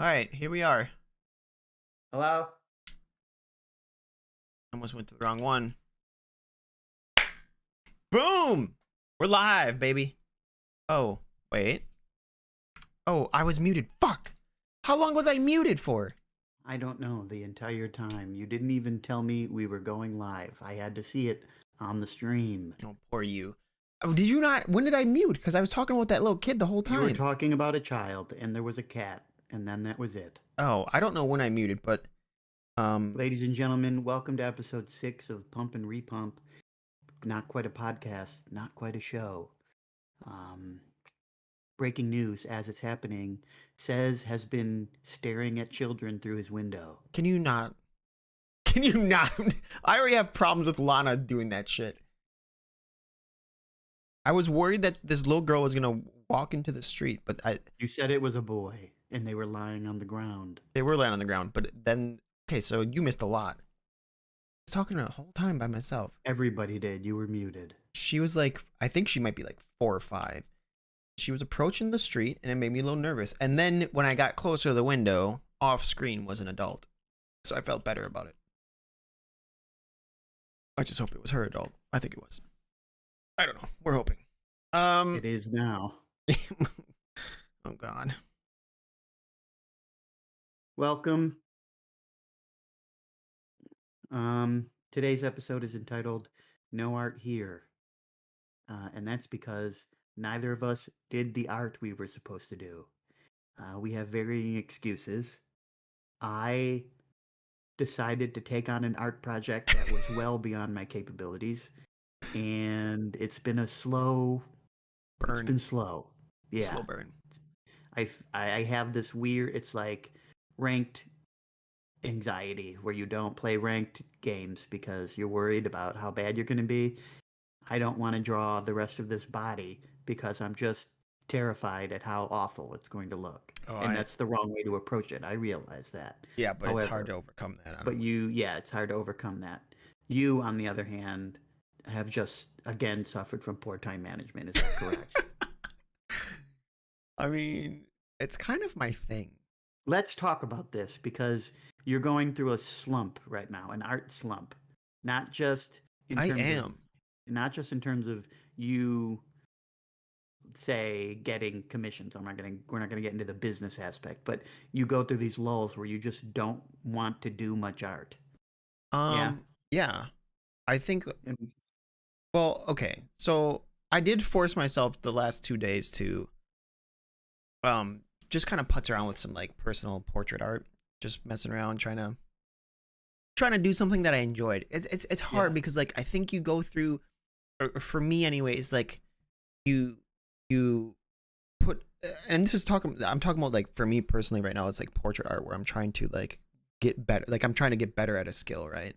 All right, here we are. Hello? Almost went to the wrong one. Boom! We're live, baby. Oh, wait. Oh, I was muted. Fuck! How long was I muted for? I don't know, the entire time. You didn't even tell me we were going live. I had to see it on the stream. Oh, poor you. Oh, did you not? When did I mute? Because I was talking with that little kid the whole You were time. talking about a child, and there was a cat, and then that was it. Oh, I don't know when I muted, but Ladies and gentlemen, welcome to episode 6 of Pump and Repump. Not quite a podcast, not quite a show. Breaking news as it's happening. Says has been staring at children through his window. can you not? Can you not? I already have problems with Lana doing that shit. I was worried that this little girl was gonna walk into the street, but You said it was a boy, and they were lying on the ground. they were laying on the ground. But then, okay, so you missed a lot. I was talking the whole time by myself. Everybody did. You were muted. She was like, I think she might be like 4 or 5. She was approaching the street, and it made me a little nervous. And then when I got closer to the window, off screen was an adult, so I felt better about it. I just hope it was her adult. I think it was. I don't know. We're hoping. It is now. Oh God. Welcome. Today's episode is entitled No Art Here. And that's because neither of us did the art we were supposed to do. We have varying excuses. I decided to take on an art project that was well beyond my capabilities. And it's been a slow Burn. It's been slow. Yeah. Slow burn. I have this weird, it's like ranked anxiety where you don't play ranked games because you're worried about how bad you're going to be. I don't want to draw the rest of this body because I'm just terrified at how awful it's going to look. Oh, And that's the wrong way to approach it. I realize that. Yeah, but it's hard However, to overcome that. But it's hard to overcome that. You, on the other hand, have just again suffered from poor time management. Is that correct? I mean, it's kind of my thing. Let's talk about this because you're going through a slump right now, an art slump. Not just in I terms am. of not just in terms of you say getting commissions. We're not gonna get into the business aspect, but you go through these lulls where you just don't want to do much art. Yeah. I think, And well, okay. So I did force myself the last 2 days to just kind of putz around with some like personal portrait art, just messing around trying to do something that I enjoyed. It's hard because like I think you go through, or for me anyways, like you put, and this is I'm talking about like for me personally right now, it's like portrait art where I'm trying to like get better, like I'm trying to get better at a skill, right?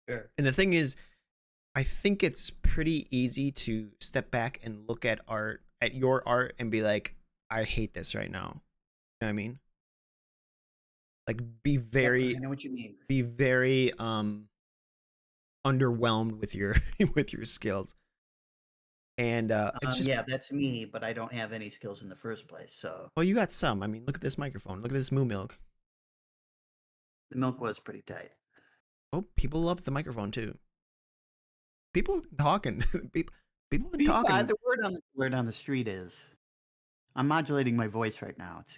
Sure. And the thing is, I think it's pretty easy to step back and look at your art and be like, I hate this right now. You know what I mean? Like be very I know what you mean. be very underwhelmed with your with your skills. And it's just, Yeah, that's me, but I don't have any skills in the first place. So well, you got some. I mean, look at this microphone. Look at this moo milk. the milk was pretty tight. Oh, people love the microphone too. People talking. People been talking. The word on the street is I'm modulating my voice right now. It's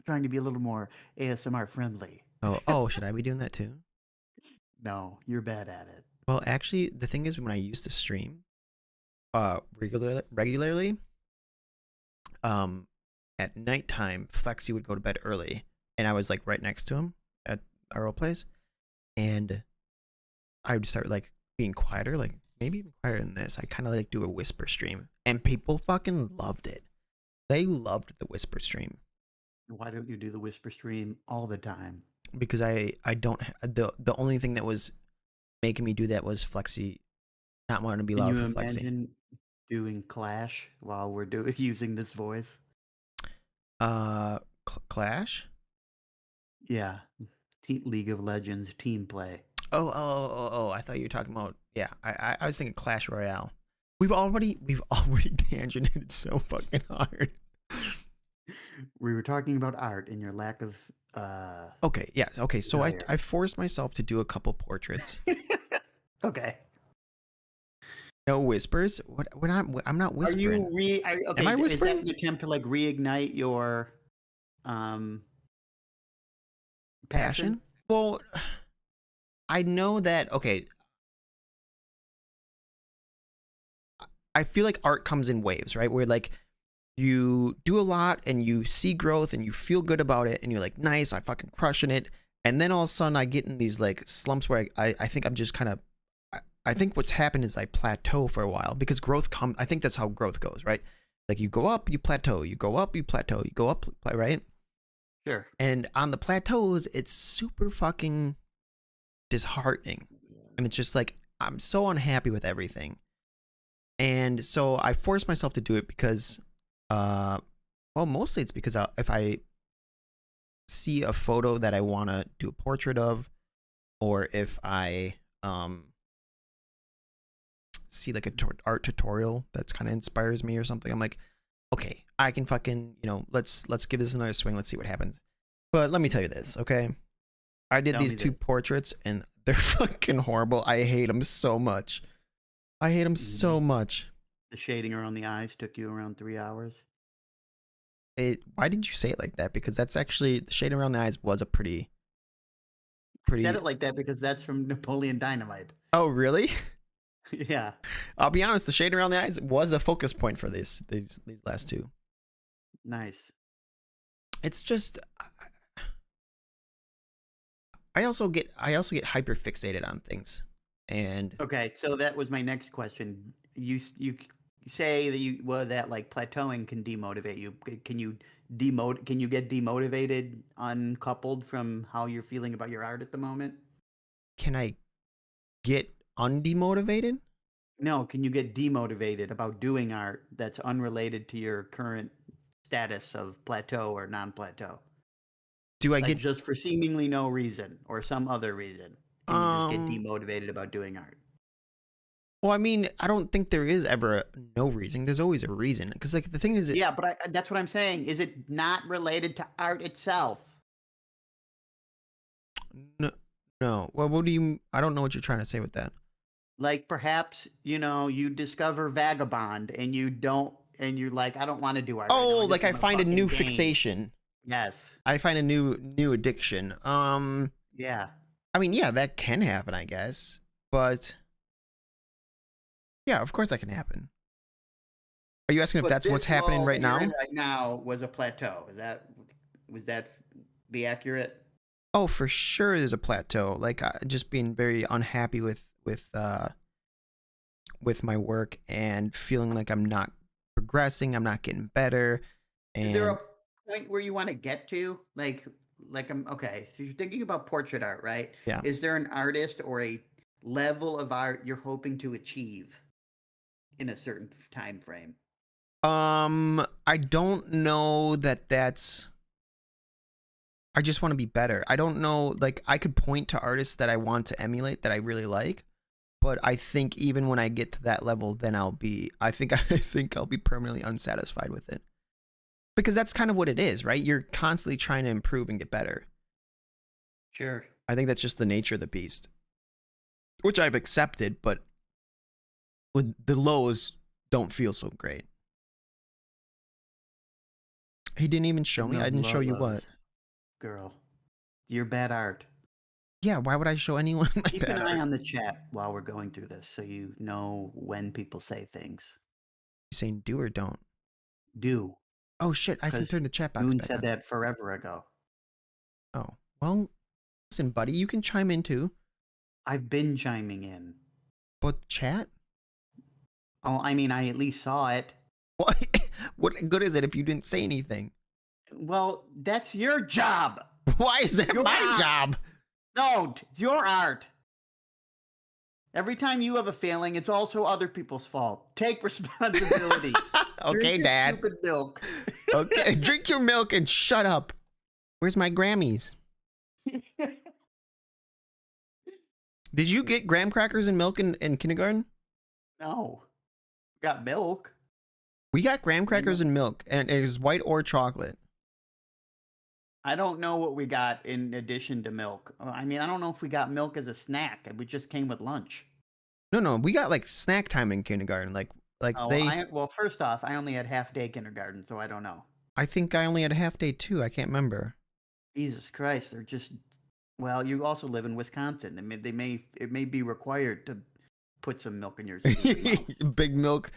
trying to be a little more ASMR friendly. Oh, should I be doing that too? No, you're bad at it. Well, actually, the thing is, when I used to stream, regularly, at nighttime, Flexi would go to bed early, and I was like right next to him at our old place, and I would start like being quieter, like maybe even quieter than this. I kind of like do a whisper stream, and people fucking loved it. They loved the whisper stream. Why don't you do the whisper stream all the time? Because I don't, the only thing that was making me do that was Flexi not wanting to be loud for Flexi. Can you imagine doing Clash while we're using this voice? Clash? Yeah, League of Legends team play. Oh! I thought you were talking about, yeah. I was thinking Clash Royale. We've already tangented so fucking hard. We were talking about art and your lack of uh Okay, yes. Okay, so I desire. I forced myself to do a couple portraits. Okay. No whispers. What? When I'm not Are whispering. you Am okay, I is that whispering? an attempt to like reignite your um passion? Passion? Well, I know that. Okay, I feel like art comes in waves, right? Where like you do a lot and you see growth and you feel good about it and you're like, nice, I fucking crushing it. And then all of a sudden I get in these like slumps where I think I'm just kind of, I think what's happened is I plateau for a while because growth comes, I think that's how growth goes, right? Like you go up, you plateau, you go up, you plateau, you go up, right? Sure. And on the plateaus, it's super fucking disheartening. And it's just like, I'm so unhappy with everything. And so I forced myself to do it because, well, mostly it's because if I see a photo that I want to do a portrait of, or if I see like a art tutorial that's kind of inspires me or something, I'm like, okay, I can fucking, let's give this another swing. Let's see what happens. But let me tell you this, okay? I did Tell these me two this. portraits and they're fucking horrible. I hate them so much. I hate them so Mhm. much. The shading around the eyes took you around 3 hours. Why did you say it like that? Because that's actually the shade around the eyes was a Said pretty. it like that because that's from Napoleon Dynamite. Oh, really? Yeah. I'll be honest. The shade around the eyes was a focus point for these last two. Nice. It's just I also get hyper fixated on things, and Okay, so that was my next question. You say that that like plateauing can demotivate you. Can you can you get demotivated uncoupled from how you're feeling about your art at the moment? can I get undemotivated? No, can you get demotivated about doing art that's unrelated to your current status of plateau or non-plateau? Do I Like get just for seemingly no reason or some other reason. Can you just get um? demotivated about doing art? Well, I mean, I don't think there is ever no reason. There's always a reason. Because like the thing is, Yeah, but that's what I'm saying. Is it not related to art itself? no, no. Well, what do you? I don't know what you're trying to say with that. Like perhaps, you discover Vagabond and you don't and you're like, I don't want to do art right now. Oh, I like just I want to find a fucking new game. fixation. Yes. I find a new addiction. Yeah. I mean, yeah, that can happen, I guess. But yeah, of course that can happen. Are you asking if But that's what's this happening role right that you're in now? right now was a plateau. Was that be accurate? Oh, for sure there's a plateau. Like just being very unhappy with my work and feeling like I'm not progressing, I'm not getting better, Is there a and point where you want to get to? Like I'm okay. So you're thinking about portrait art, right? yeah. Is there an artist or a level of art you're hoping to achieve in a certain time frame? I don't know that that's I just want to be better. I don't know, like I could point to artists that I want to emulate that I really like, but I think even when I get to that level, then I think I think I'll be permanently unsatisfied with it. Because that's kind of what it is, right? You're constantly trying to improve and get better. Sure. I think that's just the nature of the beast, which I've accepted, but with the lows don't feel so great. He didn't even show And me. I those didn't show low you lows, what. girl. You're bad art. Yeah, why would I show anyone my Keep an bad eye art? on the chat while we're going through this so you know when people say things. You saying do or don't? Do, Oh shit, I can because turn the chat box Moon back said on. that forever ago. Oh, well, listen, buddy, you can chime in too. I've been chiming in. But chat? Oh, I mean, I at least saw it. What? What good is it if you didn't say anything? Well, that's your job. Why is that Your my art. job? No, it's your art. Every time you have a failing, it's also other people's fault. Take responsibility. Okay, Drink your Dad. stupid milk. Okay, drink your milk and shut up. Where's my Grammys? Did you get graham crackers and milk in kindergarten? No, got milk. We got graham I know. crackers and milk, and it was white or chocolate. I don't know what we got in addition to milk. I mean, I don't know if we got milk as a snack. It just came with lunch. No, no, we got like snack time in kindergarten. Like Oh, they. well, first off, I only had half day kindergarten, so I don't know. I think I only had a half day too. I can't remember. Jesus Christ, they're just. Well, you also live in Wisconsin. It may be required to put some milk in your mouth. Big milk.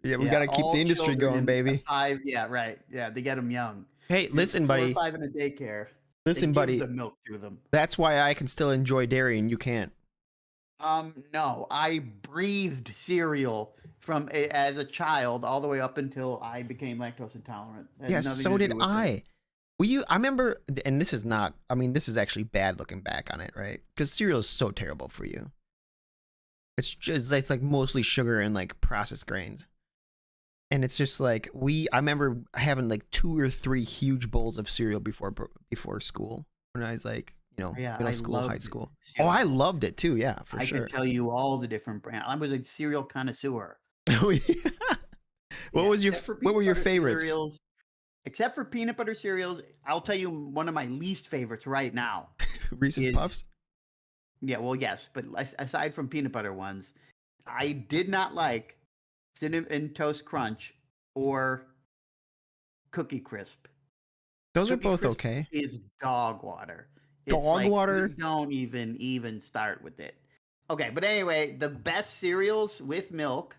Yeah, we Yeah, gotta keep all the industry children going, in baby. 5. Yeah, right. Yeah, they get them young. Hey, listen, 4 or buddy. 5 in a daycare. Listen, They give buddy. the milk to them. That's why I can still enjoy dairy and you can't. No, I breathed cereal as a child all the way up until I became lactose intolerant. It had Yes, nothing so to did do with it. I. I remember, and this is not, I mean, this is actually bad looking back on it, right? Because cereal is so terrible for you. It's like mostly sugar and like processed grains. And it's just like, I remember having like 2 or 3 huge bowls of cereal before school when I was like, Yeah, middle I school, high loved school. Oh, cereal. I loved it too. Yeah, for I sure. could tell you all the different brands. I was a cereal connoisseur. Oh, yeah. What Yeah, were your butter favorites? cereals? Except for peanut butter cereals, I'll tell you one of my least favorites right now. Reese's Puffs? Yeah, well, yes, but aside from peanut butter ones, I did not like Cinnamon Toast Crunch or Cookie Crisp. Those are Cookie both Crisp okay. is dog water. Dog water? Don't even start with it. Okay, but anyway, the best cereals with milk.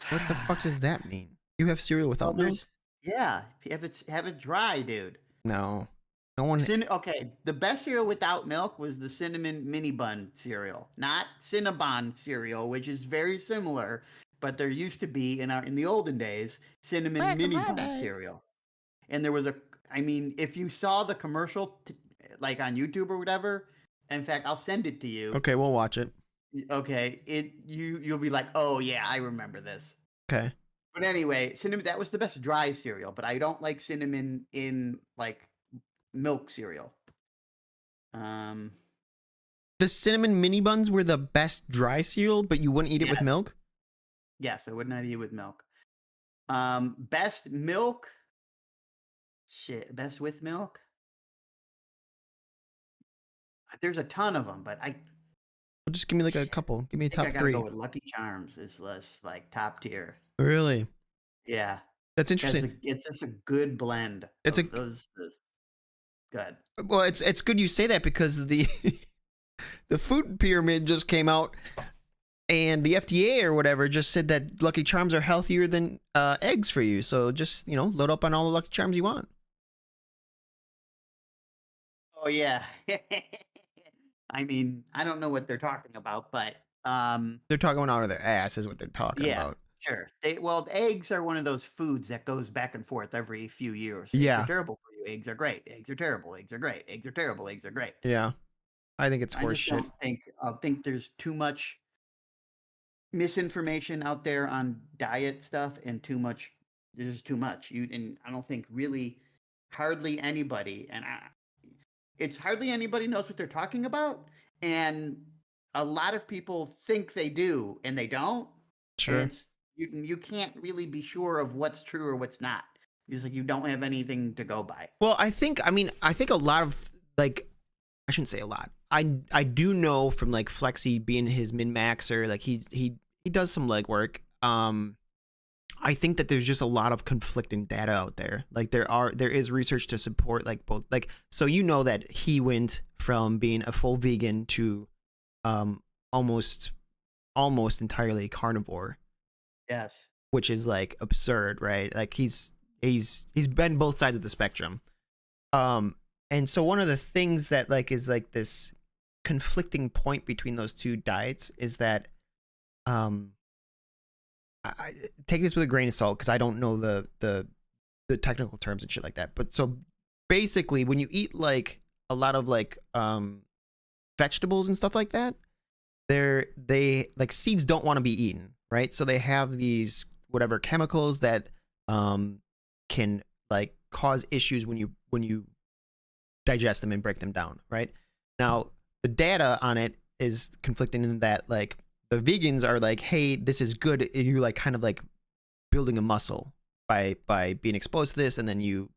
What the fuck does that mean? You have cereal without milk? Yeah, have it dry, dude. No. No one. Okay, the best cereal without milk was the cinnamon mini bun cereal, not Cinnabon cereal, which is very similar, but there used to be in the olden days cinnamon mini bun cereal, and there was I mean, if you saw the commercial, like on YouTube or whatever, in fact, I'll send it to you. Okay, we'll watch it. Okay, you'll be like, oh yeah, I remember this. Okay. But anyway, cinnamon, that was the best dry cereal, but I don't like cinnamon in like milk cereal. The cinnamon mini buns were the best dry cereal, but you wouldn't eat it with milk? Yes, I would not eat it with milk. Best milk. Shit, best with milk. There's a ton of them, but Well, just give me like a couple. Give me a top I gotta 3. go with Lucky Charms. Is less like top tier. Really? Yeah, That's interesting. It's just a good blend. It's good. Well, it's good you say that because the the food pyramid just came out, and the FDA or whatever just said that Lucky Charms are healthier than eggs for you. So just load up on all the Lucky Charms you want. Oh yeah. I mean, I don't know what they're talking about, but they're talking out of their ass is what they're talking about. Sure. Eggs are one of those foods that goes back and forth every few years. Yeah. Eggs are terrible for you. Eggs are great. Eggs are terrible. Eggs are great. Eggs are terrible. Eggs are great. Yeah. I think it's horse shit. I think there's too much misinformation out there on diet stuff and there's too much. And I don't think really hardly anybody it's hardly anybody knows what they're talking about, and a lot of people think they do and they don't. Sure. And you can't really be sure of what's true or what's not. It's like you don't have anything to go by. Well, I think a lot of, like, I shouldn't say a lot. I do know from like Flexi being his min-maxer, like he does some legwork. I think that there's just a lot of conflicting data out there. Like there is research to support like both, like, so that he went from being a full vegan to almost entirely carnivore. Yes. Which is like absurd, right? Like he's been both sides of the spectrum. And so one of the things that like is like this conflicting point between those two diets is that I take this with a grain of salt because I don't know the technical terms and shit like that. But so basically when you eat like a lot of like vegetables and stuff like that, they like seeds don't want to be eaten, right? So they have these whatever chemicals that can like cause issues when you digest them and break them down, right? Now the data on it is conflicting in that like the vegans are like, hey, this is good. You're like kind of like building a muscle by being exposed to this, and then you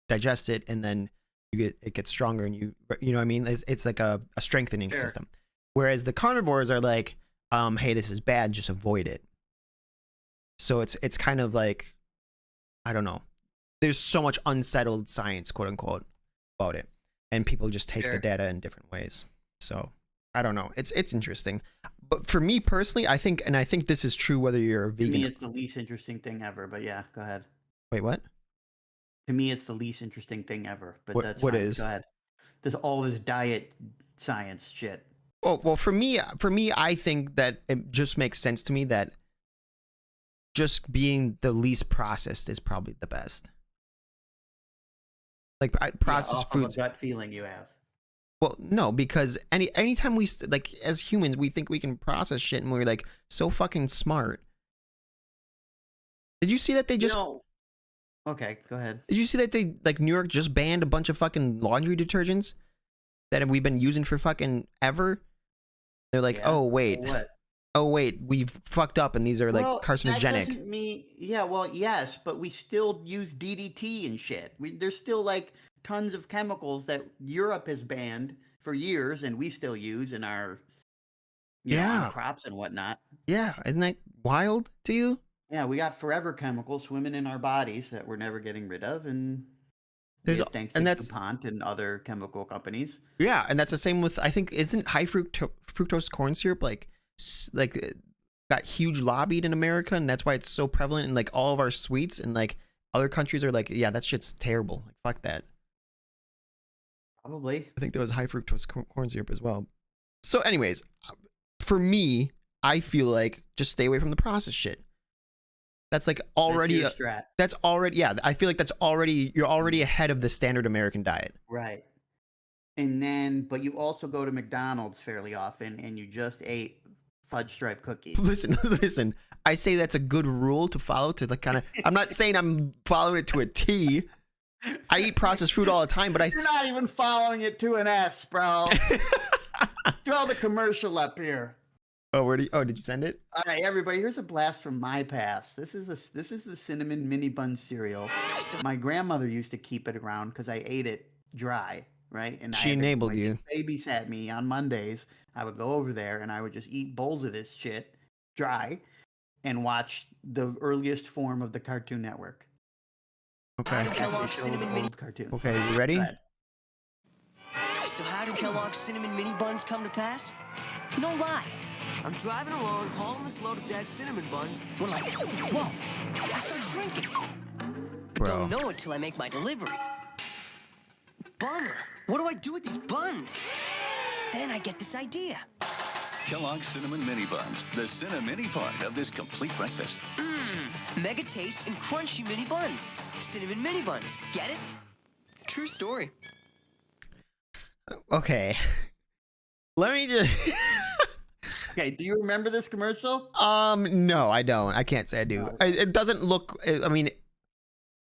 digest it, and then it gets stronger, and you know what I mean? It's like a strengthening system. Whereas the carnivores are like, hey, this is bad, just avoid it. So it's kind of like, I don't know. There's so much unsettled science, quote unquote, about it, and people just take the data in different ways. So I don't know. It's interesting, but for me personally, I think this is true whether you're a vegan. To me, it's the least interesting thing ever. But yeah, go ahead. Wait, what? To me, it's the least interesting thing ever. But that's what fine. is? Go ahead. There's all this diet science shit. Well, for me, I think that it just makes sense to me that just being the least processed is probably the best. Like processed foods. Of a gut feeling you have. Well, no, because anytime we like as humans, we think we can process shit, and we're like so fucking smart. Did you see that they just? No. Okay, go ahead. Did you see that they like New York just banned a bunch of fucking laundry detergents that we've been using for fucking ever? They're like, oh wait, what? Oh wait, we've fucked up, and these are like carcinogenic. That doesn't mean, well, yes, but we still use DDT and shit. There's still like tons of chemicals that Europe has banned for years, and we still use in our, you know, our crops and whatnot. Yeah, isn't that wild to you? Yeah, we got forever chemicals swimming in our bodies that we're never getting rid of, and thanks to DuPont and other chemical companies. Yeah, and that's the same with, I think, isn't high fructose corn syrup like got huge lobbied in America, and that's why it's so prevalent in like all of our sweets, and like other countries are like, yeah, that shit's terrible. Like, fuck that. Probably. I think there was high fructose corn syrup as well. So anyways, for me, I feel like just stay away from the processed shit. That's like already that's already I feel like you're already ahead of the standard American diet. Right. And then, but you also go to McDonald's fairly often, and you just ate fudge stripe cookies. Listen. I say that's a good rule to follow. To like kind of, I'm not saying I'm following it to a T. I eat processed food all the time, but you're not even following it to an S, bro. Throw the commercial up here. Oh, did you send it? All right, everybody. Here's a blast from my past. This is the cinnamon mini bun cereal. My grandmother used to keep it around because I ate it dry. Right, and she enabled you. Babysat me on Mondays. I would go over there and I would just eat bowls of this shit dry, and watch the earliest form of the Cartoon Network. Okay. Kellogg's cinnamon mini cartoons. Okay, you ready? So how do Kellogg's cinnamon mini buns come to pass? No lie. I'm driving along, hauling this load of dad's cinnamon buns. When like, whoa! I start shrinking. But don't know it till I make my delivery. Bummer. What do I do with these buns? Then I get this idea. Kellogg's Cinnamon Mini Buns, the cinnamon part of this complete breakfast. Mega taste and crunchy mini buns. Cinnamon mini buns. Get it? True story. Okay. Let me just... Okay, do you remember this commercial? No, I don't. I can't say I do. It doesn't look... I mean...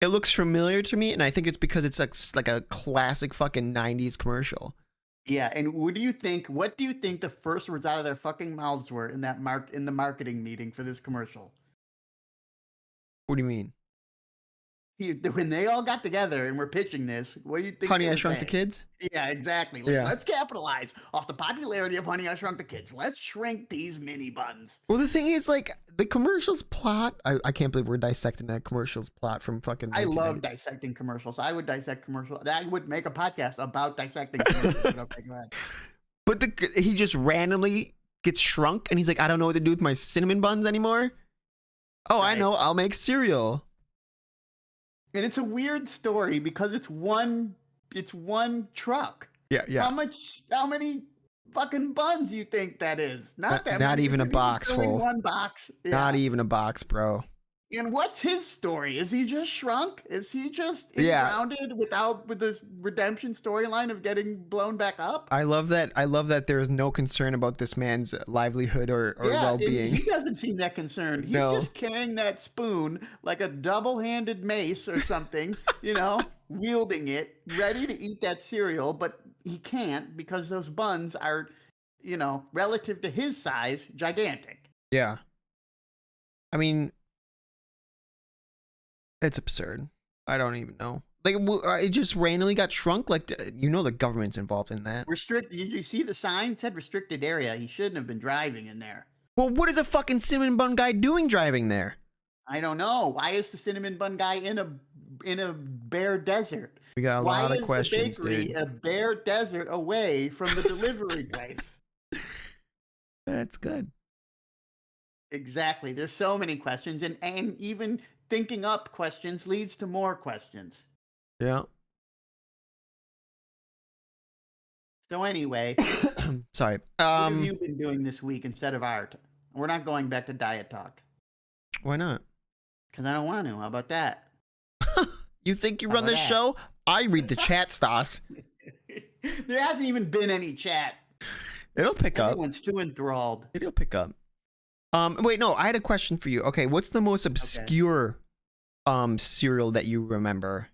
It looks familiar to me, and I think it's because it's like a classic fucking 90s commercial. Yeah, and what do you think the first words out of their fucking mouths were in the marketing meeting for this commercial? What do you mean? When they all got together and were pitching this, what do you think? Honey, I Shrunk the Kids? Yeah, exactly. Let's capitalize off the popularity of Honey, I Shrunk the Kids. Let's shrink these mini buns. Well, the thing is, like, the commercial's plot, I can't believe we're dissecting that commercial's plot from fucking... I love dissecting commercials. I would dissect commercials. I would make a podcast about dissecting commercials. Okay, go ahead. But he just randomly gets shrunk, and he's like, I don't know what to do with my cinnamon buns anymore. Oh, right. I know. I'll make cereal. And it's a weird story because it's one truck. Yeah. How many fucking buns you think that is? Not many. Even a box full. One box. Yeah. Not even a box, bro. And what's his story? Is he just shrunk? Is he just grounded with this redemption storyline of getting blown back up? I love that there is no concern about this man's livelihood or well-being. He doesn't seem that concerned. He's just carrying that spoon like a double-handed mace or something, wielding it, ready to eat that cereal, but he can't because those buns are, relative to his size, gigantic. Yeah. I mean... It's absurd. I don't even know. Like it just randomly got shrunk. Like you know the government's involved in that. Restricted. Did you see the sign said restricted area? He shouldn't have been driving in there. Well, what is a fucking cinnamon bun guy doing driving there? I don't know. Why is the cinnamon bun guy in a bare desert? We got a lot of questions, Why is the bakery dude. a bare desert away from the delivery place? That's good. Exactly. There's so many questions, and even thinking up questions leads to more questions. Yeah. So anyway, Sorry. what have you been doing this week instead of art? We're not going back to diet talk Why not? because I don't want to. How about that? You think you How run about this that? show? I read the chat, Stas. There hasn't even been any chat. It'll pick up. Everyone's too enthralled. It'll pick up. Wait, no, I had a question for you. Okay, what's the most obscure cereal that you remember?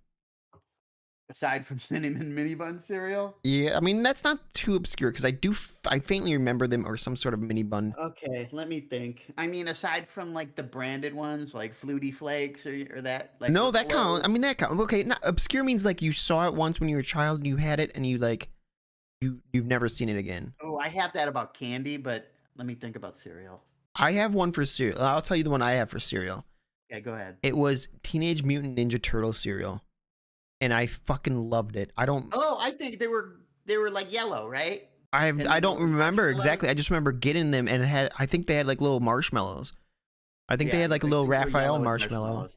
Aside from cinnamon mini bun cereal. Yeah, I mean that's not too obscure because I faintly remember them or some sort of mini bun. Okay, let me think. I mean, aside from like the branded ones, like Flutie Flakes or that. Like No, the that counts. Flows. I mean that counts. Okay, not obscure means like you saw it once when you were a child and you had it and you like you've never seen it again. Oh, I have that about candy, but let me think about cereal. I have one for cereal. I'll tell you the one I have for cereal. Yeah, go ahead. It was Teenage Mutant Ninja Turtle cereal, and I fucking loved it. I don't. Oh, I think they were like yellow, right? I then don't there were remember marshmallows? exactly. I just remember getting them and it had. I think they had like little marshmallows. I think they Yeah, had like a they little were yellow Raphael with marshmallow.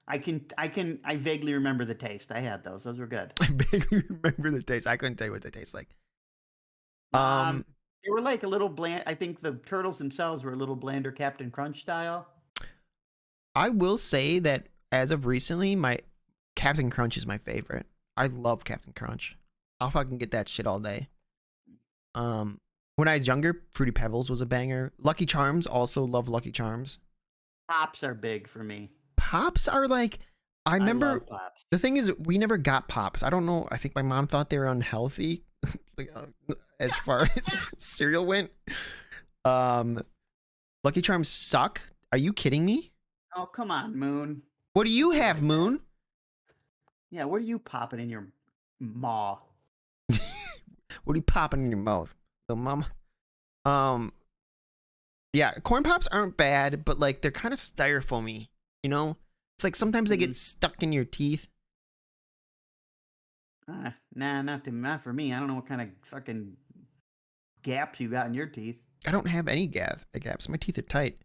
marshmallows. I vaguely remember the taste. I had those. Those were good. I barely remember the taste. I couldn't tell you what they taste like. They were like a little bland. I think the turtles themselves were a little blander, Captain Crunch style. I will say that as of recently, my Captain Crunch is my favorite. I love Captain Crunch. I'll fucking get that shit all day. When I was younger, Fruity Pebbles was a banger. Lucky Charms, also love Lucky Charms. Pops are big for me. Pops are like, I remember love Pops. the thing is we never got Pops. I don't know. I think my mom thought they were unhealthy, like, as far as cereal went. Lucky Charms suck. Are you kidding me? Oh, come on, Moon. What do you have, Moon? Yeah, what are you popping in your maw? What are you popping in your mouth, little mama? Yeah, corn pops aren't bad, but like they're kind of styrofoamy. You know, it's like sometimes they get stuck in your teeth. Nah, not for me. I don't know what kind of fucking gaps you got in your teeth. I don't have any gaps. My teeth are tight.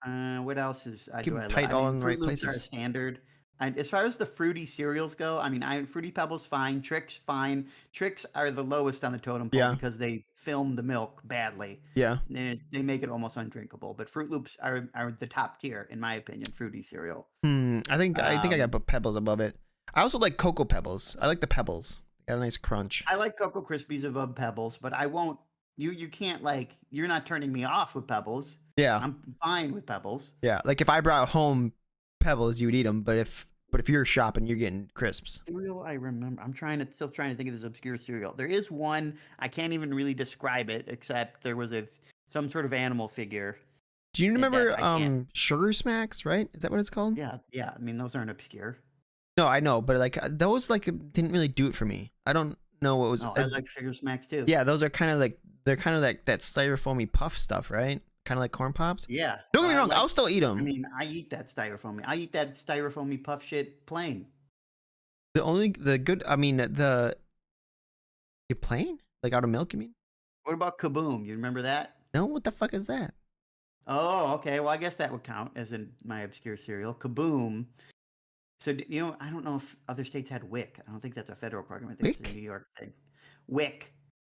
What else is Keep do them I tight like? all in the right Fruit Loops places. are standard. As far as the fruity cereals go, I mean, Fruity Pebbles fine, Trix fine. Trix are the lowest on the totem pole Yeah. because they film the milk badly. Yeah. They make it almost undrinkable. But Fruit Loops are the top tier in my opinion. Fruity cereal. I think I got Pebbles above it. I also like Cocoa Pebbles. I like the Pebbles. They got a nice crunch. I like Cocoa Krispies above Pebbles, but I won't. You can't like. You're not turning me off with Pebbles. Yeah. I'm fine with Pebbles. Yeah. Like if I brought home Pebbles, you would eat them. But if you're shopping, you're getting crisps. Cereal, I remember. I'm still trying to think of this obscure cereal. There is one I can't even really describe it, except there was some sort of animal figure. Do you that remember I can't- Sugar Smacks? Right? Is that what it's called? Yeah. I mean, those aren't obscure. No, I know, but like those like didn't really do it for me. I don't know what was. No, I like Sugar Smacks too. Yeah, those are kind of like that styrofoamy puff stuff, right? Kind of like corn pops. Yeah. Don't get me Well, wrong, I'll still eat them. I mean, I eat that styrofoamy puff shit plain. You plain? Like out of milk, you mean? What about Kaboom? You remember that? No, what the fuck is that? Oh, okay. Well, I guess that would count as in my obscure cereal. Kaboom. So, I don't know if other states had WIC. I don't think that's a federal program. I think it's a WIC? New York thing. WIC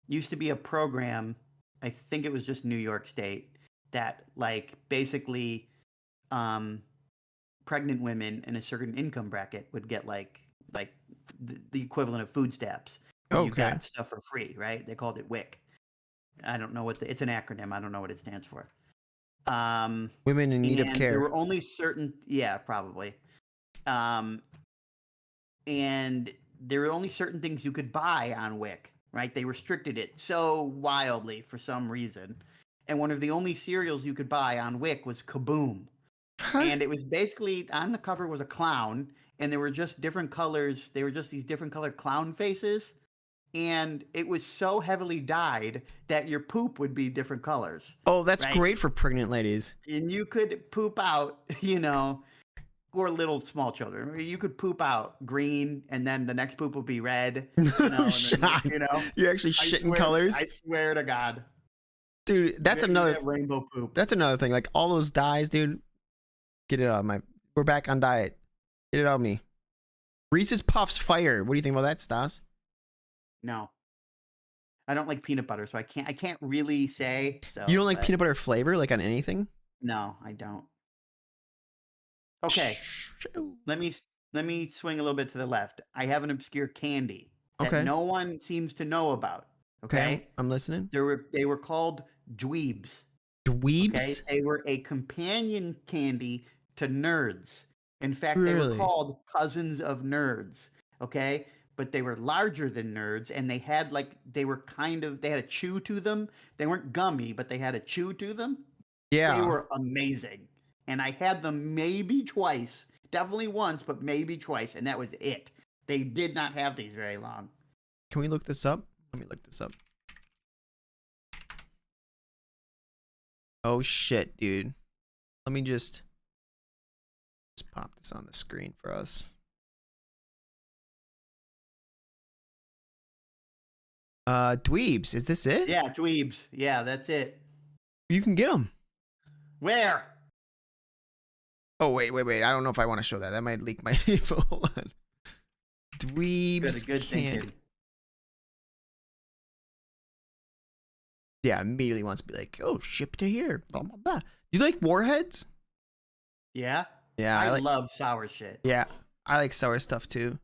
used to be a program, I think it was just New York State, that like basically pregnant women in a certain income bracket would get like the equivalent of food stamps. You Okay. got stuff for free, right? They called it WIC. I don't know it's an acronym. I don't know what it stands for. Women in need of And care. there were only certain, probably. And there were only certain things you could buy on WIC, right? They restricted it so wildly for some reason. And one of the only cereals you could buy on WIC was Kaboom. Huh? And it was basically on the cover was a clown, and they were just different colors. They were just these different colored clown faces, and it was so heavily dyed that your poop would be different colors. Oh, that's right? great for pregnant ladies. And you could poop out, or little small children. You could poop out green, and then the next poop will be red. Shocked. You're actually shitting colors. I swear to God, dude. That's another rainbow poop. That's another thing. Like all those dyes, dude. Get it out of my. We're back on diet. Get it out of me. Reese's Puffs fire. What do you think about that, Stas? No, I don't like peanut butter, so I can't really say. So you don't like peanut butter flavor, like on anything? No, I don't. Okay, let me swing a little bit to the left. I have an obscure candy that no one seems to know about. Okay, I'm listening. They were called dweebs. Dweebs? Okay? They were a companion candy to nerds. In fact, really? They were called cousins of nerds. Okay, but they were larger than nerds, and they had they had a chew to them. They weren't gummy, but they had a chew to them. Yeah, they were amazing. And I had them maybe twice, definitely once, but maybe twice, and that was it. They did not have these very long. Can we look this up? Let me look this up. Oh shit, dude. Let me just pop this on the screen for us. Dweebs, is this it? Yeah, dweebs. Yeah, that's it. You can get them. Where? Oh, wait. I don't know if I want to show that. That might leak my info. Hold on. Dweebs good candy. thinking. Yeah, immediately wants to be like, oh, ship to here. Blah, blah, blah. Do you like Warheads? Yeah? Yeah. I love sour shit. Yeah, I like sour stuff too.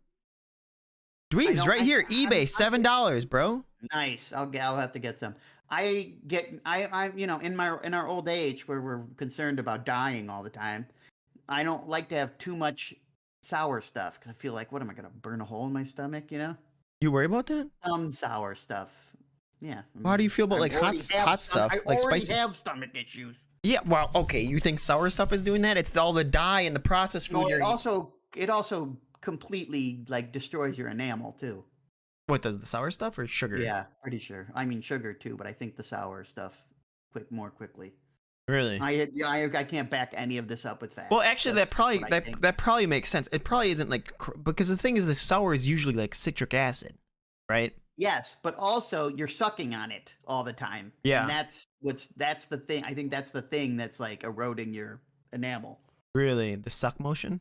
Dweebs, right here. eBay, $7, bro. Nice. I'll have to get some. I in our old age where we're concerned about dying all the time, I don't like to have too much sour stuff because I feel like, what am I gonna burn a hole in my stomach? You worry about that? Some sour stuff. Yeah. How do you feel about hot stuff, like spicy? I have stomach issues. Yeah. Well, okay. You think sour stuff is doing that? It's all the dye and the processed food. No, it also completely destroys your enamel too. What does the sour stuff or sugar? Yeah, pretty sure. I mean sugar too, but I think the sour stuff more quickly. Really? I can't back any of this up with facts. Well, actually, that probably makes sense. It probably isn't because the thing is, the sour is usually like citric acid, right? Yes, but also you're sucking on it all the time. Yeah, and that's the thing. I think that's the thing that's eroding your enamel. Really, the suck motion.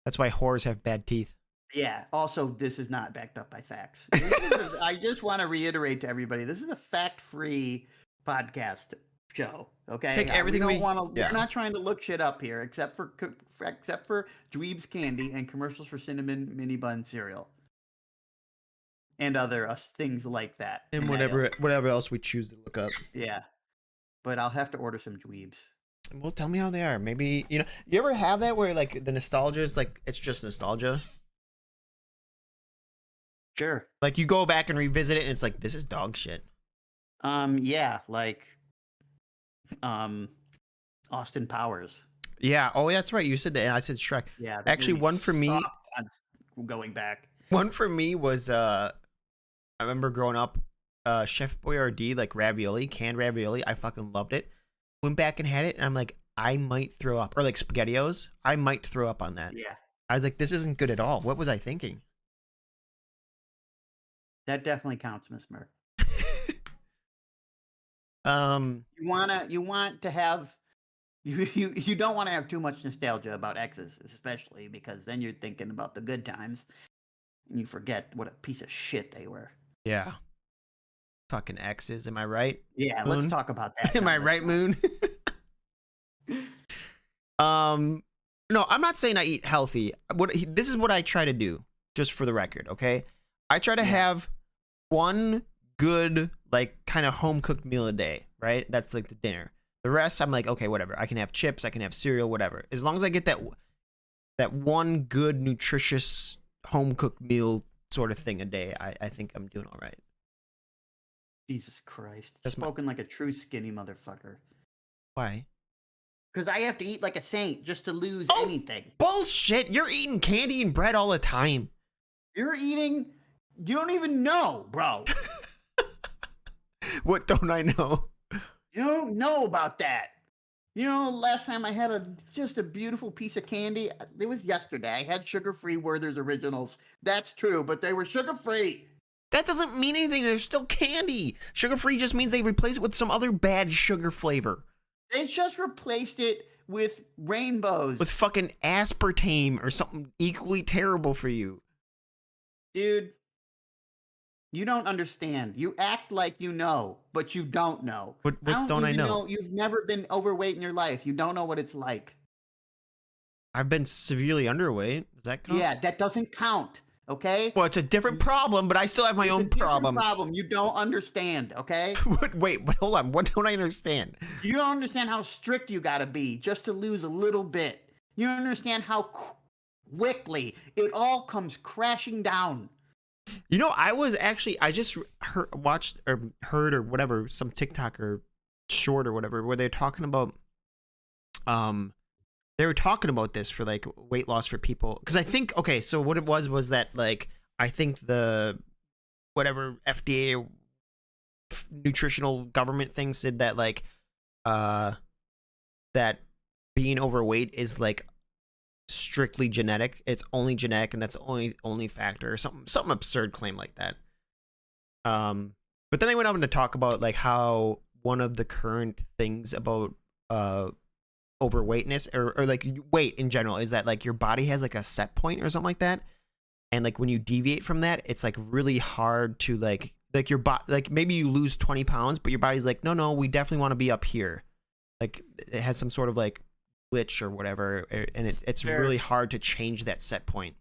That's why whores have bad teeth. Yeah. Also, this is not backed up by facts. I just want to reiterate to everybody: this is a fact-free podcast show. Okay. Take everything we want to. Yeah. We're not trying to look shit up here, except for Dweebs candy and commercials for cinnamon mini bun cereal, and other things like that. And whatever else we choose to look up. Yeah. But I'll have to order some Dweebs. Well, tell me how they are. Maybe you ever have that where the nostalgia is it's just nostalgia. Sure. Like you go back and revisit it, and it's like this is dog shit. Yeah, Austin Powers. Yeah. Oh, that's right. You said that, and I said Shrek. Yeah. Actually, one for me. Going back. One for me was I remember growing up, Chef Boyardee ravioli, canned ravioli. I fucking loved it. Went back and had it, and I'm like, I might throw up. Or SpaghettiOs. I might throw up on that. Yeah. I was like, this isn't good at all. What was I thinking? That definitely counts, Miss Merck. You want to have you don't want to have too much nostalgia about exes, especially because then you're thinking about the good times and you forget what a piece of shit they were. Yeah. Fucking exes, am I right? Yeah, Moon? Let's talk about that. Am I right, Moon? No, I'm not saying I eat healthy. This is what I try to do, just for the record, okay? I try to have one good, kind of home cooked meal a day, right? That's the dinner. The rest, I'm like, okay, whatever. I can have chips, I can have cereal, whatever. As long as I get that one good, nutritious home cooked meal sort of thing a day, I think I'm doing all right. Jesus Christ! That's spoken like a true skinny motherfucker. Why? because I have to eat like a saint just to lose Oh, anything. Bullshit! You're eating candy and bread all the time. You're eating. You don't even know, bro. What don't I know? You don't know about that. You know, last time I had just a beautiful piece of candy, it was yesterday. I had sugar-free Werther's Originals. That's true, but they were sugar-free. That doesn't mean anything. There's still candy. Sugar-free just means they replace it with some other bad sugar flavor. They just replaced it with rainbows. With fucking aspartame or something equally terrible for you. Dude, you don't understand. You act like you know, but you don't know. What don't I even know? You've never been overweight in your life. You don't know what it's like. I've been severely underweight. Does that count? Yeah, that doesn't count. Okay? Well, it's a different problem, but I still have my own problems. Problem you don't understand, okay? Wait, but hold on. What don't I understand? You don't understand how strict you gotta be just to lose a little bit. You don't understand how quickly it all comes crashing down. You know, I just watched or heard or whatever, some TikTok or short or whatever, where they're talking about, they were talking about this for like weight loss for people. Cause I think, okay, so what it was that like, I think the, whatever FDA nutritional government thing said that like, that being overweight is like strictly genetic. It's only genetic, and that's the only factor, or some absurd claim like that. But then they went on to talk about like how one of the current things about overweightness or like weight in general is that like your body has like a set point or something like that, and like when you deviate from that, it's like really hard to like your body, like maybe you lose 20 pounds, but your body's like, no, we definitely want to be up here. Like it has some sort of like glitch or whatever, and it's Sure. really hard to change that set point.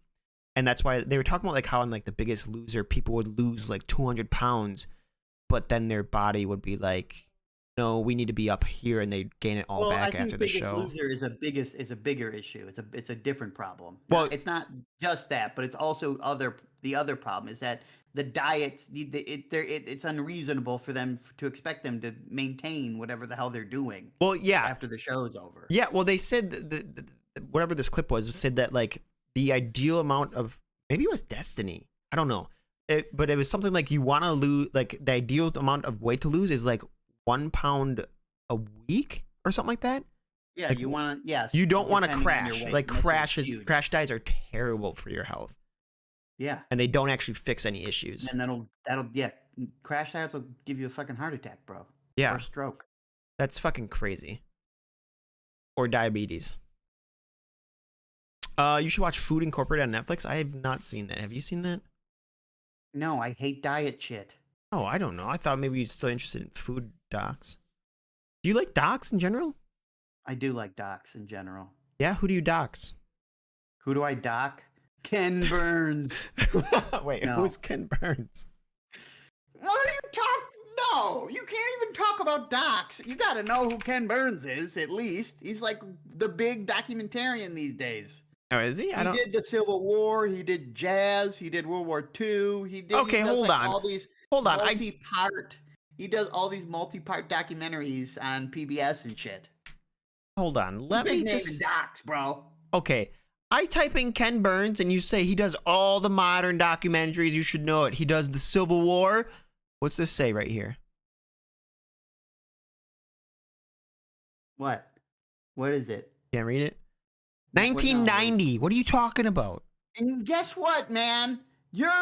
And that's why they were talking about like how in like The Biggest Loser, people would lose like 200 pounds, but then their body would be like, no, we need to be up here, and they gain it all back after the show. Loser is a bigger issue. It's a different problem. Well, It's not just that, but it's also the other problem is that the diets it's unreasonable for them to expect them to maintain whatever the hell they're doing. Well, yeah, after the show's over. yeah. Well, they said that whatever this clip was said that like the ideal amount of, maybe it was Destiny, I don't know, but it was something like you want to lose, like the ideal amount of weight to lose is like 1 pound a week or something like that. Yeah, like, you want to. Yes, you don't want to depending on your crash. weight, Like and that's huge. crash diets are terrible for your health. Yeah, And they don't actually fix any issues. and that'll crash diets will give you a fucking heart attack, bro. Yeah, Or stroke. that's fucking crazy. Or diabetes. You should watch Food Incorporated on Netflix. I have not seen that. Have you seen that? No, I hate diet shit. Oh, I don't know. I thought maybe you're still interested in food docs. Do you like docs in general? I do like docs in general. Yeah, who do you docs? Who do I doc? Ken Burns. Wait, No. who's Ken Burns? What are you talking? No, you can't even talk about docs. You got to know who Ken Burns is, at least. He's like the big documentarian these days. Oh, is he? He did the Civil War. He did jazz. He did World War II. He did. Okay, he does, hold like, on. All these Hold on. multi-part. He does all these multi-part documentaries on PBS and shit. Hold on. Let Big me name just. in docs, bro. Okay. I type in Ken Burns and you say he does all the modern documentaries. You should know it. He does the Civil War. What's this say right here? What? What is it? Can't read it. What 1990. What are you talking about? And guess what, man? You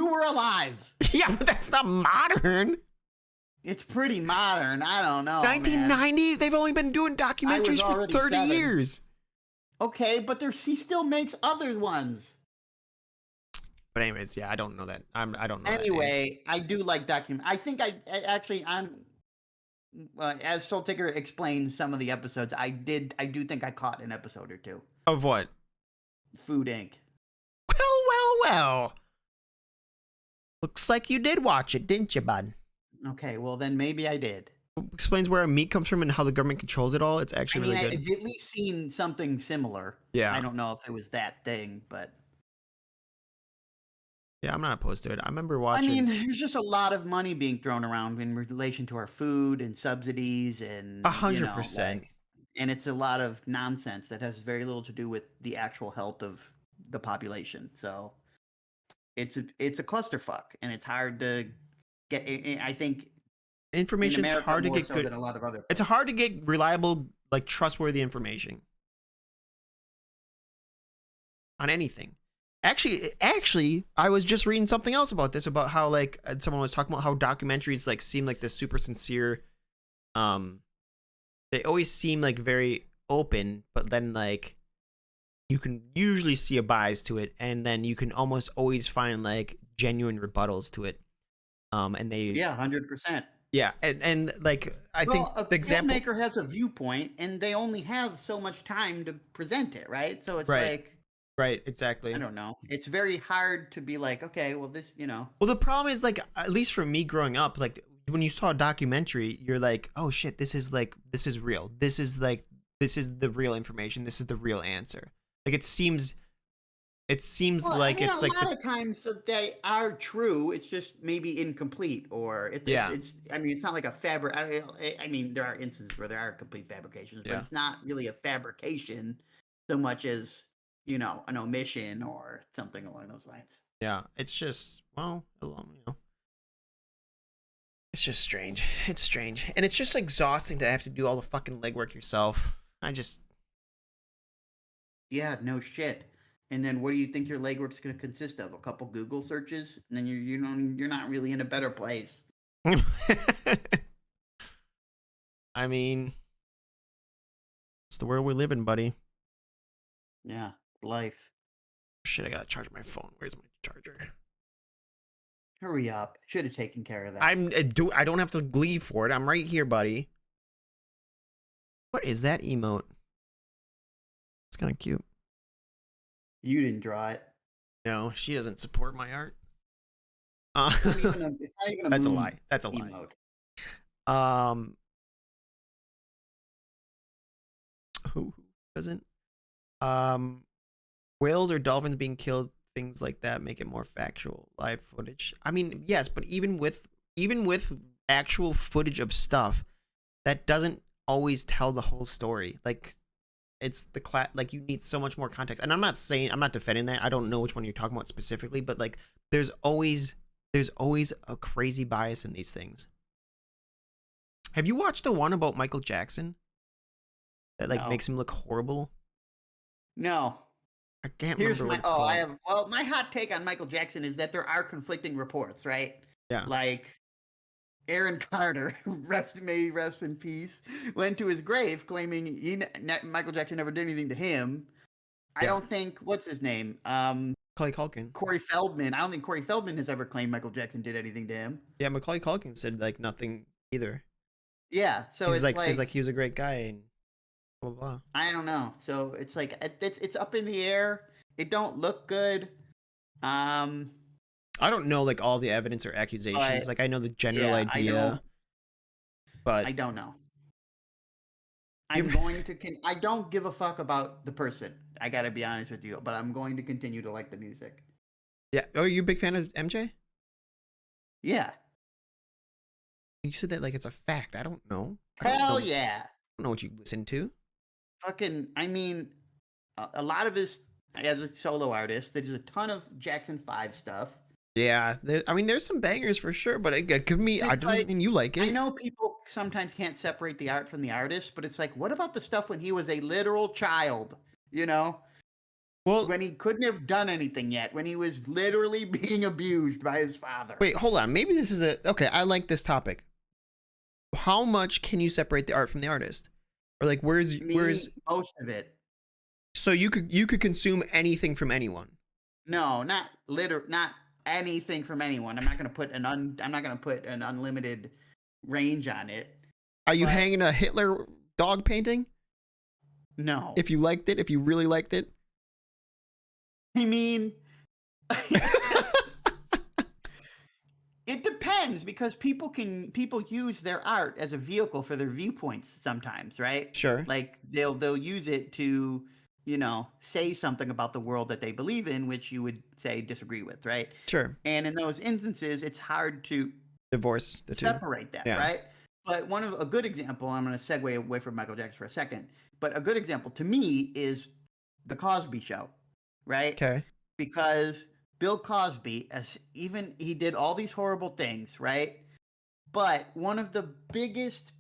were alive. Yeah, but that's not modern. It's pretty modern. I don't know. 1990? They've only been doing documentaries for already 30 7. years. Okay, but he still makes other ones. But anyways, yeah, I don't know that. I don't know. Anyway, I do like I think I'm as Soul Taker explains some of the episodes. I do think I caught an episode or two. Of what? Food Inc. Well. Looks like you did watch it, didn't you, bud? Okay, well then maybe I did. Explains where our meat comes from and how the government controls it all. It's actually really good. I've at least seen something similar. Yeah. I don't know if it was that thing, but Yeah, I'm not opposed to it. I remember I watching. mean, there's just a lot of money being thrown around in relation to our food and subsidies and, you know, 100%. like, and it's a lot of nonsense that has very little to do with the actual health of the population. So it's a clusterfuck, and it's hard to get. I think in Information's America hard to more get so good. than a lot of other It's places. hard to get reliable, like trustworthy information on anything. Actually, I was just reading something else about this, about how like someone was talking about how documentaries like seem like this super sincere. They always seem like very open, but then like you can usually see a bias to it, and then you can almost always find like genuine rebuttals to it. And they Yeah, 100%. yeah, and like I think Well, a the example filmmaker has a viewpoint, and they only have so much time to present it, right? So it's right, like, right, I exactly. don't know. It's very hard to be like, okay, well, this, you know. Well, the problem is like at least for me growing up, like when you saw a documentary, you're like, oh shit, this is real. This is the real information. This is the real answer. Like it seems Well, I like mean, a it's like lot of times that they are true. It's just maybe incomplete, or yeah, it's. I mean, it's not like a fabric. I mean, there are instances where there are complete fabrications, but yeah, it's not really a fabrication so much as, you know, an omission or something along those lines. yeah. It's just it's just strange. It's strange, and it's just exhausting to have to do all the fucking legwork yourself. I just Yeah, no shit. And then what do you think your legwork's going to consist of? A couple Google searches, and then you're not really in a better place. I mean, it's the world we live in, buddy. Yeah, life. Shit, I gotta charge my phone. Where's my charger? Hurry up. Should have taken care of that. I don't have to leave for it. I'm right here, buddy. What is that emote? It's kind of cute. You didn't draw it. No, she doesn't support my art. It's not even a That's a moon lie. That's a lie. emote. Who doesn't? Whales or dolphins being killed, things like that make it more factual. Live footage. I mean, yes, but even with actual footage of stuff, that doesn't always tell the whole story. Like it's like you need so much more context. And I'm not defending that. I don't know which one you're talking about specifically, but like there's always a crazy bias in these things. Have you watched the one about Michael Jackson that like No. makes him look horrible? No. I can't Here's remember my what it's called. I have my hot take on Michael Jackson is that there are conflicting reports, right? Yeah. Like Aaron Carter, may he rest in peace, went to his grave claiming Michael Jackson never did anything to him. I Yeah. don't think what's his name? Macaulay Culkin. Corey Feldman. I don't think Corey Feldman has ever claimed Michael Jackson did anything to him. Yeah, Macaulay Culkin said like nothing either. Yeah, so He's it's like says like he was a great guy and blah blah blah. I don't know. So it's like it's up in the air. It don't look good. I don't know like all the evidence or accusations. Like I know the general yeah, idea, but I don't know. I'm going to. I don't give a fuck about the person. I gotta be honest with you, but I'm going to continue to like the music. yeah. Oh, are you a big fan of MJ? Yeah. You said that like it's a fact. I don't know. I don't Hell know. yeah. I don't know what you listen to. Fucking. I mean, a lot of his as a solo artist. There's a ton of Jackson 5 stuff. Yeah, I mean, there's some bangers for sure, but give me. I don't like, mean you like it. I know people sometimes can't separate the art from the artist, but it's like, what about the stuff when he was a literal child? You know, Well, when he couldn't have done anything yet, when he was literally being abused by his father. wait, hold on. Maybe this is okay. I like this topic. How much can you separate the art from the artist, or like where's most of it? So you could consume anything from anyone. No, not anything from anyone. I'm not going to put an unlimited range on it. Are you hanging a Hitler dog painting? No. If you liked it, if you really liked it. I mean, it depends because people use their art as a vehicle for their viewpoints sometimes, right? Sure. Like they'll use it to say something about the world that they believe in, which you would say disagree with, right? Sure. And in those instances, it's hard to Divorce the two. separate that, Yeah. right? But a good example, I'm going to segue away from Michael Jackson for a second, but a good example to me is the Cosby Show, right? Okay. Because Bill Cosby, he did all these horrible things, right? But one of the biggest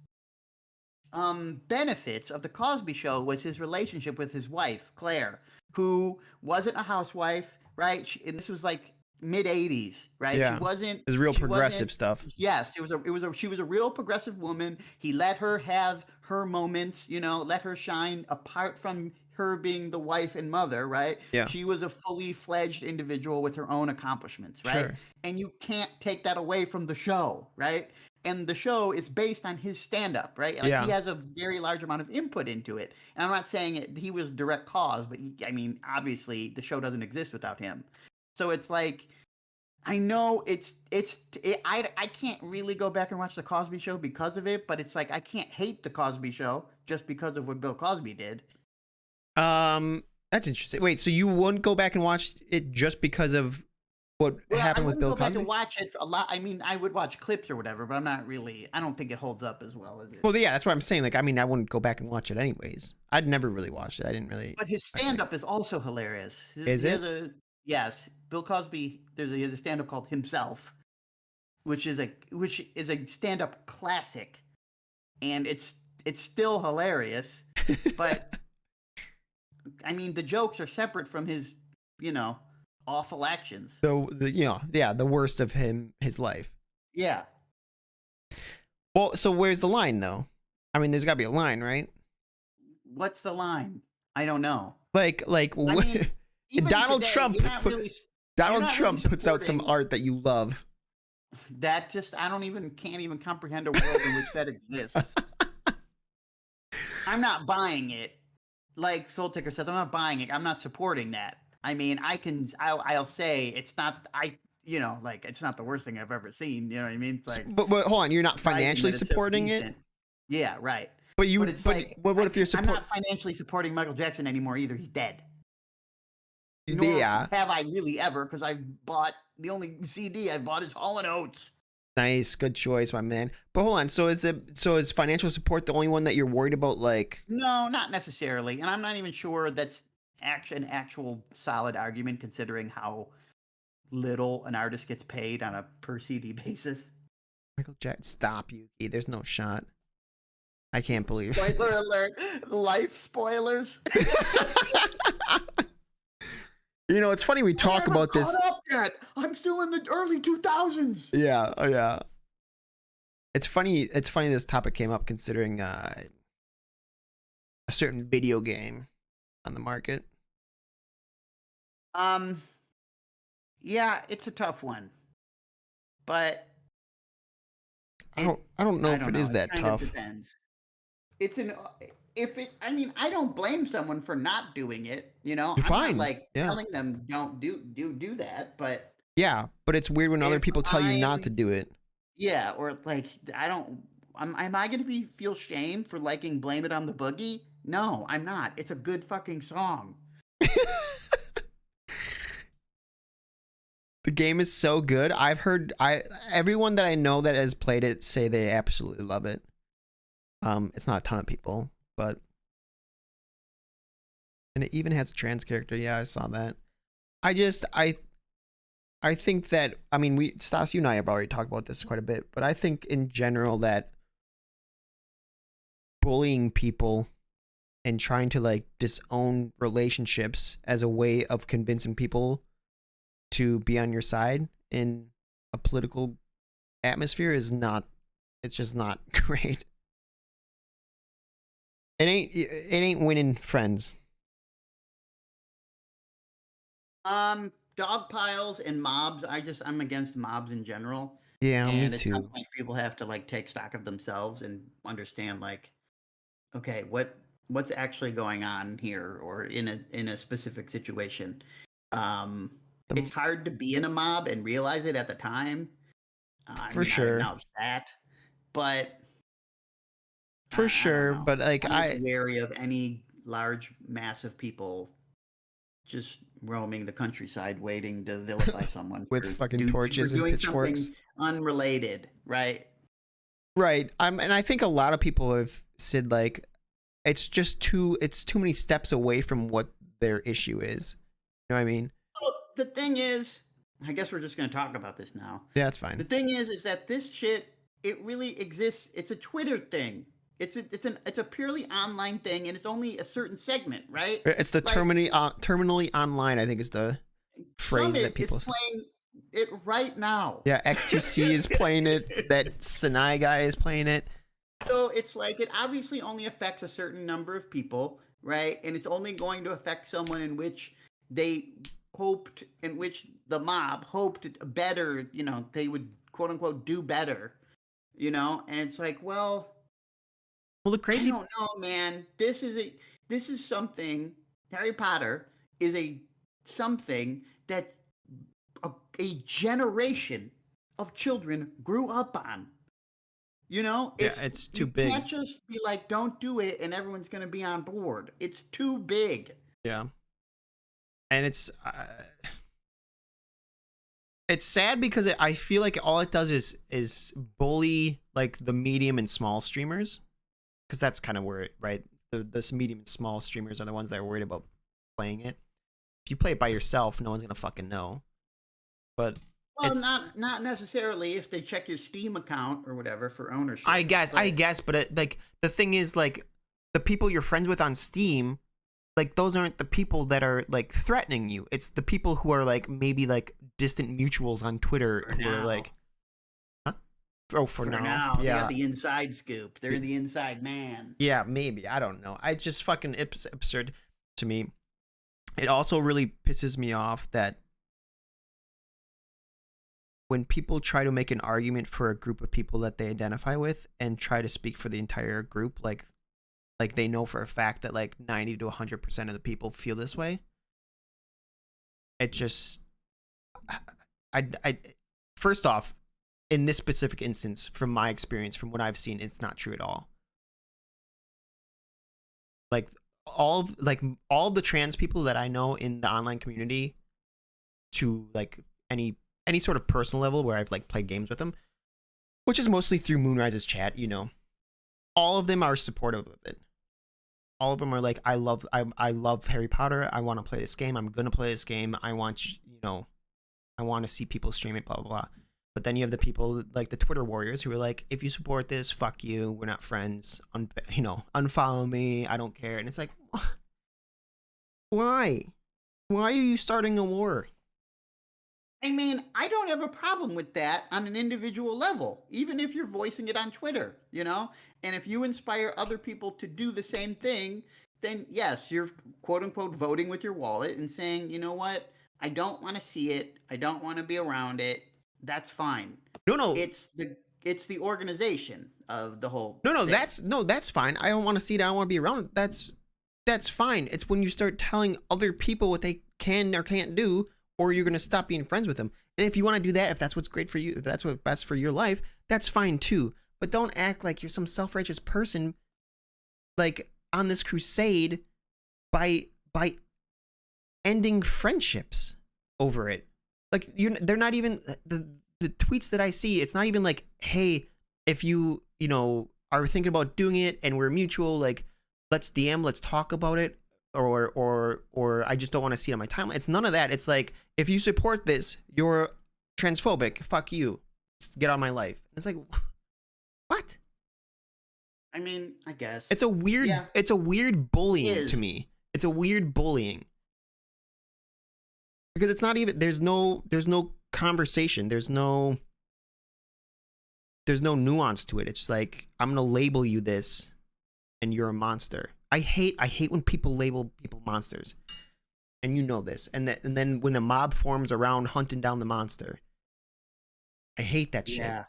benefits of the Cosby Show was his relationship with his wife, Claire, who wasn't a housewife, right? And this was like mid 80s, right? Yeah. She wasn't. It's real progressive stuff. Yes, she was a real progressive woman. He let her have her moments, let her shine apart from her being the wife and mother, right? Yeah. She was a fully fledged individual with her own accomplishments, right? Sure. And you can't take that away from the show, right? And the show is based on his stand-up, right? Like, Yeah. he has a very large amount of input into it. And I'm not saying he was direct cause, but obviously the show doesn't exist without him. So it's like, I know I can't really go back and watch the Cosby Show because of it, but it's like I can't hate the Cosby Show just because of what Bill Cosby did. That's interesting. Wait, so you wouldn't go back and watch it just because of what happened with Bill Cosby? I wouldn't go back and watch it a lot. I would watch clips or whatever, but I don't think it holds up as well as it. Well, yeah, that's what I'm saying. Like, I wouldn't go back and watch it anyways. I'd never really watched it. I didn't really. But his stand-up is also hilarious. Is it? Yes, Bill Cosby. He has a stand-up called Himself, which is a stand-up classic, and it's still hilarious. But the jokes are separate from his, awful actions. The worst of his life. Yeah. Well, so where's the line though? There's got to be a line, right? What's the line? I don't know. Like Donald Trump. Donald Trump puts out some art that you love. That can't even comprehend a world in which that exists. I'm not buying it. Like Soul Ticker says, I'm not buying it. I'm not supporting that. I'll say it's not. It's not the worst thing I've ever seen. You know what I mean? It's like, but hold on, you're not financially supporting it. Yeah, right. But what if you're I'm not financially supporting Michael Jackson anymore either. He's dead. Yeah. Have I really ever? Because the only CD I bought is Hall & Oates. Nice, good choice, my man. But hold on, so is financial support the only one that you're worried about? Like, no, not necessarily, and I'm not even sure that's an actual solid argument considering how little an artist gets paid on a per CD basis. Michael Jackson, stop, Yuki. There's no shot. I can't believe. Spoiler alert! Life spoilers. It's funny we talk about this. Up yet. I'm still in the early 2000s. Yeah, oh yeah. It's funny this topic came up considering a certain video game on the market. Yeah, it's a tough one. But I don't know if it is that tough. Depends. I don't blame someone for not doing it. I'm fine. Not telling them don't do that, but yeah, but it's weird when other people tell you not to do it. Yeah, or I don't. Am I going to feel shame for liking "Blame It on the Boogie"? No, I'm not. It's a good fucking song. The game is so good. I've heard everyone that I know that has played it say they absolutely love it. It's not a ton of people, and it even has a trans character. Yeah, I saw that. I think that Stas, you and I have already talked about this quite a bit, but I think in general that bullying people and trying to disown relationships as a way of convincing people to be on your side in a political atmosphere it's just not great. It ain't winning friends. Dog piles and mobs. I'm against mobs in general. Yeah, and me too. At some point, people have to take stock of themselves and understand okay, what's actually going on here or in a specific situation. It's hard to be in a mob and realize it at the time. For sure. I acknowledge that, but for sure. But I'm wary of any large mass of people just roaming the countryside waiting to vilify someone With fucking torches for and doing pitchforks. something unrelated, right? Right. And I think a lot of people have said like it's too many steps away from what their issue is. You know what I mean? Well, the thing is, I guess we're just going to talk about this now. Yeah, that's fine. The thing is that this shit, it really exists. It's a Twitter thing. It's a purely online thing, and it's only a certain segment, right? It's the Like, terminally online, I think is the phrase Summit that people is say. playing it right now. Yeah, X2C is playing it. That Sinai guy is playing it. So it's like it obviously only affects a certain number of people, right? And it's only going to affect someone in which the mob hoped better, they would quote unquote do better, and it's like, well, the crazy I don't know, man. This is something. Harry Potter is something that a generation of children grew up on. it's too big. You can't just be like, don't do it, and everyone's going to be on board. It's too big. Yeah. And it's sad because I feel like all it does is bully like the medium and small streamers, because that's kind of where it, right, the medium and small streamers are the ones that are worried about playing it. If you play it by yourself, no one's gonna fucking know. But well, not necessarily if they check your Steam account or whatever for ownership. I guess, but like the thing is, like the people you're friends with on Steam, like those aren't the people that are like threatening you. It's the people who are like maybe like distant mutuals on Twitter who are like, huh? Oh, for now. They Yeah. got the inside scoop. They're the inside man. Yeah, maybe. I don't know. I just fucking absurd to me. It also really pisses me off that when people try to make an argument for a group of people that they identify with and try to speak for the entire group, like they know for a fact that like 90 to 100% of the people feel this way. It just, I first off, in this specific instance, from my experience, from what I've seen, it's not true at all. Like all of the trans people that I know in the online community, to like any sort of personal level where I've like played games with them, which is mostly through Moonrise's chat, all of them are supportive of it. All of them are like, I love Harry Potter. I want to play this game. I'm gonna play this game. I want I want to see people stream it. Blah blah blah. But then you have the people like the Twitter warriors who are like, if you support this, fuck you. We're not friends. Unfollow me. I don't care. And it's like, why? Why are you starting a war? I mean, I don't have a problem with that on an individual level, even if you're voicing it on Twitter, And if you inspire other people to do the same thing, then yes, you're quote unquote voting with your wallet and saying, you know what? I don't want to see it. I don't want to be around it. That's fine. No. It's the organization of the whole No, thing. that's fine. I don't want to see it. I don't want to be around it. That's fine. It's when you start telling other people what they can or can't do, or you're going to stop being friends with them. And if you want to do that, if that's what's great for you, if that's what's best for your life, that's fine too. But don't act like you're some self-righteous person, like on this crusade by ending friendships over it. Like they're not even the tweets that I see. It's not even like, hey, if you are thinking about doing it and we're mutual, like let's DM, let's talk about it. Or I just don't want to see it on my timeline. It's none of that. It's like, if you support this, you're transphobic. Fuck you. Just get out of my life. It's like, what? I mean, I guess it's a weird. Yeah. It's a weird bullying to me. It's a weird bullying because it's not even. There's no conversation. There's no nuance to it. It's like, I'm gonna label you this, and you're a monster. I hate when people label people monsters, and you know this. And then when a mob forms around hunting down the monster, I hate that shit. Yeah.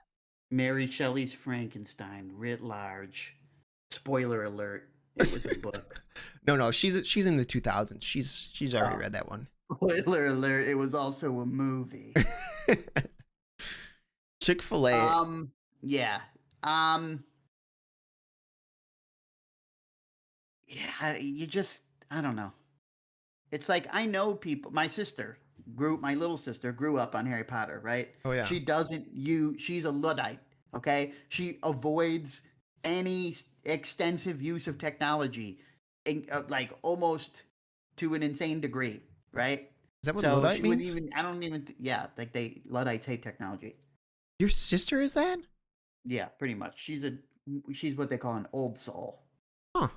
Mary Shelley's Frankenstein, writ large. Spoiler alert: it was a book. No, she's in the 2000s. She's already read that one. Spoiler alert: it was also a movie. Chick-fil-A. Yeah. yeah, you just, I don't know. It's like I know people. My little sister grew up on Harry Potter, right? Oh yeah. She's a Luddite, okay? She avoids any extensive use of technology, like almost to an insane degree, right? Is that what So Luddite she wouldn't means? even, I don't even, yeah, like Luddites hate technology. Your sister is that? Yeah, pretty much. She's what they call an old soul. Huh.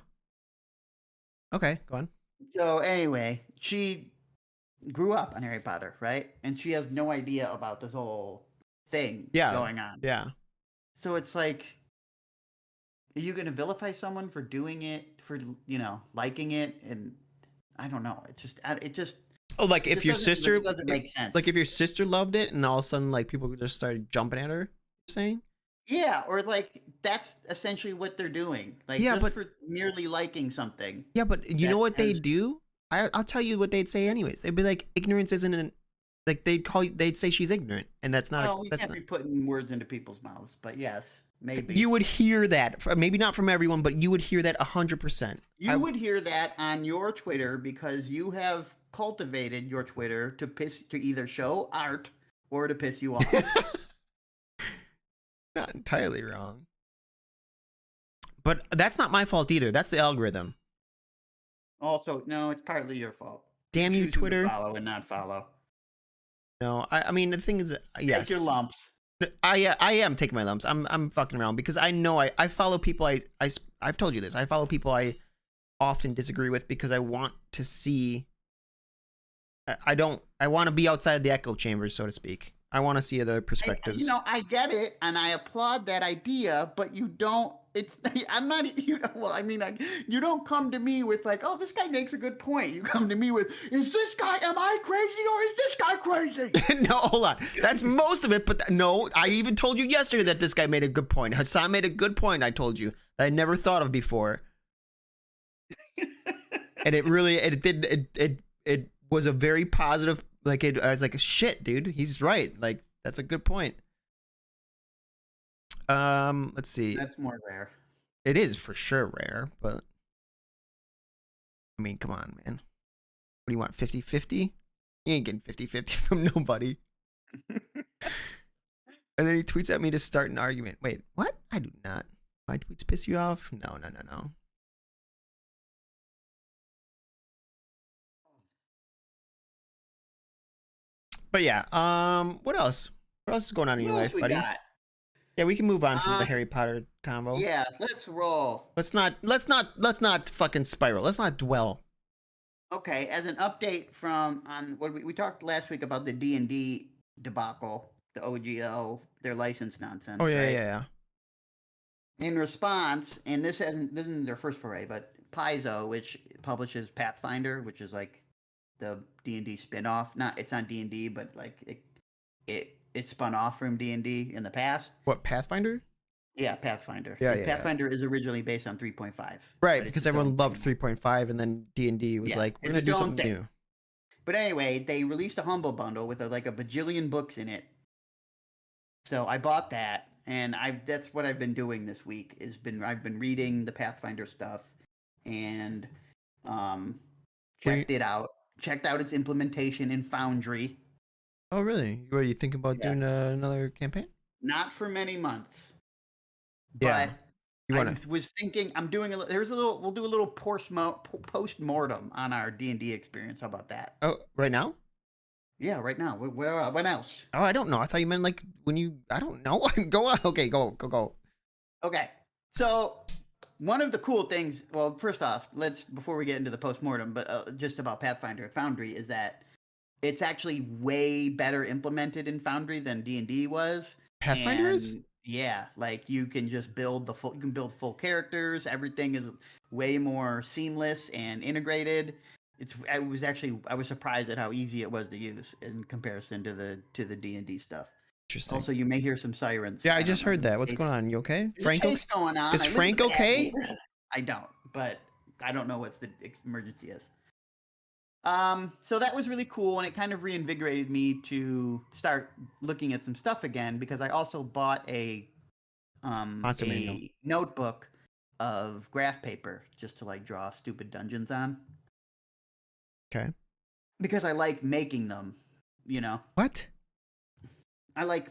Okay, go on. So anyway, she grew up on Harry Potter, right? And she has no idea about this whole thing Yeah. going on. Yeah. So it's like, are you going to vilify someone for doing it, for liking it? And I don't know. It just Oh, like if your sister, it doesn't make sense. like if your sister loved it, and all of a sudden, like people just started jumping at her. You're saying? Yeah, or like that's essentially what they're doing. Like Yeah, just but for merely liking something. yeah, but you know that what they has- do? I'll tell you what they'd say anyways. They'd be like, ignorance isn't an, like they'd say she's ignorant, and that's not. Well, we that's can't not. be putting words into people's mouths, but yes, maybe. You would hear that, maybe not from everyone, but you would hear that 100%. You would hear that on your Twitter because you have cultivated your Twitter to either show art or to piss you off. Not entirely wrong, but that's not my fault either. That's the algorithm. Also, no, it's partly your fault. Damn you, Choose who to Twitter. follow and not follow. No, I mean the thing is, yes, Take your lumps. I am taking my lumps. I'm fucking around because I know I follow people I've told you this. I follow people I often disagree with because I want to see. I want to be outside the echo chamber, so to speak. I want to see other perspectives. I get it, and I applaud that idea, but you don't. It's I'm not. Well, I mean, you don't come to me with like, oh, this guy makes a good point. You come to me with, is this guy? Am I crazy or is this guy crazy? No, hold on. That's most of it, but no, I even told you yesterday that this guy made a good point. Hassan made a good point. I told you that I never thought of before, and it was a very positive. Like I was like, shit, dude, he's right. Like that's a good point. Let's see. That's more rare. It is for sure rare, but I mean, come on, man. What do you want? 50-50? You ain't getting 50-50 from nobody. And then he tweets at me to start an argument. Wait, what? I do not. My tweets piss you off? No. But yeah, what else? What else is going on in your life, buddy? Got? Yeah, we can move on from the Harry Potter combo. Yeah, let's roll. Let's not fucking spiral. Let's not dwell. Okay, as an update from on what we talked last week about the D&D debacle, the OGL, their license nonsense. Oh yeah, right? yeah. In response, and this isn't their first foray, but Paizo, which publishes Pathfinder, which is like the D&D spin-off. It's not D&D, but like it spun off from D&D in the past. What, Pathfinder? Yeah, Pathfinder. Yeah. Pathfinder is originally based on 3.5. Right, because everyone loved 3.5, and then D&D was like, we're gonna do something new. But anyway, they released a Humble Bundle with like a bajillion books in it. So I bought that, and that's what I've been doing this week. I've been reading the Pathfinder stuff, and checked it out. Checked out its implementation in Foundry. Oh really? Are you thinking about doing another campaign? Not for many months. Yeah. But I was thinking I'm doing we'll do a little post-mortem on our D&D experience. How about that? Oh, right now? Yeah, right now. When else? Oh, I don't know. I thought you meant like when you. I don't know. Go on. Okay, go. Okay. So one of the cool things. Well, first off, before we get into the post-mortem, but just about Pathfinder and Foundry is that it's actually way better implemented in Foundry than D&D was. Pathfinder is? Yeah, like you can just build full characters. Everything is way more seamless and integrated. I was surprised at how easy it was to use in comparison to the D&D stuff. Interesting. Also, you may hear some sirens. Yeah, I just heard that. What's going on? You okay? Frank going on. Is Frank okay? I don't, but I don't know what the emergency is. So that was really cool, and it kind of reinvigorated me to start looking at some stuff again because I also bought a notebook of graph paper just to like draw stupid dungeons on. Okay. Because I like making them, you know. What? I like,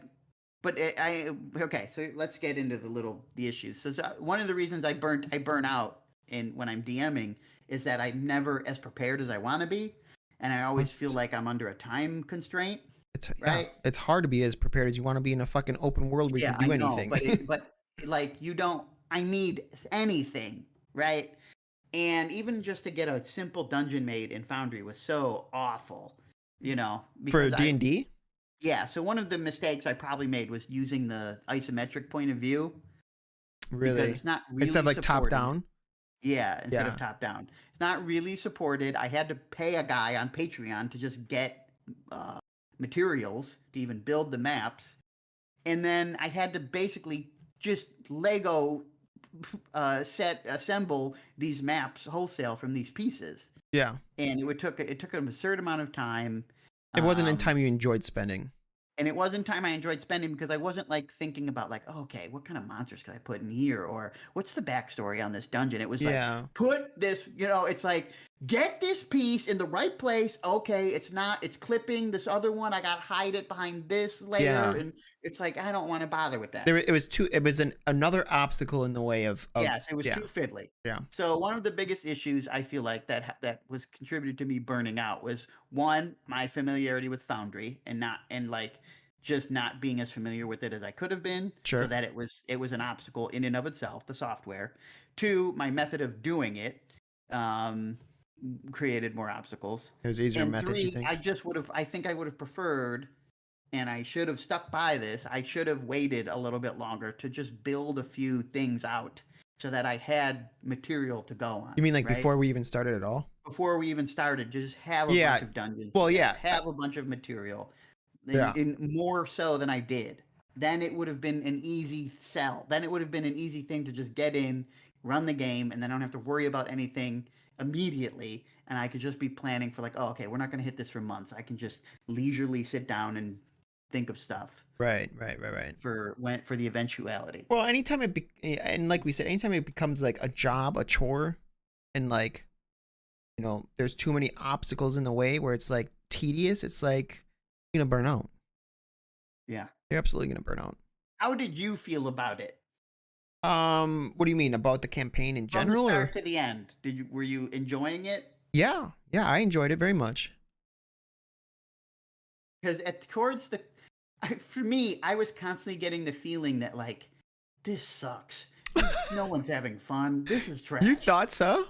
but okay. So let's get into the issues. So one of the reasons I burn out when I'm DMing is that I'm never as prepared as I want to be, and I always feel like I'm under a time constraint. Right? Yeah, it's hard to be as prepared as you want to be in a fucking open world where you can do anything. But like you don't. I need anything, right? And even just to get a simple dungeon made in Foundry was so awful, you know. For D&D? Yeah, so one of the mistakes I probably made was using the isometric point of view. Really? Because it's not really instead of like supported. top down? Yeah, instead of top down. It's not really supported. I had to pay a guy on Patreon to just get materials to even build the maps. And then I had to basically just Lego assemble these maps wholesale from these pieces. Yeah. And it took an absurd amount of time. It wasn't in time you enjoyed spending. And it wasn't time I enjoyed spending because I wasn't like thinking about like, oh, okay, what kind of monsters could I put in here? Or what's the backstory on this dungeon? It was like, put this, you know, it's like, get this piece in the right place. Okay, it's clipping this other one. I got to hide it behind this layer. Yeah. And it's like, I don't want to bother with that. It was another obstacle in the way of yes, it was too fiddly. Yeah. So one of the biggest issues I feel like that was contributed to me burning out was one, my familiarity with Foundry and just not being as familiar with it as I could have been. Sure. So that it was an obstacle in and of itself, the software. Two, my method of doing it created more obstacles. It was easier and methods, three, you think? I think I would have preferred, and I should have stuck by this, I should have waited a little bit longer to just build a few things out so that I had material to go on. You mean like before we even started at all? Before we even started, just have a bunch of dungeons. Well, have a bunch of material. Yeah. In more so than I did. Then it would have been an easy sell. Then it would have been an easy thing to just get in, run the game, and then I don't have to worry about anything immediately. And I could just be planning for like, oh, okay, we're not going to hit this for months. I can just leisurely sit down and think of stuff. Right. For the eventuality. Well, anytime and like we said, anytime it becomes like a job, a chore, and like, you know, there's too many obstacles in the way where it's like tedious, it's like you're gonna burn out. Yeah. You're absolutely gonna burn out. How did you feel about it? What do you mean about the campaign in general? From the start to the end, were you enjoying it? Yeah, I enjoyed it very much. Because for me, I was constantly getting the feeling that like, this sucks. No one's having fun. This is trash. You thought so?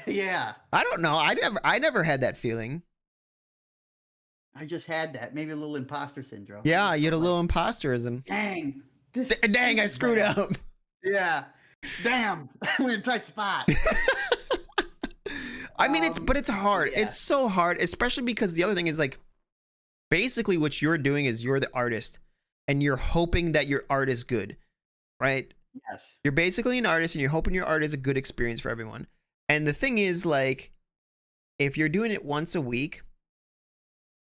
Yeah. I don't know. I never had that feeling. I just had that. Maybe a little imposter syndrome. Yeah, you had a little imposterism. Dang. I screwed up. Yeah. Damn. I'm in a tight spot. I mean, it's hard. Yeah. It's so hard, especially because the other thing is like, basically what you're doing is you're the artist and you're hoping that your art is good, right? Yes. You're basically an artist and you're hoping your art is a good experience for everyone. And the thing is, like, if you're doing it once a week,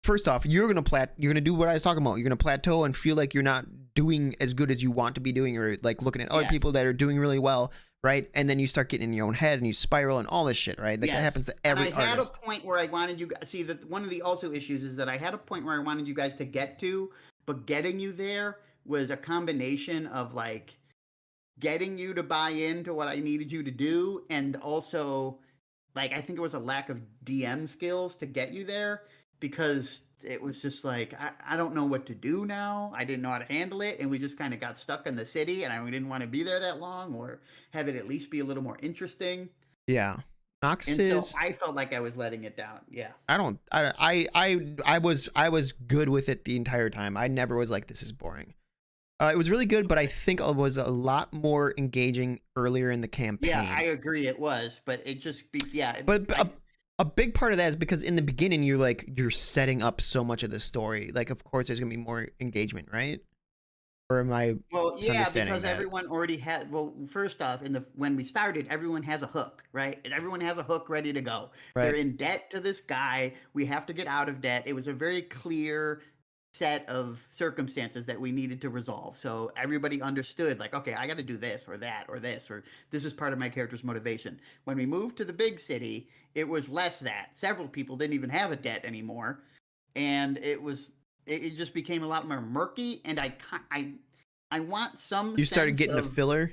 first off, you're gonna do what I was talking about. You're gonna plateau and feel like you're not doing as good as you want to be doing, or like looking at other people that are doing really well, right? And then you start getting in your own head and you spiral and all this shit, right? Like that happens to every artist. I had a point where I wanted you guys. See, that one of the also issues is that I had a point where I wanted you guys to get to, but getting you there was a combination of like getting you to buy into what I needed you to do, and also like I think it was a lack of DM skills to get you there, because it was just like I don't know what to do now. I didn't know how to handle it, and we just kind of got stuck in the city, and we didn't want to be there that long, or have it at least be a little more interesting. Yeah. Nox and is, so I felt like I was letting it down. Yeah. I was good with it the entire time. I never was like, this is boring. It was really good, but I think it was a lot more engaging earlier in the campaign. Yeah, I agree it was, but it just a big part of that is because in the beginning you're setting up so much of the story. Like, of course there's gonna be more engagement, right? Or am I because everyone already had. Well, first off, when we started, everyone has a hook, right? And everyone has a hook ready to go. Right. They're in debt to this guy. We have to get out of debt. It was a very clear set of circumstances that we needed to resolve. So everybody understood, like, okay, I got to do this or that or this, or this is part of my character's motivation. When we moved to the big city, it was less that. Several people didn't even have a debt anymore. And it just became a lot more murky. And I want some You started sense getting a of, filler?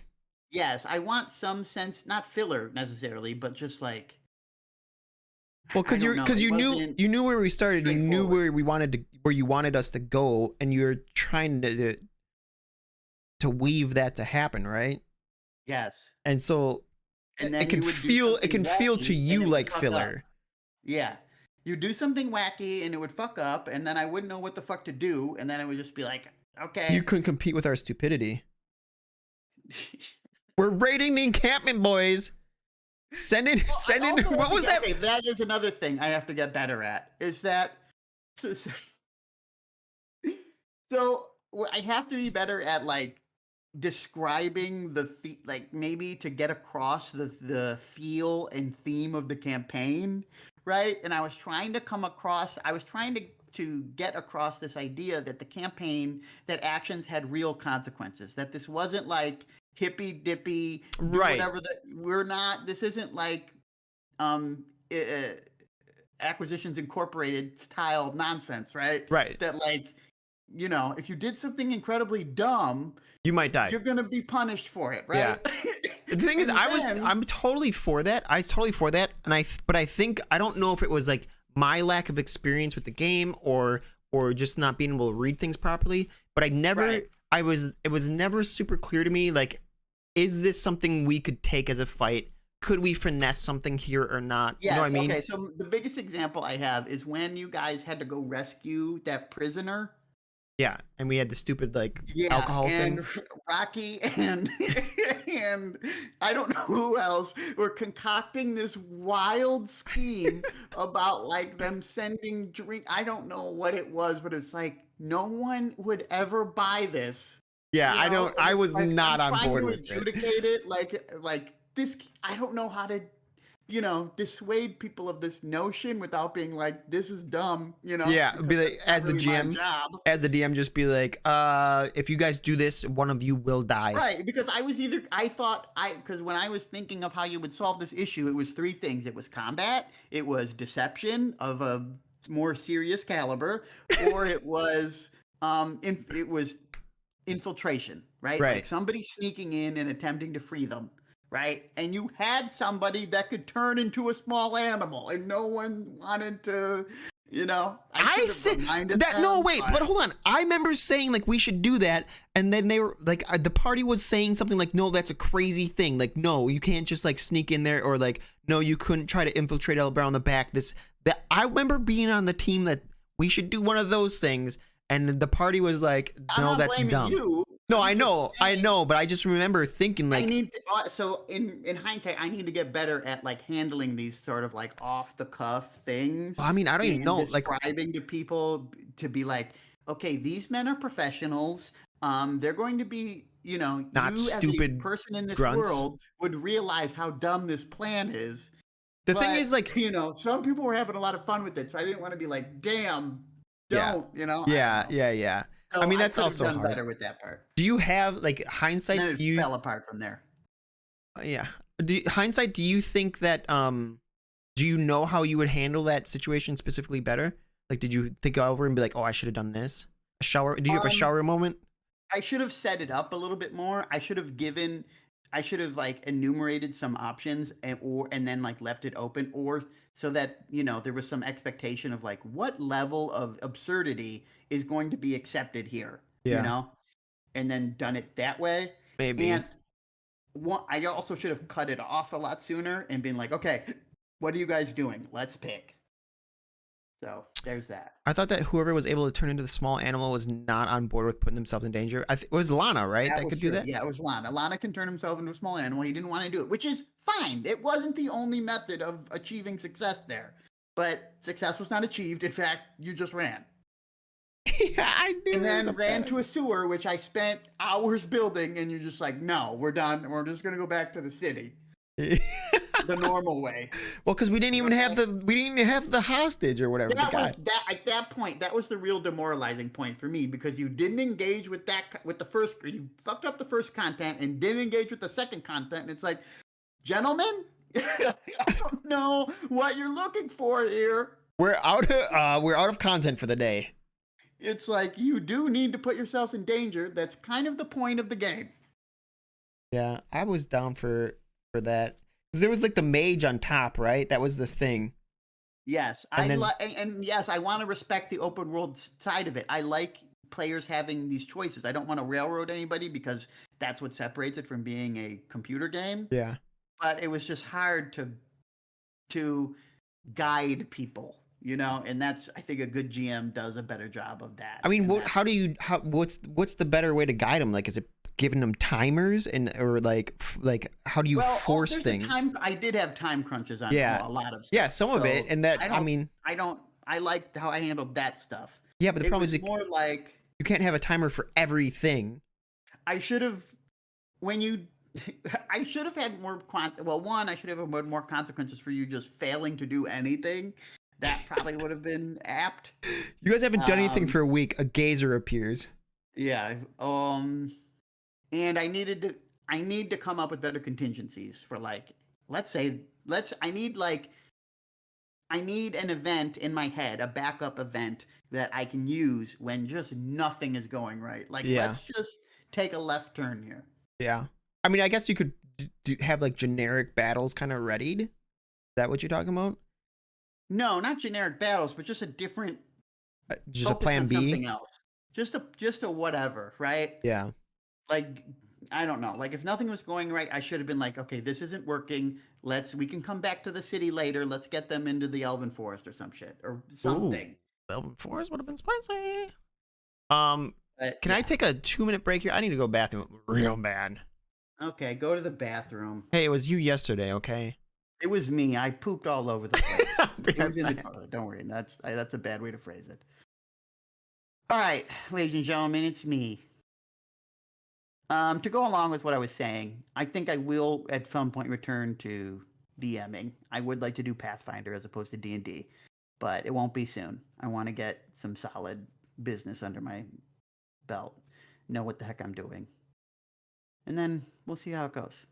yes, I want some sense, not filler necessarily, but just like, Well, because you knew where we started, you knew where you wanted us to go, and you're trying to weave that to happen, right? yes. And so And it can feel to you like filler. Yeah. You do something wacky and it would fuck up, and then I wouldn't know what the fuck to do, and then it would just be like, okay. You couldn't compete with our stupidity. We're raiding the encampment, boys. Send in. What was that? Okay, that is another thing I have to get better at. Is that so I have to be better at like describing like maybe to get across the feel and theme of the campaign, right? And I was trying to get across this idea that the campaign, that actions had real consequences, that this wasn't like hippy dippy, right? Whatever. This isn't like Acquisitions Incorporated style nonsense, right? Right. That like, if you did something incredibly dumb, you might die. You're gonna be punished for it, right? Yeah. The thing is, I'm totally for that. I was totally for that, but I think I don't know if it was like my lack of experience with the game or just not being able to read things properly. But it was never super clear to me, like, is this something we could take as a fight? Could we finesse something here or not? Yes, you know what I mean? Okay, so the biggest example I have is when you guys had to go rescue that prisoner. Yeah, and we had the stupid alcohol and thing. Rocky and I don't know who else were concocting this wild scheme about like them sending drink. I don't know what it was, but it's like no one would ever buy this. Yeah, I was like, not on board with it. Like this. I don't know how to, dissuade people of this notion without being like, this is dumb. Yeah, be like, as the DM, just be like, if you guys do this, one of you will die. Right, because because when I was thinking of how you would solve this issue, it was three things. It was combat, it was deception of a more serious caliber, or it was infiltration, right? Right. Like somebody sneaking in and attempting to free them, right? And you had somebody that could turn into a small animal, and no one wanted to, I said that. No, wait, but hold on. I remember saying like we should do that, and then they were like, the party was saying something like, no, that's a crazy thing. Like, no, you can't just like sneak in there, or like, no, you couldn't try to infiltrate around the back. That I remember being on the team that we should do one of those things. And the party was like, no, that's dumb. No, I know, but I just remember thinking like, so in hindsight, I need to get better at like handling these sort of like off the cuff things. I mean, I don't even know, like describing to people to be like, okay, these men are professionals. They're going to be, not you stupid as a person in this grunts. world would realize how dumb this plan is. The thing is, like, some people were having a lot of fun with it, so I didn't want to be like, damn. Don't. Yeah. So I mean, that's also done hard. Better with that part. Do you have like hindsight? And then it fell apart from there. Yeah. Hindsight? Do you think that do you know how you would handle that situation specifically better? Like, did you think over and be like, oh, I should have done this? A shower? Do you have a shower moment? I should have set it up a little bit more. I should have like enumerated some options and then like left it open, or so that there was some expectation of like what level of absurdity is going to be accepted here. And then done it that way. Maybe. And I also should have cut it off a lot sooner and been like, okay, what are you guys doing? Let's pick. So there's that. I thought that whoever was able to turn into the small animal was not on board with putting themselves in danger. It was Lana, right? That could do that? Yeah, it was Lana. Lana can turn himself into a small animal. He didn't want to do it, which is fine. It wasn't the only method of achieving success there. But success was not achieved. In fact, you just ran. Yeah, I knew. And then ran to a sewer, which I spent hours building, and you're just like, no, we're done. We're just going to go back to the city. the normal way. Well, because we didn't even have the hostage or whatever. That the guy. was that at that point. That was the real demoralizing point for me because you didn't engage with the first. You fucked up the first content and didn't engage with the second content. And it's like, gentlemen, I don't know what you're looking for here. We're out of content for the day. It's like you do need to put yourselves in danger. That's kind of the point of the game. Yeah, I was down for that. 'Cause there was like the mage on top, right? That was the thing. Yes, and yes, I want to respect the open world side of it. I like players having these choices. I don't want to railroad anybody because that's what separates it from being a computer game. Yeah. But it was just hard to guide people, and that's, I think, a good GM does a better job of that. I mean, what's the better way to guide them? Like, is it giving them timers or like how do you force things? I did have time crunches on a lot of stuff. Yeah, some of it, and that I liked how I handled that stuff. Yeah, but the problem is more like you can't have a timer for everything. I should have I should have had more I should have had more consequences for you just failing to do anything. That probably would have been apt. You guys haven't done anything for a week. A gazer appears. Yeah. And I need to come up with better contingencies for, like, I need an event in my head, a backup event that I can use when just nothing is going right. Like, let's just take a left turn here. Yeah. I mean, I guess you could have like generic battles kind of readied. Is that what you're talking about? No, not generic battles, but just a different, just a plan B. Something else. Just a whatever, right? Yeah. Like, I don't know. Like, if nothing was going right, I should have been like, okay, this isn't working. We can come back to the city later. Let's get them into the Elven Forest or some shit or something. Ooh, Elven Forest would have been spicy. Can I take a 2-minute break here? I need to go bathroom real bad. Okay, go to the bathroom. Hey, it was you yesterday, okay? It was me. I pooped all over the place. It was in the toilet. Don't worry. That's a bad way to phrase it. All right, ladies and gentlemen, it's me. To go along with what I was saying, I think I will at some point return to DMing. I would like to do Pathfinder as opposed to D&D, but it won't be soon. I want to get some solid business under my belt, know what the heck I'm doing, and then we'll see how it goes.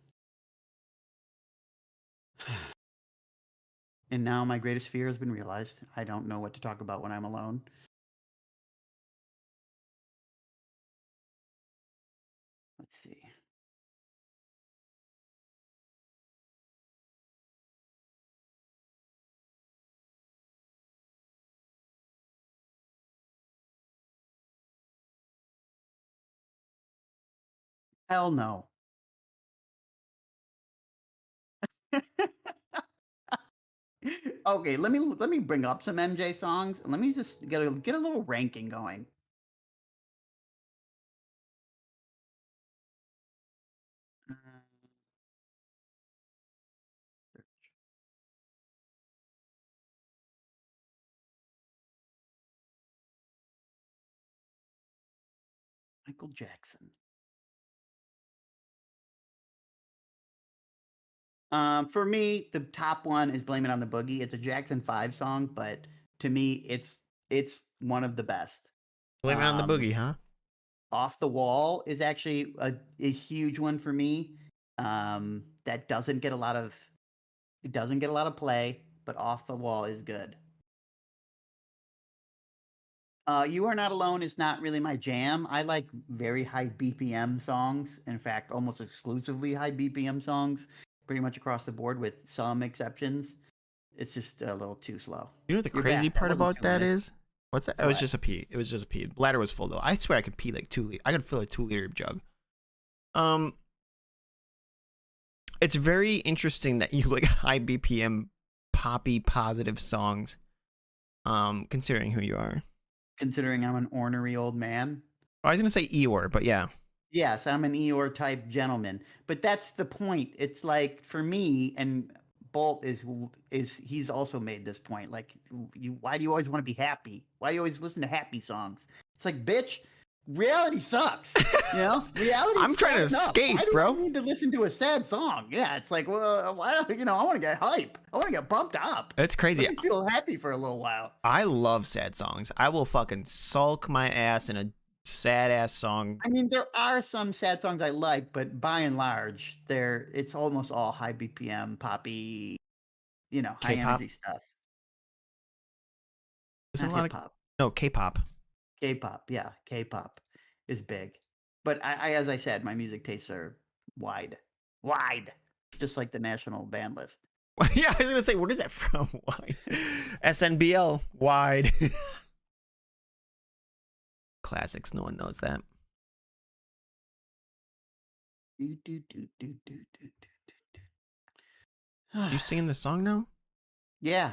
And now my greatest fear has been realized. I don't know what to talk about when I'm alone. Let's see. Hell no. Okay, let me bring up some MJ songs and let me just get a little ranking going. Michael Jackson. For me, the top one is "Blame It on the Boogie." It's a Jackson 5 song, but to me, it's one of the best. Blame It on the Boogie, huh? "Off the Wall" is actually a huge one for me. That doesn't get a lot of play, but "Off the Wall" is good. "You Are Not Alone" is not really my jam. I like very high BPM songs. In fact, almost exclusively high BPM songs, pretty much across the board with some exceptions. It's just a little too slow. You know what the crazy part about that is? What's that? It was just a pee. It was just a pee. Bladder was full though. I swear I could pee like 2 liters. I could fill a 2-liter jug. It's very interesting that you like high BPM, poppy, positive songs. Considering who you are. Considering I'm an ornery old man. I was gonna say Eeyore, but yeah. Yes, I'm an Eeyore type gentleman. But that's the point. It's like, for me, and Bolt is he's also made this point. Like, why do you always want to be happy? Why do you always listen to happy songs? It's like, bitch, reality sucks. You know, reality. I'm trying to sucks. escape, Why do bro. I need to listen to a sad song? Yeah, it's like, well, why don't you know? I want to get hype. I want to get pumped up. It's crazy. Let me feel happy for a little while. I love sad songs. I will fucking sulk my ass in a sad ass song. I mean, there are some sad songs I like, but by and large, it's almost all high BPM, poppy, you know, high K-pop? energy stuff. There's a Not lot hip of hop. no K-pop. K-pop, yeah, K-pop is big. But as I said, my music tastes are wide, just like the national band list. Yeah, I was gonna say, what is that from? Wide. SNBL wide. Classics. No one knows that. Do, do, do, do, do, do, You singing the song now? Yeah,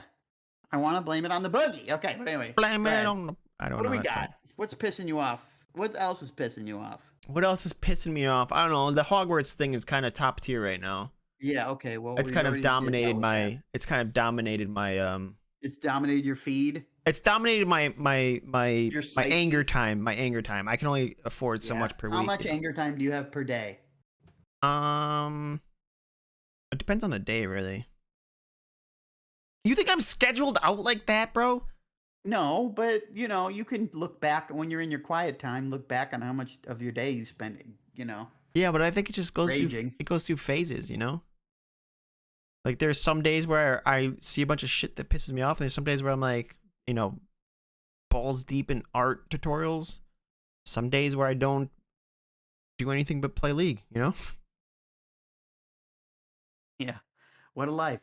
I want to blame it on the boogie. Okay, but anyway, Blame go it ahead. on the. I don't What know. do we that got? song. What's pissing you off? What else is pissing you off? What else is pissing me off? I don't know. The Hogwarts thing is kind of top tier right now. Yeah, okay. Well, It's we kind of already did that dominated with my. that. It's kind of dominated my. It's dominated your feed. It's dominated my Your psyche. anger time. My anger time. I can only afford so Yeah. much per week. How much anger time do you have per day? It depends on the day, really. You think I'm scheduled out like that, bro? No, but you know, you can look back when you're in your quiet time. Look back on how much of your day you spent. You know. Yeah, but I think it just goes through. Raging. It goes through phases, you know. Like there's some days where I see a bunch of shit that pisses me off, and there's some days where I'm like, you know, balls deep in art tutorials. Some days where I don't do anything but play League, you know. Yeah. What a life.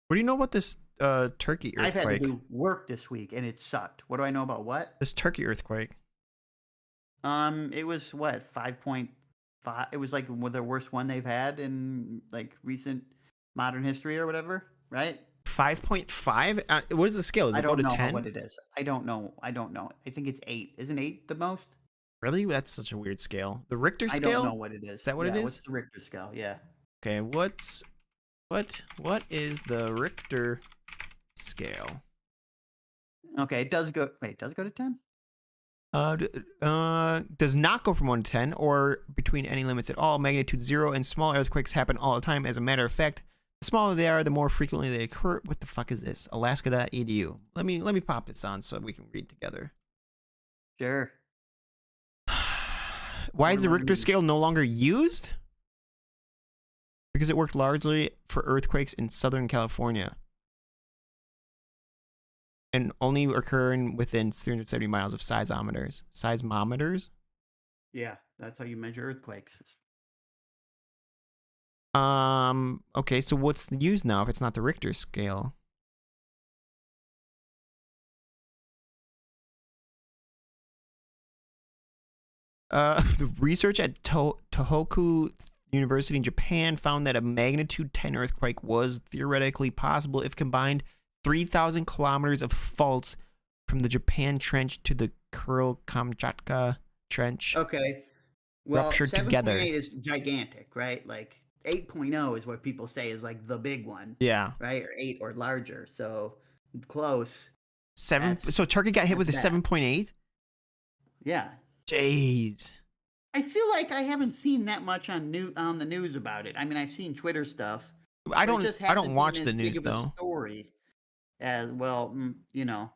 What do you know about this Turkey I've had to earthquake? do work this week and it sucked. What do I know about what? This Turkey earthquake. It was what 5.5. It was like the worst one they've had in like recent modern history or whatever, right? 5.5. What is the scale? Does I it go don't to know 10? what it is. I don't know. I think it's 8. Isn't 8 the most? Really? That's such a weird scale. The Richter I scale? don't know what it is. Is that what it is? What's the Richter scale? Yeah. Okay, what is the Richter scale? Okay, it does go. Wait, does it go to 10? Does not go from 1 to 10 or between any limits at all. Magnitude 0 and small earthquakes happen all the time. As a matter of fact, the smaller they are, the more frequently they occur. What the fuck is this? Alaska.edu. Let me pop this on so we can read together. Sure. Why is the Never mind Richter me. scale no longer used? Because it worked largely for earthquakes in Southern California and only occurring within 370 miles of seismometers. Seismometers? Yeah, that's how you measure earthquakes. Okay, so what's used now if it's not the Richter scale? The research at Tohoku University in Japan found that a magnitude 10 earthquake was theoretically possible if combined 3,000 kilometers of faults from the Japan Trench to the Kuril-Kamchatka Trench Okay. Well, ruptured 7.8 together. is gigantic, right? Like 8.0 is what people say is like the big one, Yeah. right? Or 8 or larger. So close. Seven. That's- So Turkey got hit with a that's bad. 7.8? Yeah. Jeez. I feel like I haven't seen that much on the news about it. I mean, I've seen Twitter stuff. I but it just don't hasn't been watch as the big news of a though. Story as well, you know.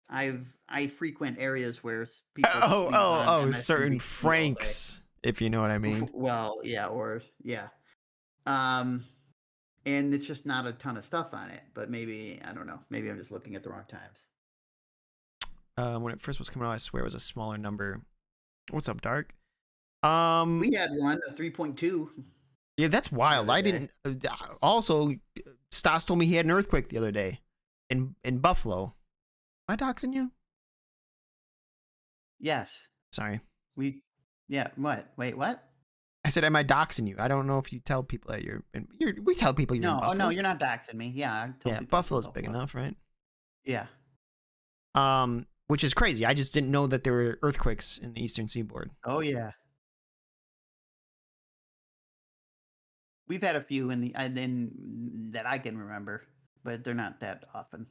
I frequent areas where people. speak on MSNBC certain all day. Franks, if you know what I mean. Well, yeah, or yeah. And it's just not a ton of stuff on it. But maybe I don't know. Maybe I'm just looking at the wrong times. When it first was coming out, I swear it was a smaller number. What's up, Dark? We had one, a 3.2. Yeah, that's wild. other I day. didn't. Also, Stas told me he had an earthquake the other day in Buffalo. Am I doxing you? Yes, Sorry. Yeah. What? Wait, what? I said, am I doxing you? I don't know if you tell people that we tell people you're in No, Buffalo. oh no, you're not doxing me. Yeah, I tell Yeah, people Buffalo's I'm big Buffalo. enough, right? Yeah. Which is crazy. I just didn't know that there were earthquakes in the Eastern Seaboard. Oh yeah. We've had a few in that I can remember, but they're not that often.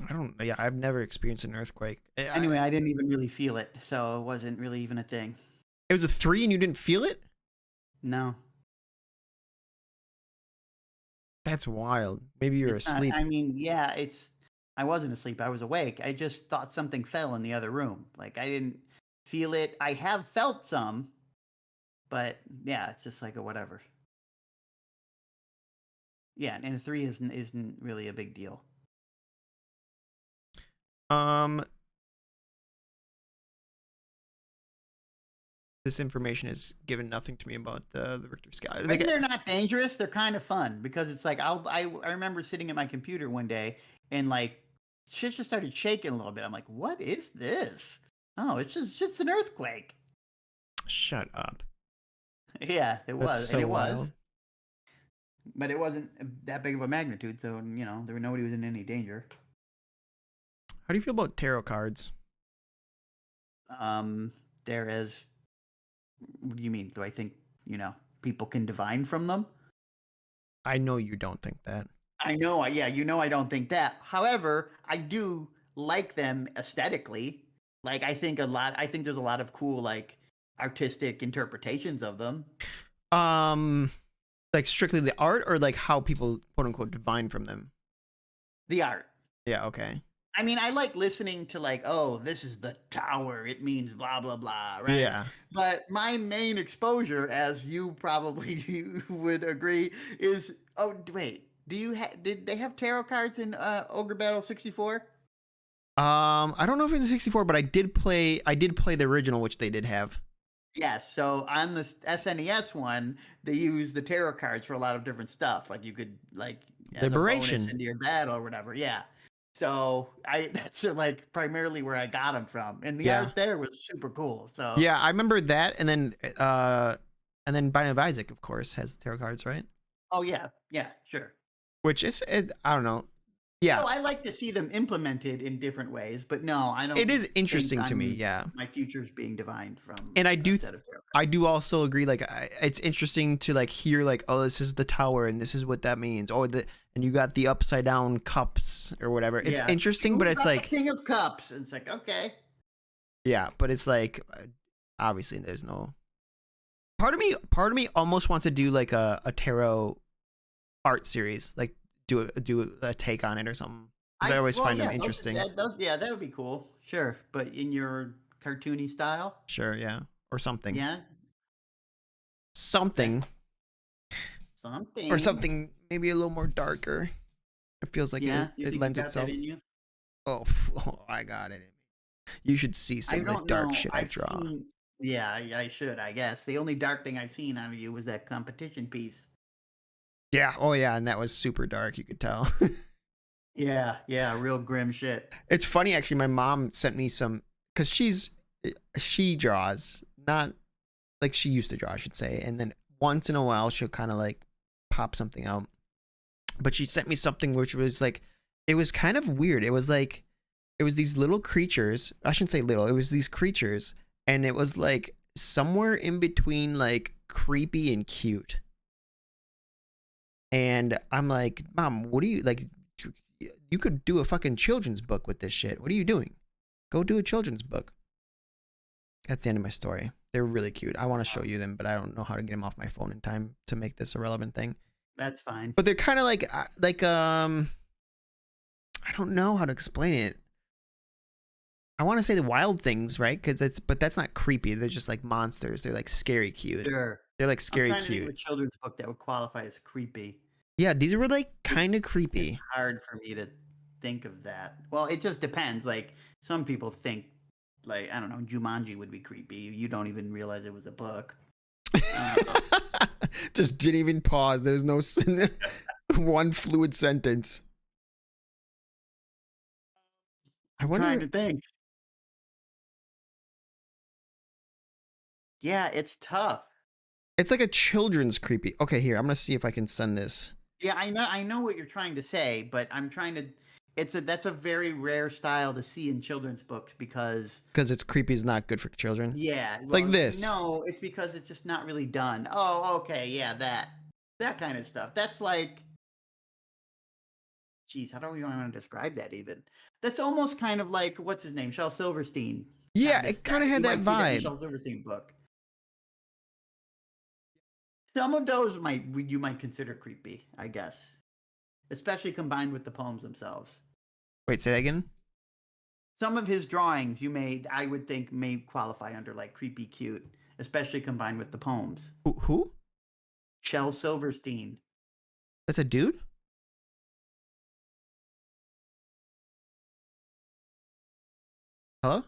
I don't. Yeah, I've never experienced an earthquake. Anyway, I didn't even really feel it, so it wasn't really even a thing. It was a 3 and you didn't feel it? No. That's wild. Maybe you're It's not, asleep. I mean, yeah, I wasn't asleep. I was awake. I just thought something fell in the other room. Like I didn't feel it. I have felt some, but yeah, it's just like a whatever. Yeah, and a 3 isn't really a big deal. This information is given nothing to me about the Richter scale. Maybe they're not dangerous. They're kind of fun because it's like I remember sitting at my computer one day and like shit just started shaking a little bit. I'm like, what is this? Oh, it's just an earthquake. Shut up. Yeah, it That's was. so And it wild. was. But it wasn't that big of a magnitude, so nobody was in any danger. How do you feel about tarot cards? There is. What do you mean? Do I think people can divine from them? I know you don't think that. I know. Yeah, I don't think that. However, I do like them aesthetically. Like I think there's a lot of cool like artistic interpretations of them. Like strictly the art or like how people quote unquote divine from them? The art. Yeah, okay. I mean, I like listening to like, oh, this is the tower. It means blah blah blah, right? Yeah. But my main exposure, as you probably would agree, is wait, did they have tarot cards in Ogre Battle 64? I don't know if it's 64, but I did play the original, which they did have. Yes. So on the SNES one, they use the tarot cards for a lot of different stuff. Like you could like as Liberation a bonus into your battle or whatever. Yeah. So that's like primarily where I got them from, and the art there was super cool. So yeah, I remember that, and then Binding of Isaac, of course, has tarot cards, right? Oh yeah, sure. Which is I don't know. Yeah, So I like to see them implemented in different ways, but no, I don't. it is interesting to me. Yeah, my future's being divined from. And I do, a set of tarot cards. I do also agree. Like, it's interesting to like hear like, oh, this is the tower, and this is what that means, or and you got the upside down cups or whatever. It's interesting, but it's like the King of Cups. It's like okay. Yeah, but it's like obviously there's no. Part of me almost wants to do like a tarot art series, like do a take on it or something. Because I always find them interesting. That would be cool. Sure, but in your cartoony style. Sure, yeah, or something. Yeah. Something. Something. Or something maybe a little more darker. It feels like it lends itself. Oh, I got it. You should see some of the dark shit I draw. Yeah, I should, I guess. The only dark thing I've seen out of you was that competition piece. Yeah, oh yeah, and that was super dark, you could tell. Yeah, real grim shit. It's funny, actually, my mom sent me some, because she draws, not, like she used to draw, I should say, and then once in a while, she'll kind of like pop something out. But she sent me something which was like, it was kind of weird. It was like, it was these little creatures, I shouldn't say little, it was these creatures, and it was like somewhere in between like creepy and cute. And I'm like, Mom, what do you like? You could do a fucking children's book with this shit. What are you doing? Go do a children's book. That's the end of my story. They're really cute. I want to show you them, but I don't know how to get them off my phone in time to make this a relevant thing. That's fine. But they're kind of like I don't know how to explain it. I want to say the wild things, right? But that's not creepy. They're just like monsters. They're like scary cute. Sure. They're like scary I'm trying cute. To think of a children's book that would qualify as creepy. Yeah, these were like kind of creepy. It's hard for me to think of that. Well, it just depends. Like some people think, like I don't know, Jumanji would be creepy. You don't even realize it was a book. Just didn't even pause. There's no one fluid sentence. I'm trying to think. Yeah, it's tough. It's like a children's creepy. Okay, here, I'm gonna see if I can send this. Yeah, I know what you're trying to say, but I'm trying to. That's a very rare style to see in children's books because it's creepy is not good for children. Yeah, well, like this. No, it's because it's just not really done. Oh, okay, yeah, that kind of stuff. That's like Jeez, how do we want to describe that even? That's almost kind of like, what's his name? Shel Silverstein. Yeah, it kind of had that You might see that in vibe. Shel Silverstein book. Some of those you might consider creepy, I guess. Especially combined with the poems themselves. Wait, say that again? Some of his drawings I would think may qualify under like creepy cute, especially combined with the poems. Who? Shel Silverstein. That's a dude? Hello?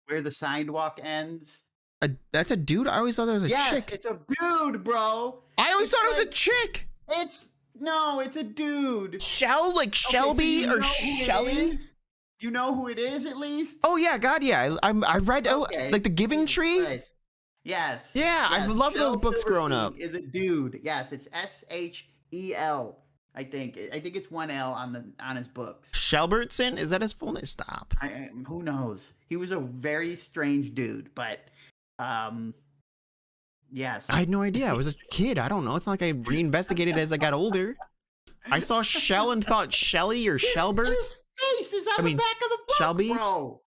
Where the sidewalk ends. That's a dude? I always thought that was a Yes, chick. it's a dude, bro. I always It's thought it was a like- chick. It's a dude. Like Shelby or Shelly? You know who it is at least? Oh yeah, God, yeah. I read Okay. like the Giving Tree. Christ. Yes. Yeah, I yes. loved those Shel books growing up. Silverstein is a dude. Yes, it's Shel. I think it's one L on his books. Shelbertson? Is that his full name? Stop. Who knows? He was a very strange dude, but yes. I had no idea. I was a kid. I don't know. It's not like I reinvestigated as I got older. I saw Shell and thought Shelly or Shelbert. His face is on the back of the book, Shelby? bro.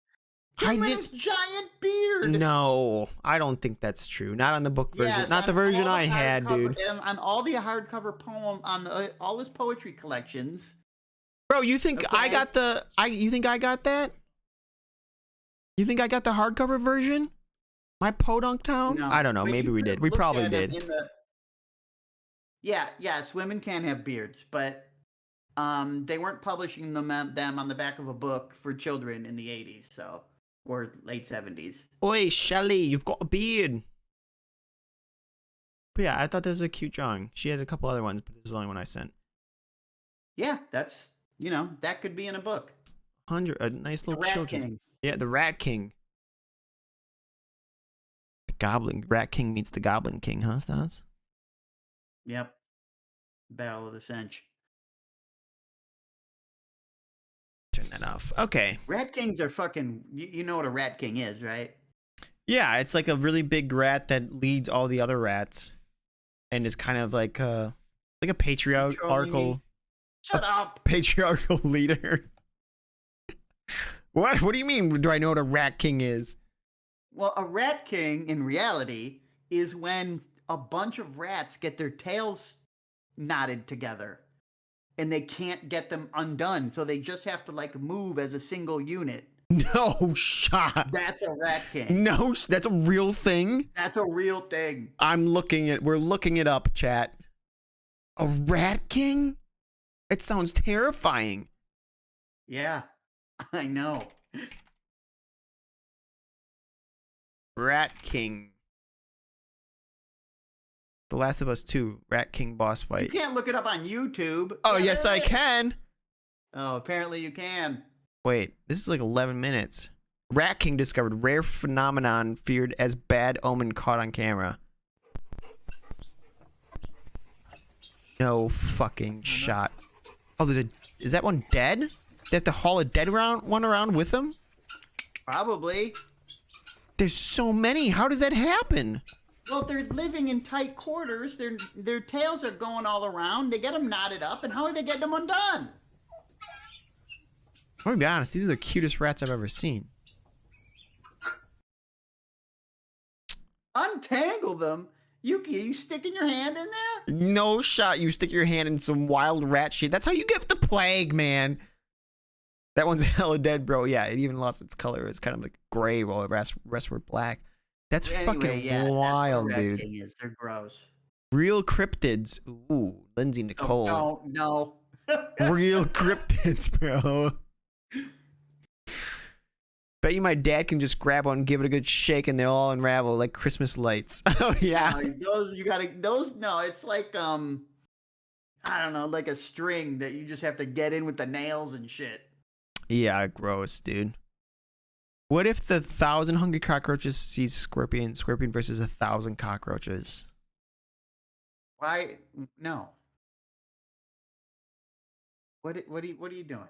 I Him and didn't- his giant beard. No, I don't think that's true. Not on the book version. Yes, Not the on version all the I had, hardcover- dude. and on all the hardcover poem on all his poetry collections. Bro, you think I Okay. got you think I got that? You think I got the hardcover version? My Podunk Town? No, I don't know. but Maybe you we could did. have We looked probably at him did. Yes, women can have beards, but they weren't publishing them on the back of a book for children in the 80s, or late 70s. Oi, Shelly, you've got a beard. But yeah, I thought that was a cute drawing. She had a couple other ones, but this is the only one I sent. Yeah, that's that could be in a book. A nice little Rat children. King. Yeah, the Rat King. The Goblin Rat King meets the Goblin King, huh, Stas? Yep. Battle of the Cinch. Turn that off. Okay. Rat Kings are fucking. You know what a Rat King is, right? Yeah, it's like a really big rat that leads all the other rats, and is kind of like a patriarchal Shut up. patriarchal leader. What? What do you mean? Do I know what a Rat King is? Well, a Rat King in reality is when a bunch of rats get their tails knotted together and they can't get them undone, so they just have to like move as a single unit. No shot. That's a Rat King. No, that's a real thing. That's a real thing. We're looking it up, chat. A Rat King? It sounds terrifying. Yeah, I know. Rat King. The Last of Us 2, Rat King boss You fight. can't look it up on YouTube. Oh, Yeah, yes, I right. can. Oh, apparently you can. Wait, this is like 11 minutes. Rat King discovered rare phenomenon feared as bad omen caught on camera. No fucking shot. Oh, is that one dead? They have to haul a dead one around with them? Probably. There's so many. How does that happen? Well, if they're living in tight quarters, their tails are going all around. They get them knotted up, and how are they getting them undone? I'm gonna be honest, these are the cutest rats I've ever seen. Untangle them? You sticking your hand in there? No shot. You stick your hand in some wild rat shit. That's how you get the plague, man. That one's hella dead, bro. Yeah, it even lost its color. It's kind of like gray while the rest were black. That's fucking yeah, wild, that's what Rat dude. King is. They're gross. Real cryptids. Ooh, Lindsay Nicole. Oh, no. Real cryptids, bro. Bet you my dad can just grab one, give it a good shake, and they'll all unravel like Christmas lights. Oh yeah. No, it's like I don't know, like a string that you just have to get in with the nails and shit. Yeah, gross, dude. What if the 1,000 hungry cockroaches sees Scorpion versus 1,000 cockroaches? Why? No. What are you doing?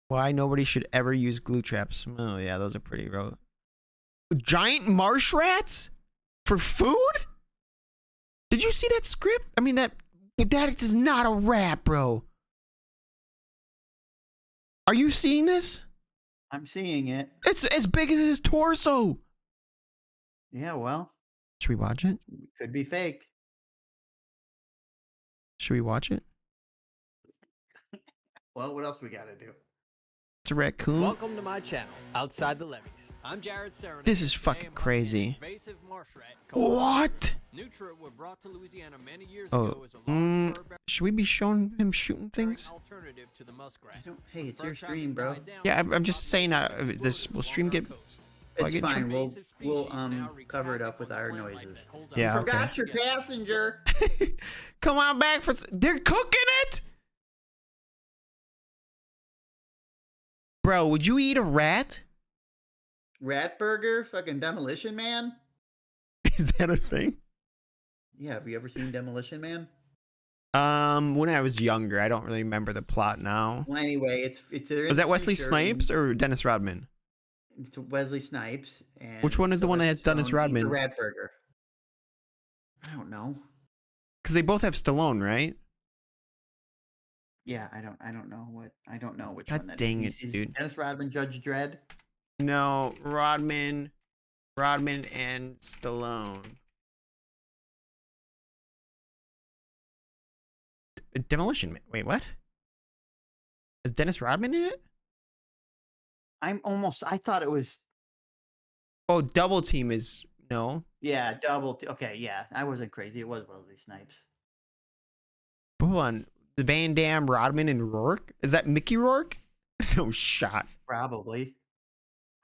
Why nobody should ever use glue traps? Oh yeah, those are pretty rough. Giant marsh rats for food? Did you see that script? I mean that is not a rat, bro. Are you seeing this? I'm seeing it. It's as big as his torso. Yeah, well, Should we watch it? could be fake. Should we watch it? Well, what else we got to do? It's a raccoon. Welcome to my channel, Outside the Levees. I'm Jared Serenade. This is Today fucking I'm crazy. hunting an invasive marsh rat called What? Nutra were brought to Louisiana many years Oh, ago as a large fur-bearing should we be showing him shooting things? alternative to the muskrat. Hey, it's Fur your traffic stream, bro. died down Yeah, over I'm just the saying. population This will stream get. along our coast. Will I It's get fine. trouble? Invasive We'll species now wreaks cover it havoc up with on the our plant life noises. that holds Yeah, us okay. Forgot your passenger. Come on back for. They're cooking it. Bro, would you eat a rat? Rat burger, fucking Demolition Man. Is that a thing? Yeah, have you ever seen Demolition Man? When I was younger, I don't really remember the plot now. Well, anyway, it's Was that Wesley Snipes or Dennis Rodman? It's Wesley Snipes. And Which one is the one that has Sylvester Dennis Stallone eats Rodman? A rat burger. I don't know. Because they both have Stallone, right? Yeah, I don't know which God one that dang is. it, dude. Dennis Rodman, Judge Dredd. No, Rodman and Stallone. Demolition Man. Wait, what? Is Dennis Rodman in it? I thought it was. Oh, Double Team is no. Yeah, okay, yeah, I wasn't crazy. It was Wesley Snipes. Hold on. Van Damme, Rodman, and Rourke? Is that Mickey Rourke? No shot. Probably.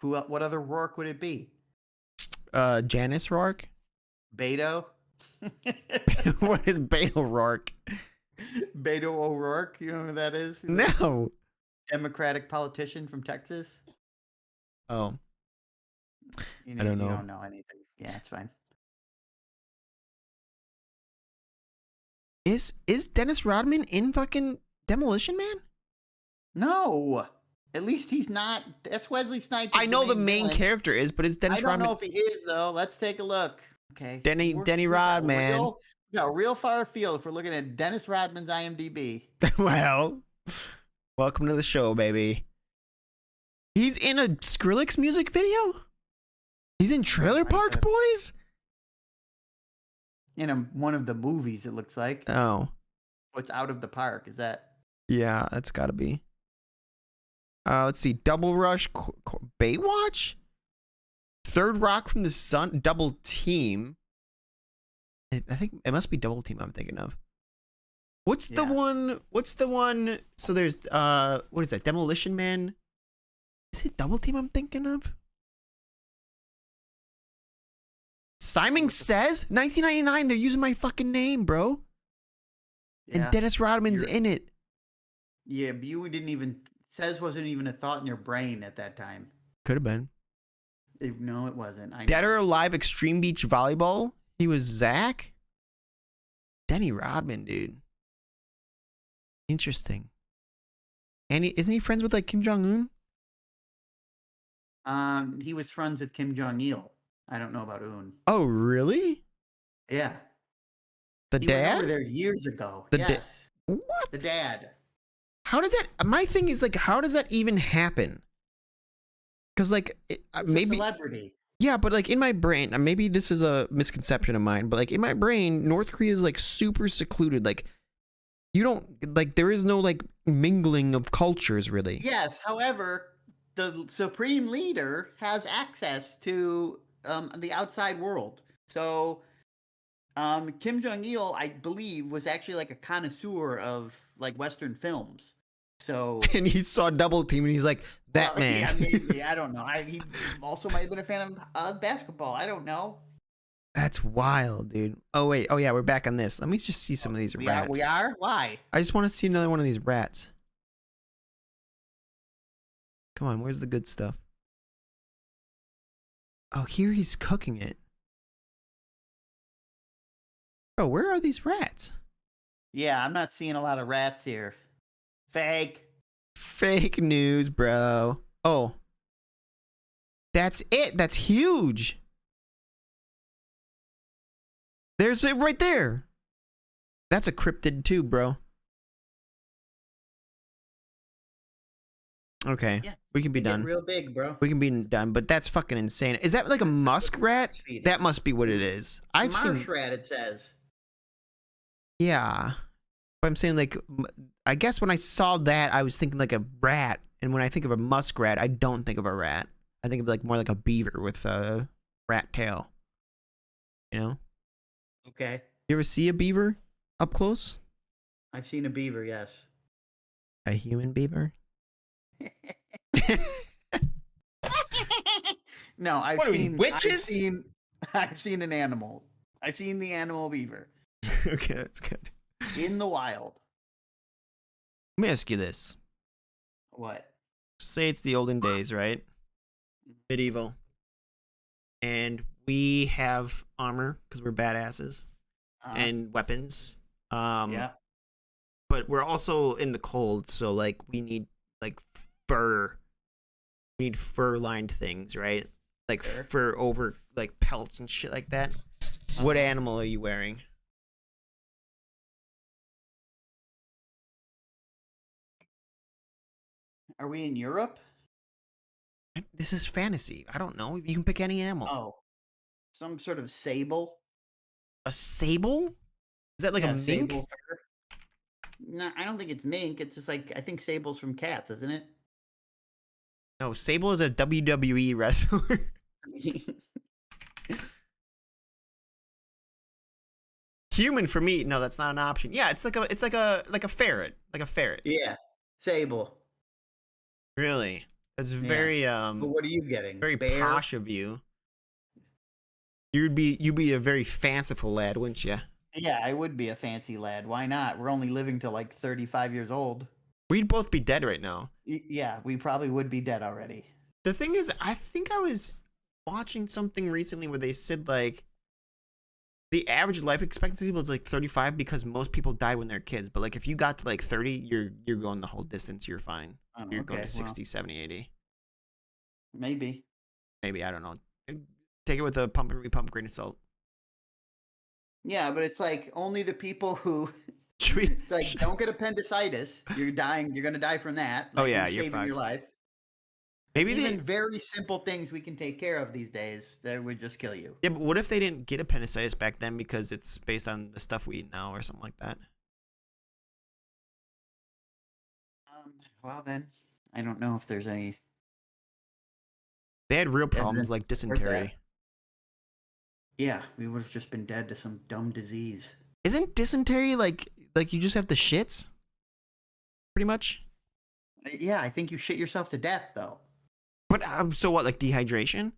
What other Rourke would it be? Janice Rourke? Beto? What is Beto Rourke? Beto O'Rourke, you know who that is? No. Democratic politician from Texas. Oh. You I don't know. You don't know anything. Yeah, it's fine. Is Dennis Rodman in fucking Demolition Man? No. At least he's not. That's Wesley Snipes. I know the main villain. character is, but is Dennis I don't Rodman? know if he is though. Let's take a look. Okay. Denny We're Rodman. real far afield if we're looking at Dennis Rodman's IMDb. Well, welcome to the show, baby. He's in a Skrillex music video? He's in Trailer Park Boys? In one of the movies, it looks like. Oh, What's Out of the Park? Is that? yeah, that's gotta be. Let's see. Double Rush, Baywatch? Third Rock from the Sun, Double Team. I think it must be Double Team I'm thinking of. What's the one? So there's, what is that? Demolition Man? Is it Double Team I'm thinking of? Simon Says? 1999, they're using my fucking name, bro. Yeah. And Dennis Rodman's in it. Yeah, but you didn't even. Says wasn't even a thought in your brain at that time. Could have been. No, it wasn't. I know. Dead or Alive Extreme Beach Volleyball? He was Zach? Denny Rodman, dude. Interesting. And isn't he friends with like Kim Jong-un? He was friends with Kim Jong Il. I don't know about Un. Oh, really? Yeah. The He went over dad? there years ago. The yes. What? The dad. How does that? My thing is like, how does that even happen? Because like, It's maybe. a celebrity. Yeah, but like in my brain, maybe this is a misconception of mine, but like in my brain, North Korea is like super secluded. Like, you don't like there is no like mingling of cultures really. Yes. However, the supreme leader has access to the outside world. So, Kim Jong Il, I believe, was actually like a connoisseur of like Western films. So, And he saw Double Team, and he's like, "That man." Yeah, maybe, I don't know. He also might have been a fan of basketball. I don't know. That's wild, dude. Oh wait, oh yeah, we're back on this. Let me just see some of these rats. We are. Why? I just want to see another one of these rats. Come on, where's the good stuff? Oh, here he's cooking it. Oh, where are these rats? Yeah, I'm not seeing a lot of rats here. Fake. Fake news, bro. Oh. That's it. That's huge. There's it right there. That's a cryptid too, bro. Okay, Yeah, we can be they get done. real big, bro. We can be done, but that's fucking insane. Is that like a muskrat? Feeding. That must be what it is. I've seen. Marsh rat, it says. Yeah, but I'm saying like, I guess when I saw that, I was thinking like a rat, and when I think of a muskrat, I don't think of a rat. I think of like more like a beaver with a rat tail. You know? Okay. You ever see a beaver up close? I've seen a beaver, yes. A human beaver? No, I've What are we, seen witches? I've seen an animal. I've seen the animal beaver Okay, that's good. in the wild. Let me ask you this. What? Say it's the olden days, right? Medieval. And we have armor because we're badasses and weapons. Yeah. But we're also in the cold, so like we need like fur. We need fur lined things, right? Like Sure. fur over like pelts and shit like that. What animal are you wearing? Are we in Europe? This is fantasy. I don't know. You can pick any animal. Oh. Some sort of sable? A sable? Is that like a mink? Sable fur. No, I don't think it's mink. It's just like I think sable's from cats, isn't it? No, Sable is a WWE wrestler. Human for me, no, that's not an option. Yeah, it's like a ferret, like a ferret. Yeah. Sable. Really, that's very But what are you getting? very Bear? posh of you. You'd be a very fanciful lad, wouldn't you? Yeah, I would be a fancy lad. Why not? We're only living till like 35 years old. We'd both be dead right now. Yeah, we probably would be dead already. The thing is, I think I was watching something recently where they said like the average life expectancy was like 35 because most people died when they're kids. But like if you got to like 30, you're going the whole distance. You're fine. Oh, You're going okay, to 60, 70, 80. Maybe. Maybe, I don't know. Take it with a pump and repump grain of salt. Yeah, but it's like only the people who. Should we? It's like don't get appendicitis. You're dying. You're gonna die from that. Oh, Like, yeah, you're saving fine. your life. Maybe Even they. very simple things we can take care of these days that would just kill you. Yeah, but what if they didn't get appendicitis back then because it's based on the stuff we eat now or something like that? Well then, I don't know if there's any. They had real problems Evidence like to support that. dysentery. Yeah, we would have just been dead to some dumb disease. Isn't dysentery like you just have the shits? Pretty much. Yeah, I think you shit yourself to death though. But so what? Like dehydration?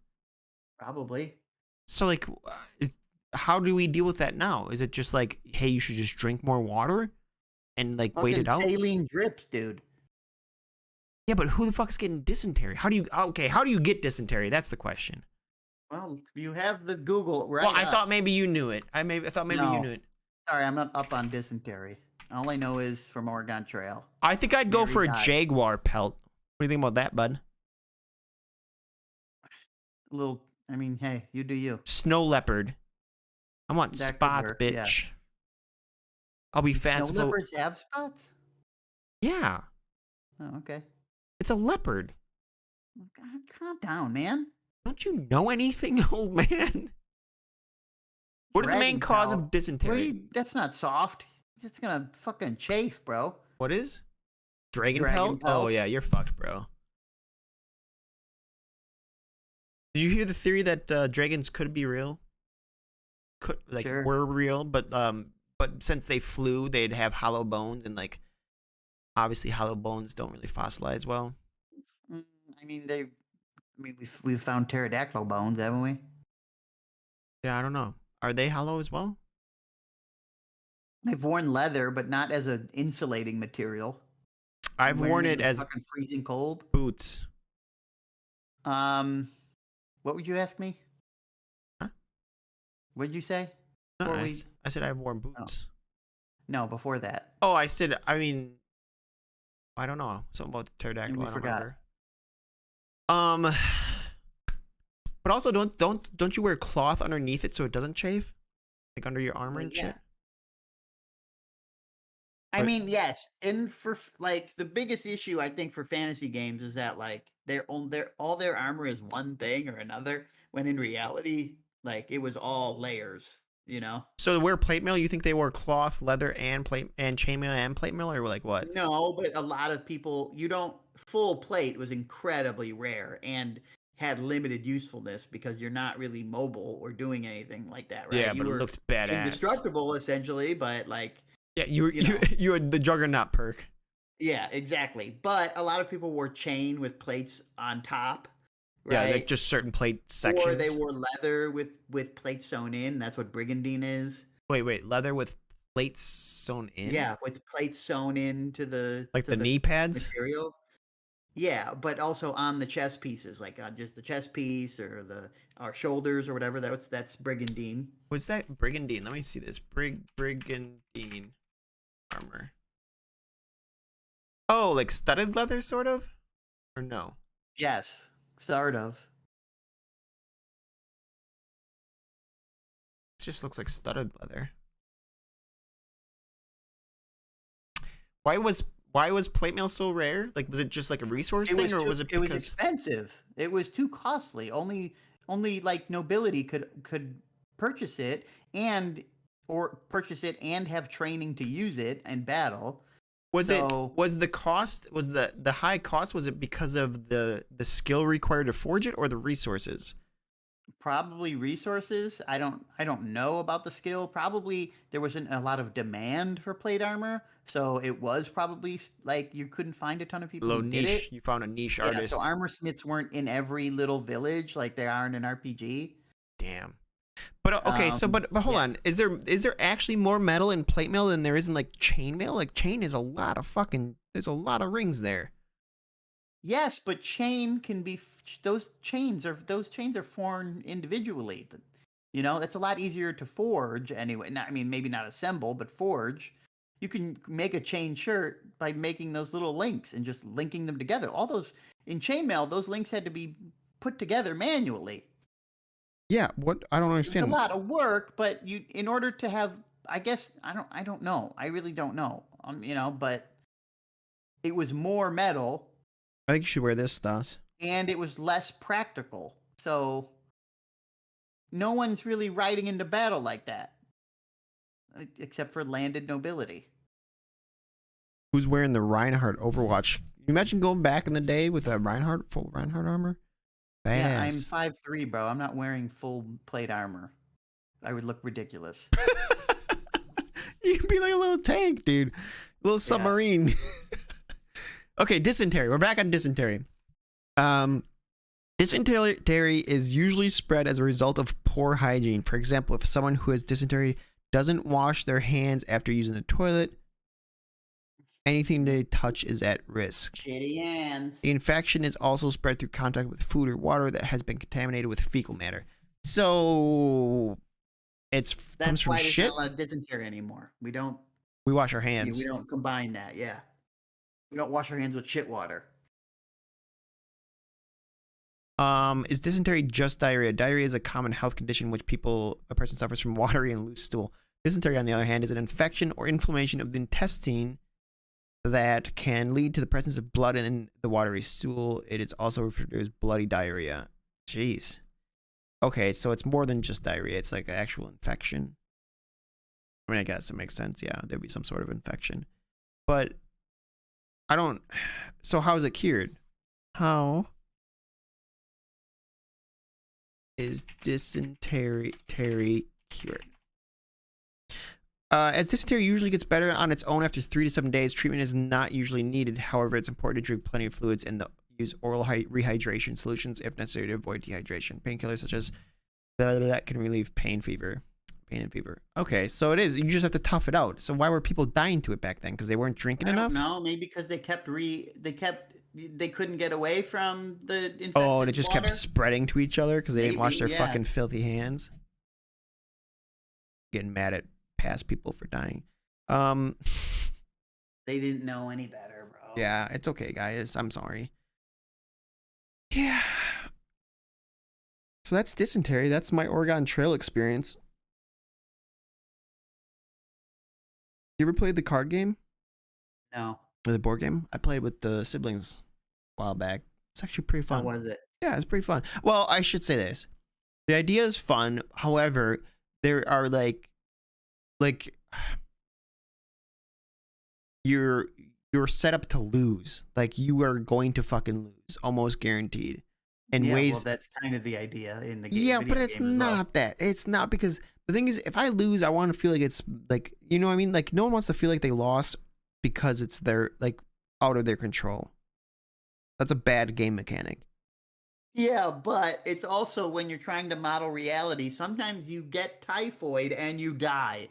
Probably. So like, how do we deal with that now? Is it just like, hey, you should just drink more water and like wait it out? Saline drips, dude. Yeah, but who the fuck is getting dysentery? How do you get dysentery? That's the question. Well, you have the Google right. Well, I up. thought maybe you knew it. I thought maybe you No. knew it. Sorry, I'm not up on dysentery. All I know is from Oregon Trail. I think I'd go Mary for a died. jaguar pelt. What do you think about that, bud? A little. I mean, hey, you do you. Snow leopard. I want That could spots, work, yeah. bitch. I'll be Snow fanciful. leopards have spots. Yeah, Oh, okay. it's a leopard. God, calm down, man. Don't you know anything, old man? What is the main Dragon cause pelt. of dysentery? That's not soft. It's gonna fucking chafe, bro. What is? Dragon Dragon pelt? Oh pelt. yeah, you're fucked, bro. Did you hear the theory that dragons could be real? Could Sure. were real, but since they flew, they'd have hollow bones, and like obviously hollow bones don't really fossilize well. I mean, we've found pterodactyl bones, haven't we? Yeah, I don't know. Are they hollow as well? They've worn leather, but not as an insulating material. I've Wearing worn in it the as fucking freezing cold. boots. What would you ask me? Huh? What did you say? No, Before I, we- I said I've worn boots. No, before that. Oh, I said. I mean, I don't know. Something about the pterodactyl. we I don't forgot. remember. But also don't you wear cloth underneath it so it doesn't chafe, like under your armor Well, and yeah. shit? I But mean, yes, and like the biggest issue I think for fantasy games is that like all their armor is one thing or another, when in reality, like it was all layers. You know? so to wear plate mail, you think they wore cloth, leather, and plate and chainmail and plate mail, or like what? No, but a lot of people, you don't. Full plate was incredibly rare and had limited usefulness because you're not really mobile or doing anything like that, right? Yeah, You but it were looked badass. indestructible essentially, but like Yeah, you know. you had the juggernaut perk. Yeah, exactly. But a lot of people wore chain with plates on top, Yeah, right? like just certain plate sections. Or they wore leather with plates sewn in. That's what brigandine is. Wait, leather with plates sewn in. Yeah, with plates sewn into the like to the knee pads. material. Yeah, but also on the chest pieces, like on just the chest piece or our shoulders or whatever. That's brigandine. Was that brigandine? Let me see this. Brigandine armor. Oh, like studded leather, sort of, or no? Yes, sort of. It just looks like studded leather. Why was plate mail so rare? Like, was it just like a resource thing, or was it because it was expensive? It was too costly. Only like nobility could purchase it and have training to use it in battle. was So- the cost, was the high cost, was it because of the skill required to forge it, or the resources? Probably resources. I don't know about the skill. Probably there wasn't a lot of demand for plate armor, so it was probably like you couldn't find a ton of people Low who did niche. it. You found a niche Yeah, artist. so armor smiths weren't in every little village like they are in an RPG. Damn. But okay, so but hold yeah. on. Is there actually more metal in plate mail than there is in like chain mail? Like chain is a lot of fucking. There's a lot of rings there. Yes, but chain can be those chains are formed individually. You know, that's a lot easier to forge anyway. Not, I mean, maybe not assemble, but forge. You can make a chain shirt by making those little links and just linking them together. All those in chainmail, those links had to be put together manually. Yeah. What? I don't It's understand. a lot of work, but in order to have, I guess, I don't know. I really don't know. You know, but it was more metal. I think you should wear this, Stas. And it was less practical. So no one's really riding into battle like that, except for landed nobility. Who's wearing the Reinhardt Overwatch? Can you imagine going back in the day with a full Reinhardt armor? Badass. Yeah, I'm 5'3", bro. I'm not wearing full plate armor. I would look ridiculous. You'd be like a little tank, dude. A little submarine. Okay, dysentery. We're back on dysentery. Dysentery is usually spread as a result of poor hygiene. For example, if someone who has dysentery doesn't wash their hands after using the toilet, anything they touch is at risk. Shitty hands. The infection is also spread through contact with food or water that has been contaminated with fecal matter. So comes from why shit. there's not a lot of dysentery anymore. We wash our hands. we don't combine that. Yeah, we don't wash our hands with shit water. Is dysentery just diarrhea? Diarrhea is a common health condition in which a person suffers from watery and loose stool. Dysentery, on the other hand, is an infection or inflammation of the intestine that can lead to the presence of blood in the watery stool. It is also referred to as bloody diarrhea. Jeez. Okay, so it's more than just diarrhea. It's like an actual infection. I mean, I guess it makes sense. Yeah, there'd be some sort of infection. But I don't... So how is it cured? How is dysentery cured? As dysentery usually gets better on its own after 3 to 7 days, treatment is not usually needed. However, it's important to drink plenty of fluids and use oral rehydration solutions if necessary to avoid dehydration. Painkillers such as that can relieve pain and fever. Okay, so it is. You just have to tough it out. So why were people dying to it back then? Because they weren't drinking enough? No, maybe because they couldn't get away from the infected Oh, and it just water. kept spreading to each other because they didn't wash their Maybe, yeah. fucking filthy hands. Getting mad at past people for dying. They didn't know any better, bro. Yeah, it's okay, guys. I'm sorry. Yeah. So that's dysentery. That's my Oregon Trail experience. You ever played the card game? No. The board game. I played with the siblings a while back. It's actually pretty How fun. was it? Yeah, it's pretty fun. Well, I should say this. The idea is fun. However, there are like you're set up to lose. Like you are going to fucking lose, almost guaranteed. In Yeah, ways. well, that's kind of the idea in the game. Yeah, video but it's game as well. not that. It's not, because the thing is, if I lose, I want to feel like it's like, you know what I mean? Like no one wants to feel like they lost because it's their like out of their control. That's a bad game mechanic. Yeah, but it's also when you're trying to model reality, sometimes you get typhoid and you die.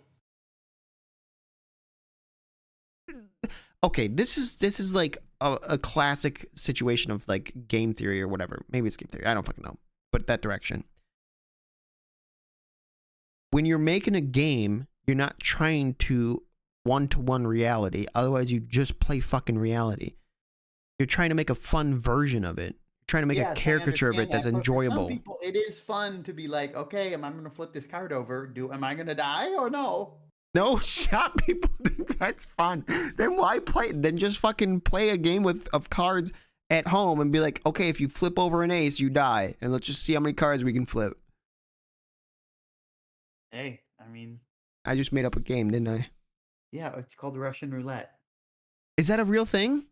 Okay, this is like a classic situation of like game theory or whatever. Maybe it's game theory. I don't fucking know. But that direction. When you're making a game, you're not trying to one-to-one reality. Otherwise, you just play fucking reality. You're trying to make a fun version of it. You're trying to make a Yes, I caricature of it understand that's that, but for enjoyable. some people, it is fun to be like, okay, am I going to flip this card over? Am I going to die or no? No, shot people think that's fun. Then why play? Then just fucking play a game of cards at home and be like, okay, if you flip over an ace, you die, and let's just see how many cards we can flip. Hey, I mean, I just made up a game, didn't I? yeah, it's called Russian roulette. Is that a real thing?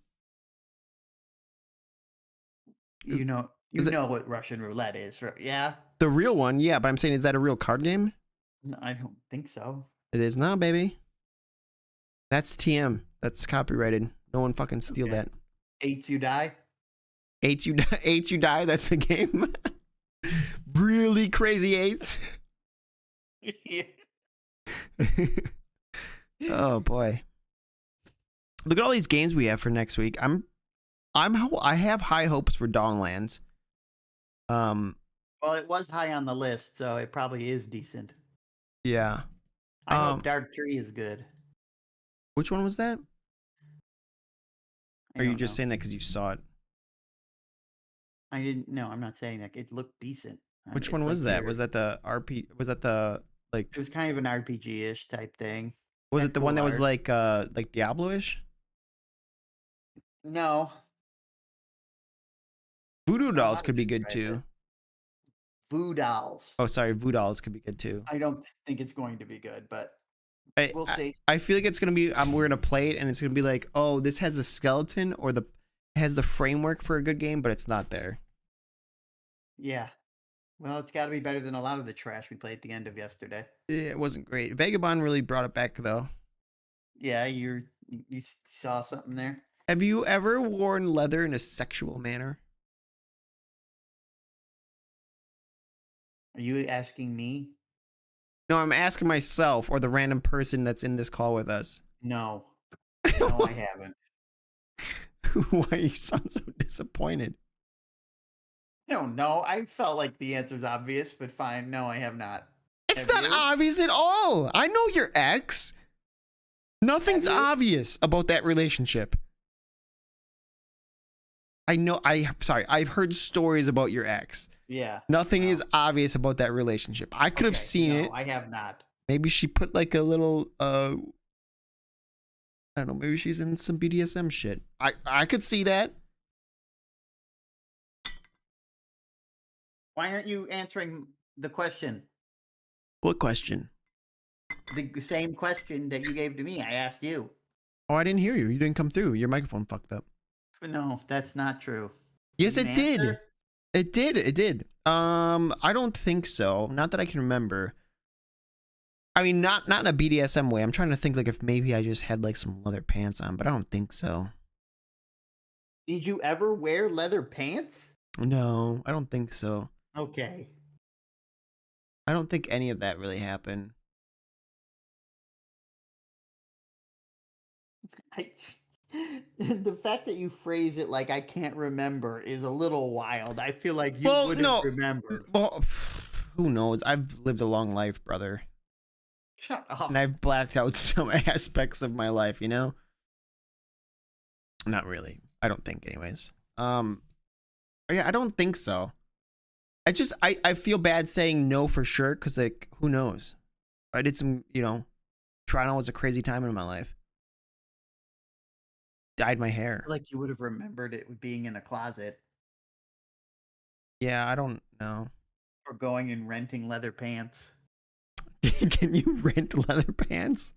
You know is it- what Russian roulette is, right? Yeah? The real one, yeah, but I'm saying, is that a real card game? No, I don't think so. It is not, baby. That's TM. That's copyrighted. No one fucking steal Okay. that. Eights you die? Eights you die. Eights you die. That's the game. Really crazy eights. Yeah. Oh boy. Look at all these games we have for next week. I have high hopes for Dawnlands. Well, it was high on the list, so it probably is decent. Yeah. I hope Dark Tree is good. Which one was that? I Or are you don't just know. saying that because you saw it? I didn't. No, I'm not saying that. It looked decent. Which It's one was like that? Was that the RP? Was that the like? It was kind of an RPG-ish type thing. Was Had it the cool one that was art. like Diablo-ish? No. Voodoo How Dolls to could be good describe too. it. Voodoo Dolls. Oh, sorry, Voodoo Dolls could be good too. I don't think it's going to be good, but I, we'll I- see. I feel like it's gonna be. We're gonna play it, and it's gonna be like, oh, this has the skeleton or has the framework for a good game, but it's not there. Yeah. Well, it's got to be better than a lot of the trash we played at the end of yesterday. It wasn't great. Vagabond really brought it back though. Yeah, you saw something there. Have you ever worn leather in a sexual manner? Are you asking me? No, I'm asking myself or the random person that's in this call with us. No. No, I haven't. Why you sound so disappointed? I don't know. I felt like the answer's obvious, but fine. No, I have not. It's Have not you? obvious at all. I know your ex. Nothing's Have you? obvious about that relationship. I know. I've heard stories about your ex. Yeah. Nothing No. is obvious about that relationship. I could have Okay, seen no, it. I have not. Maybe she put like a little I don't know, maybe she's in some BDSM shit. I could see that. Why aren't you answering the question? What question? The same question that you gave to me. I asked you. Oh, I didn't hear you. You didn't come through. Your microphone fucked up. No, that's not true. Yes, You it didn't did. answer? It did. It did. I don't think so. Not that I can remember. I mean, not in a BDSM way. I'm trying to think like if maybe I just had like some leather pants on, but I don't think so. Did you ever wear leather pants? No, I don't think so. Okay. I don't think any of that really happened. The fact that you phrase it like I can't remember is a little wild. I feel like you Well, would have no. remembered. Well, who knows? I've lived a long life, brother. Shut up. And I've blacked out some aspects of my life, you know? Not really. I don't think anyways. Yeah, I don't think so. I feel bad saying no for sure because like who knows? I did some, Toronto was a crazy time in my life. dyed my hair. Like you would have remembered it being in a closet Yeah, I don't know. or going and renting leather pants. Can you rent leather pants?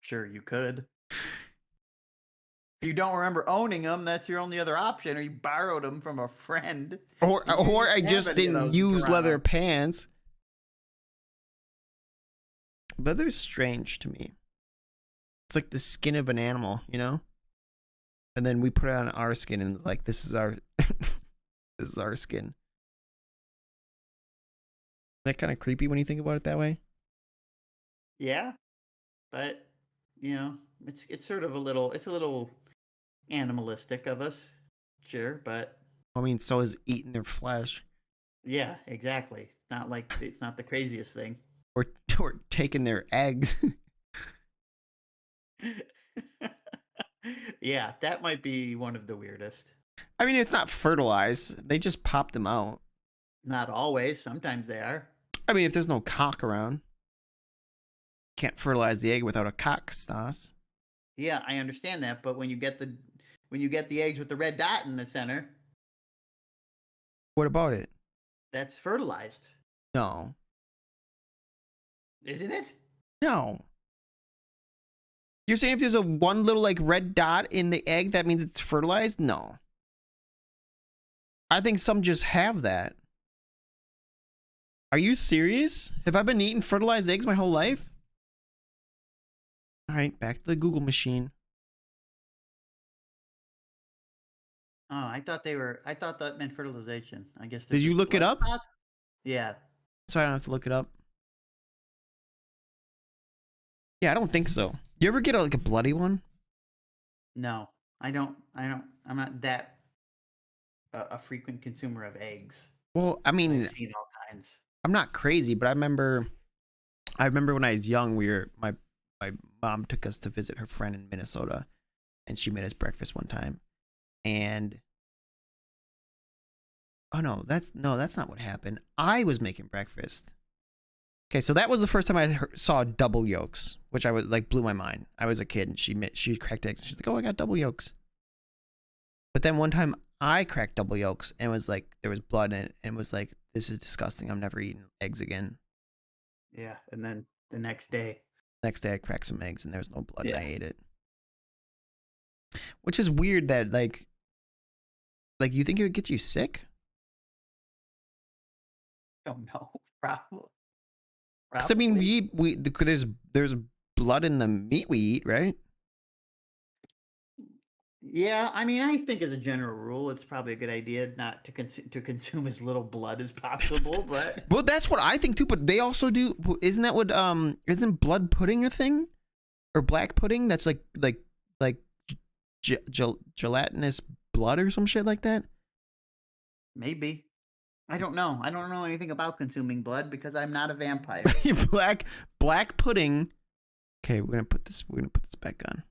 Sure, you could. If you don't remember owning them, that's your only other option, or you borrowed them from a friend. Or You didn't I have just any of didn't those in use Toronto. leather pants. Leather's strange to me. It's like the skin of an animal, you know? And then we put it on our skin and it's like, this is our this is our skin. Isn't that kind of creepy when you think about it that way? Yeah, but you know, it's sort of a little animalistic of us, sure, but I mean, so is eating their flesh. yeah, exactly. Not like it's not the craziest thing. Or taking their eggs. Yeah, that might be one of the weirdest. I mean, it's not fertilized. They just pop them out. Not always. Sometimes they are. I mean, if there's no cock around, can't fertilize the egg without a cock, Stas. Yeah, I understand that, but when you get the eggs with the red dot in the center, What about it? that's fertilized, No. isn't it? No. You're saying if there's a one little like red dot in the egg, that means it's fertilized? No. I think some just have that. Are you serious? Have I been eating fertilized eggs my whole life? All right, back to the Google machine. Oh, I thought that meant fertilization. I guess. Did you look it up? Yeah. So I don't have to look it up. Yeah, I don't think so. You ever get like a bloody one? No, I don't. I'm not that a frequent consumer of eggs. Well, I mean, I've seen all kinds. I'm not crazy, but I remember when I was young, my mom took us to visit her friend in Minnesota, and she made us breakfast one time. And oh no, that's not what happened. I was making breakfast. Okay, so that was the first time I saw double yolks, which I was like blew my mind. I was a kid, and she cracked eggs. And she's like, "Oh, I got double yolks." But then one time I cracked double yolks, and it was like there was blood in it, and it was like, "This is disgusting. I'm never eating eggs again." Yeah, and then the next day. Next day, I cracked some eggs, and there was no blood, Yeah. and I ate it. Which is weird that like you think it would get you sick? Don't know. Probably. 'Cause, I mean, there's blood in the meat we eat, right? Yeah, I mean, I think as a general rule, it's probably a good idea not to consume as little blood as possible. But Well, that's what I think too. But they also do. Isn't that what isn't blood pudding a thing, or black pudding? That's like gelatinous blood or some shit like that. maybe I don't know. I don't know anything about consuming blood because I'm not a vampire. black pudding. Okay, we're gonna put this back on.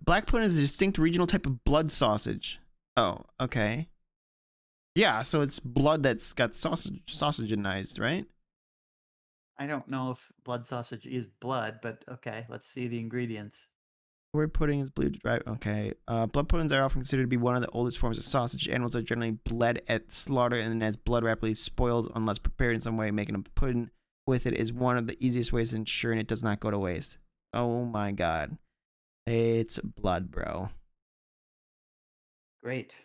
Black pudding is a distinct regional type of blood sausage. Oh, okay. Yeah, so it's blood that's got sausageized, right? I don't know if blood sausage is blood, but okay, let's see the ingredients. Word pudding is believed to drive. Okay. Blood puddings are often considered to be one of the oldest forms of sausage. Animals are generally bled at slaughter, and as blood rapidly spoils unless prepared in some way, making a pudding with it is one of the easiest ways of ensuring it does not go to waste. Oh my god. It's blood, bro. Great.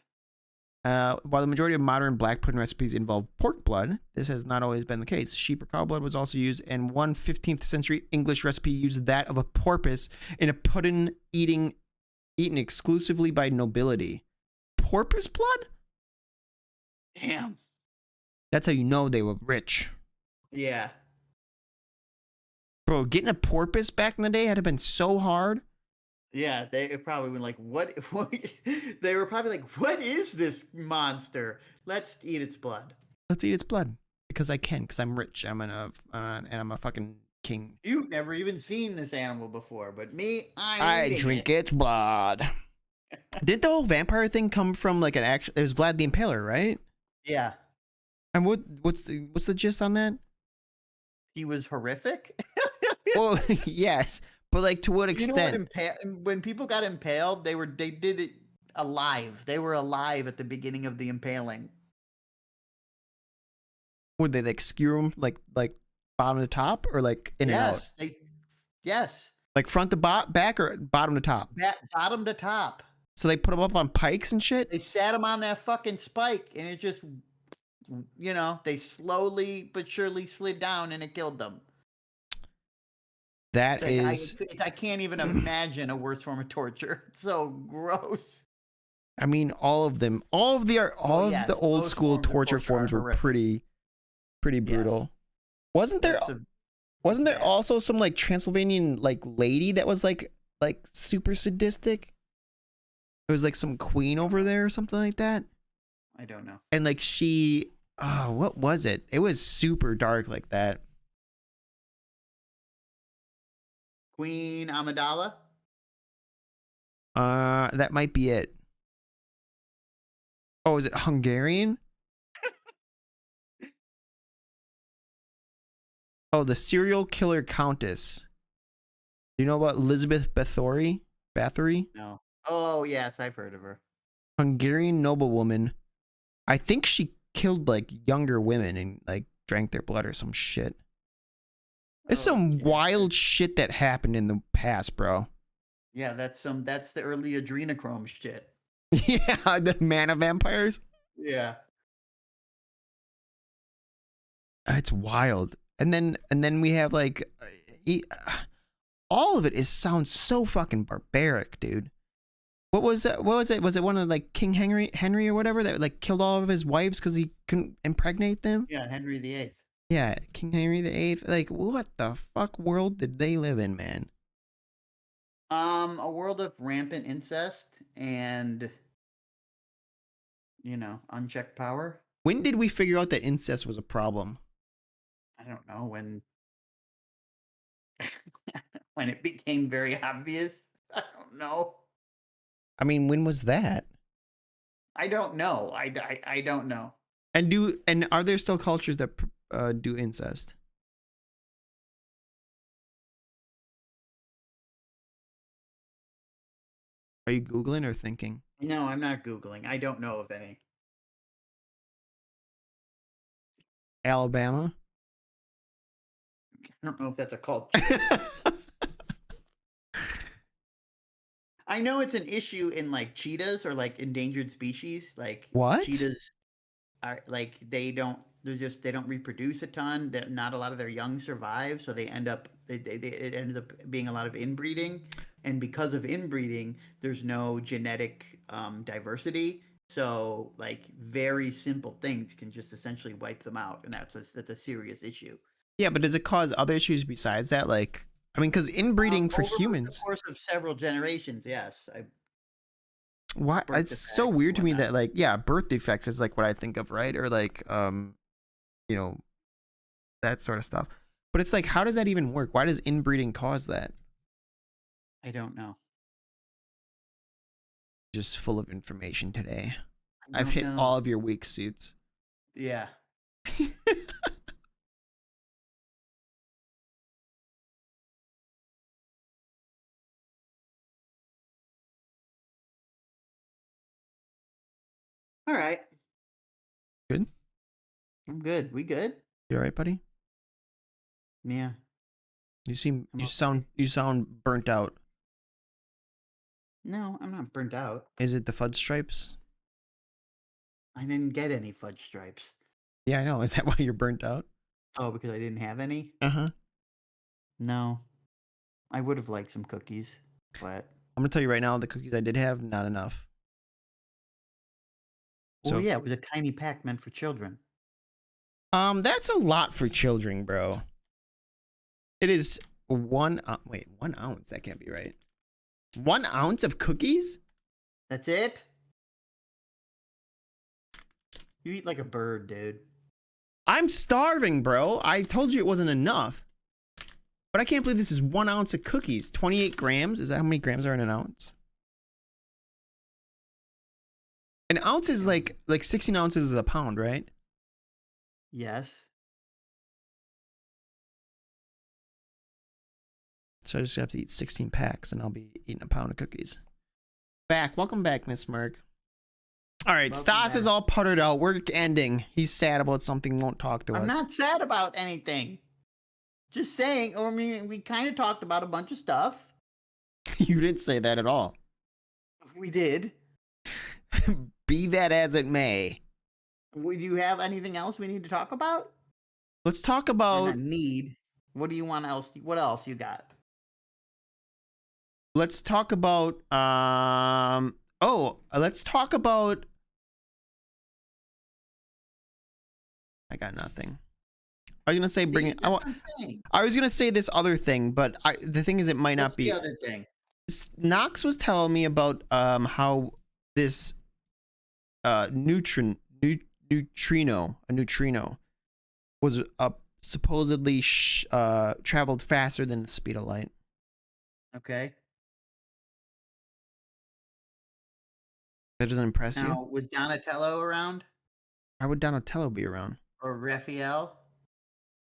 While the majority of modern black pudding recipes involve pork blood, this has not always been the case. Sheep or cow blood was also used, and one 15th century English recipe used that of a porpoise in a pudding eaten exclusively by nobility. Porpoise blood? Damn. That's how you know they were rich. Yeah. Bro, getting a porpoise back in the day had to have been so hard. Yeah, they probably were like, what? They were probably like, what is this monster? Let's eat its blood. Let's eat its blood. Because I can, because I'm rich. And I'm a fucking king. You've never even seen this animal before, but me, I drink its blood. Didn't the whole vampire thing come from like an actual... It was Vlad the Impaler, right? Yeah. And what's the gist on that? He was horrific. Well, yes. But like, to what You know what? extent? When people got impaled, they did it alive. They were alive at the beginning of the impaling. Would they like skewer them like bottom to top, or like in and out? Yes. Like front to back, or bottom to top? Bottom to top. So they put them up on pikes and shit? They sat them on that fucking spike, and it just, they slowly but surely slid down, and it killed them. That is... I can't even imagine a worse form of torture. It's so gross. I mean, all of them, all of the old school torture forms were pretty brutal. Wasn't there also some like Transylvanian like lady that was like super sadistic? It was like some queen over there or something like that. I don't know. And like what was it? It was super dark like that. Queen Amidala? That might be it. Oh, is it Hungarian? Oh, the serial killer countess. Do you know about Elizabeth Bathory? No. Oh, yes, I've heard of her. Hungarian noblewoman. I think she killed like younger women and like drank their blood or some shit. There's some wild shit that happened in the past, bro. Yeah, that's the early adrenochrome shit. Yeah, the man of vampires. Yeah. It's wild. And then we have like all of it sounds so fucking barbaric, dude. What was it? Was it one of like King Henry or whatever that like killed all of his wives because he couldn't impregnate them? Yeah, Henry VIII. Yeah, King Henry VIII. Like, what the fuck world did they live in, man? A world of rampant incest and unchecked power. When did we figure out that incest was a problem? I don't know, when when it became very obvious. I don't know. I mean, when was that? I don't know. I don't know. And are there still cultures that do incest? Are you Googling or thinking? No, I'm not Googling. I don't know of any. Alabama? I don't know if that's a culture. I know it's an issue in like cheetahs or like endangered species. Like what? Cheetahs are like they don't reproduce a ton. That not a lot of their young survive, so it ends up being a lot of inbreeding. And because of inbreeding, there's no genetic diversity. So like very simple things can just essentially wipe them out, and that's a serious issue. Yeah, but does it cause other issues besides that? Like, I mean, because inbreeding for humans, over the course of several generations, yes. Why? It's so weird to me that like, yeah, birth defects is like what I think of, right? Or like, that sort of stuff. But it's like, how does that even work? Why does inbreeding cause that? I don't know. Just full of information today. I've hit all of your weak suits. Yeah. All right. Good? I'm good. We good? You all right, buddy? Yeah. You sound burnt out. No, I'm not burnt out. Is it the fudge stripes? I didn't get any fudge stripes. Yeah, I know. Is that why you're burnt out? Oh, because I didn't have any? Uh-huh. No. I would have liked some cookies, but I'm gonna tell you right now, the cookies I did have, not enough. So yeah, it was a tiny pack meant for children. That's a lot for children, bro. It is 1 ounce. That can't be right. 1 ounce of cookies? That's it? You eat like a bird, dude. I'm starving, bro. I told you it wasn't enough. But I can't believe this is 1 ounce of cookies. 28 grams? Is that how many grams are in an ounce? An ounce is like 16 ounces is a pound, right? Yes. So I just have to eat 16 packs, and I'll be eating a pound of cookies. Welcome back, Miss Merck. All right, Welcome Stas back. is all puttered out. We're ending. He's sad about something, won't talk to us. I'm not sad about anything. Just saying, I mean, we kind of talked about a bunch of stuff. You didn't say that at all. We did. Be that as it may. Would you have anything else we need to talk about? Let's talk Or about not need. What do you want else? What else you got? let's talk about let's talk about I got nothing. I was gonna say bring it. See, that's what I'm saying. I was gonna say this other thing, but the thing is, it might What's not be. the other thing? Knox was telling me about how this neutrino was supposedly traveled faster than the speed of light. Okay. That doesn't impress you? Now, was Donatello around? Why would Donatello be around? Or Raphael?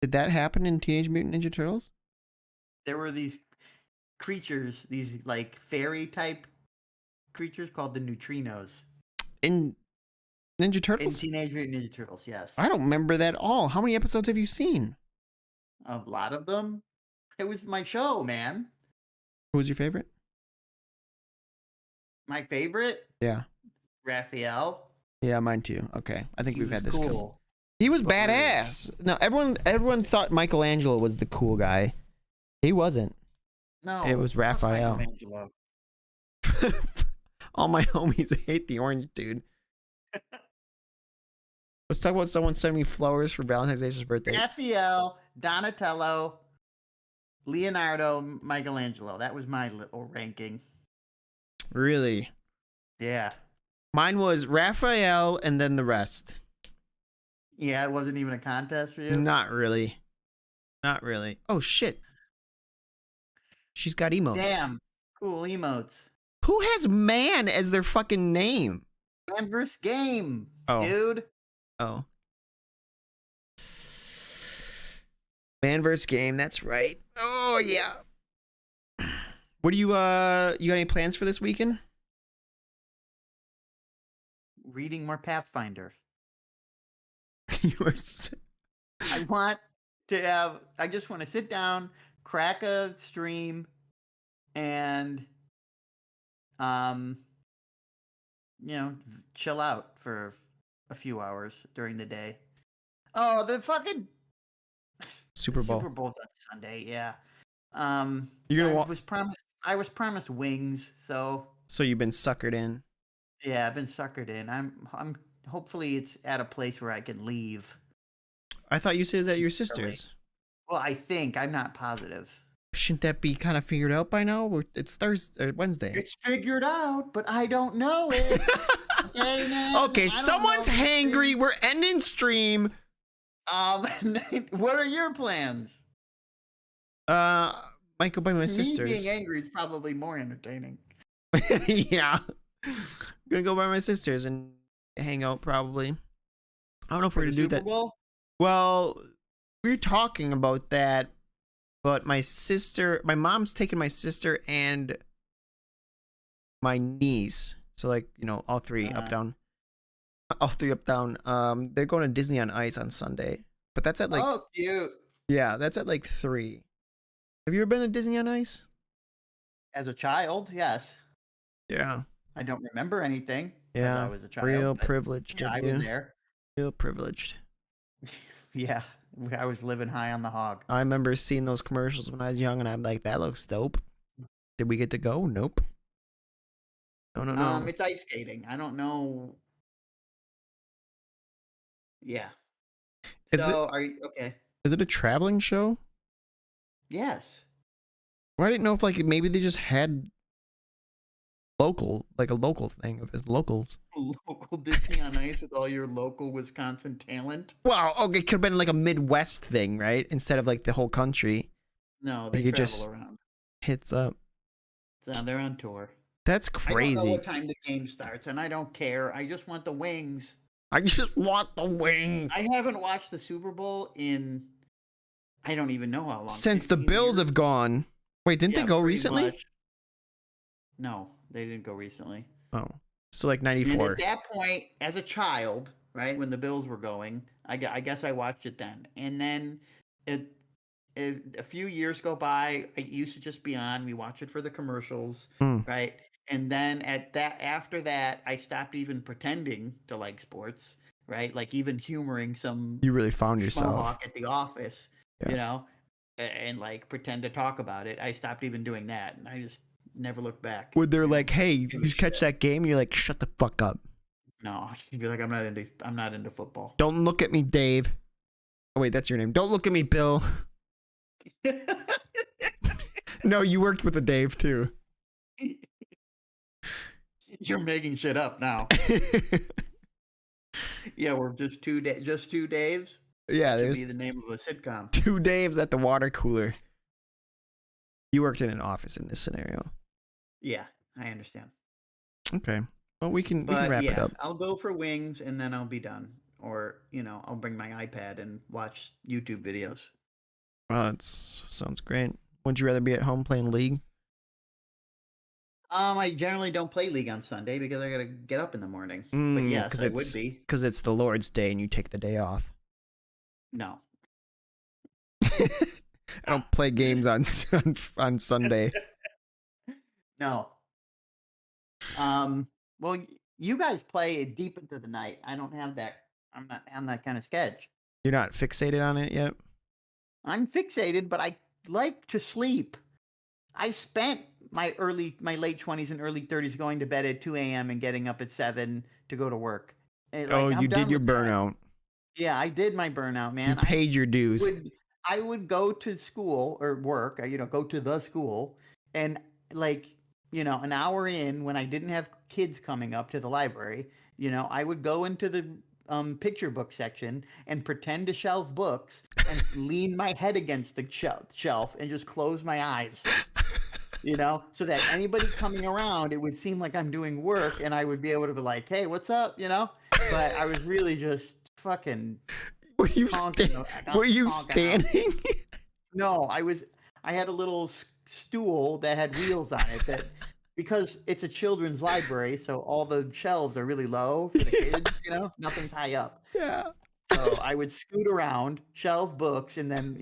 Did that happen in Teenage Mutant Ninja Turtles? There were these creatures, these like fairy type creatures called the neutrinos. In Ninja In Turtles? Teenage Mutant Ninja Turtles, yes. I don't remember that at all. How many episodes have you seen? A lot of them. It was my show, man. Who was your favorite? My favorite, Yeah. Raphael. Yeah, mine too. Okay. I think He we've was had this. cool. He was But really- badass. No, everyone thought Michelangelo was the cool guy. He wasn't. No, It was fuck Raphael. Michelangelo. All my homies hate the orange dude. Let's talk about someone sending me flowers for Valentine's Day's birthday. Raphael, Donatello, Leonardo, Michelangelo. That was my little ranking. Really? Yeah. Mine was Raphael and then the rest. Yeah, it wasn't even a contest for you. Not really. Not really. Oh, shit. She's got emotes. Damn. Cool emotes. Who has man as their fucking name? Man vs. game, Oh. dude. Oh. Man vs. game, that's right. Oh, yeah. What do you got any plans for this weekend? Reading more Pathfinder. You are so- I just want to sit down, crack a stream, and chill out for a few hours during the day. Oh, the fucking Super Bowl. Super Bowl's on Sunday, yeah. You're gonna I was promised wings, so So you've been suckered in. yeah, I've been suckered in. I'm hopefully it's at a place where I can leave. I thought you said it was at your sister's. Well, I think I'm not positive. Shouldn't that be kind of figured out by now? It's Thursday or Wednesday. It's figured out, but I don't know it. Okay, man. Okay, I don't someone's know. hangry. We're ending stream. What are your plans? Might go by my Me sister's. being angry is probably more entertaining. Yeah. I'm gonna go by my sister's and hang out probably. I don't know if we're For gonna the do Super that. Bowl? Well, we were talking about that, but my mom's taking my sister and my niece. So like, all three up down. All three up down. They're going to Disney on Ice on Sunday. But that's at like Oh, cute. yeah, that's at like 3. Have you ever been to Disney on Ice? As a child, yes. Yeah. I don't remember anything. 'cause Yeah. I was a child. Real but, privileged yeah, of I you. was there. Real privileged. Yeah, I was living high on the hog. I remember seeing those commercials when I was young, and I'm like, that looks dope. Did we get to go? Nope. No. It's ice skating. I don't know. Yeah. Is So are you okay? Is it a traveling show? Yes. Well, I didn't know if like maybe they just had a local thing of his locals. Local Disney on Ice with all your local Wisconsin talent. Well, okay, it could have been like a Midwest thing, right? Instead of like the whole country No, they You travel just- around. hits up. So they're on tour. That's I don't crazy. know what time the game starts, and I don't care. I just want the wings. I just want the wings. I haven't watched the Super Bowl in I don't even know how long. Since the 15 Bills years? have gone. Wait, didn't they Yeah, go pretty recently? much. No, they didn't go recently. Oh, so like And '94. at that point, as a child, right when the Bills were going, I guess I watched it then. And then it, a few years go by. It used to just be on. We watch it for the commercials, Hmm. right? And then after that, I stopped even pretending to like sports, right? Like even humoring some You really found yourself. schmohawk at the office, Yeah. you know, and like pretend to talk about it. I stopped even doing that, and I just never looked back. When they're you like, know? "Hey, Give you a catch shit. that game?" You're like, "Shut the fuck up! No, you'd be like, I'm not into football. Don't look at me, Dave." Oh wait, that's your name. Don't look at me, Bill. No, you worked with a Dave too. You're making shit up now. Yeah, we're just two Daves. Yeah, That should there's be the name of a sitcom. 2 Daves at the water cooler. You worked in an office in this scenario. Yeah, I understand. Okay. Well, we can But wrap it yeah, up. I'll go for wings and then I'll be done. Or, I'll bring my iPad and watch YouTube videos. Well, that sounds great. Would you rather be at home playing League? I generally don't play League on Sunday because I gotta get up in the morning. But yes, I would be. Because it's the Lord's Day and you take the day off. No. I don't play games on Sunday. No. Well, you guys play deep into the night. I don't have that. I'm not on that kind of sketch. You're not fixated on it yet? I'm fixated, but I like to sleep. I spent my late 20s and early 30s going to bed at 2 a.m. and getting up at 7 to go to work. And, Oh, I'm you done did your with that. burnout. Yeah, I did my burnout, You man. paid your dues. I would go to school or work, go to the school, and an hour in when I didn't have kids coming up to the library, I would go into the picture book section and pretend to shelve books and lean my head against the shelf and just close my eyes. So that anybody coming around, it would seem like I'm doing work and I would be able to be like, hey, what's up? But I was really just fucking. Were you honking out. standing? No, I had a little stool that had wheels on it that because it's a children's library, so all the shelves are really low for the kids, nothing's high up. Yeah. So I would scoot around, shelve books, and then,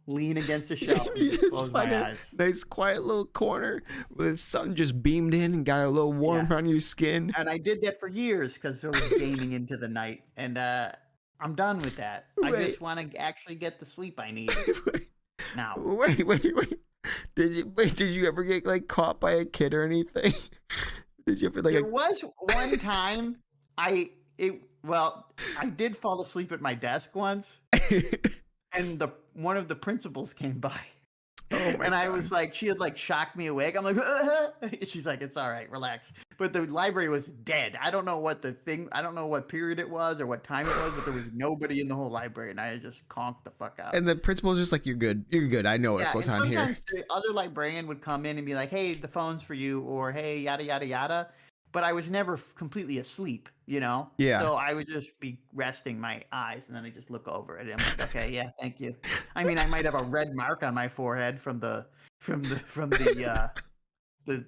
lean against the shelf and You just just close find my a eyes. nice quiet little corner where the sun just beamed in and got a little warmth on your skin. And I did that for years because I was gaming into the night. And I'm done with that. I Wait. just want to actually get the sleep I need now. Wait. Did you ever get like caught by a kid or anything? Did you ever There was one time I did fall asleep at my desk once, and one of the principals came by. Oh my and I God. was like, she had like shocked me awake. I'm like, she's like, it's all right, relax. But the library was dead. I don't know what period it was or what time it was, but there was nobody in the whole library, and I just conked the fuck out. And the principal's just like, you're good. I know what goes on here. Sometimes the other librarian would come in and be like, hey, the phone's for you, or hey, yada, yada, yada. But I was never completely asleep, Yeah. So I would just be resting my eyes, and then I just look over it, and I'm like, okay, yeah, thank you. I mean, I might have a red mark on my forehead from the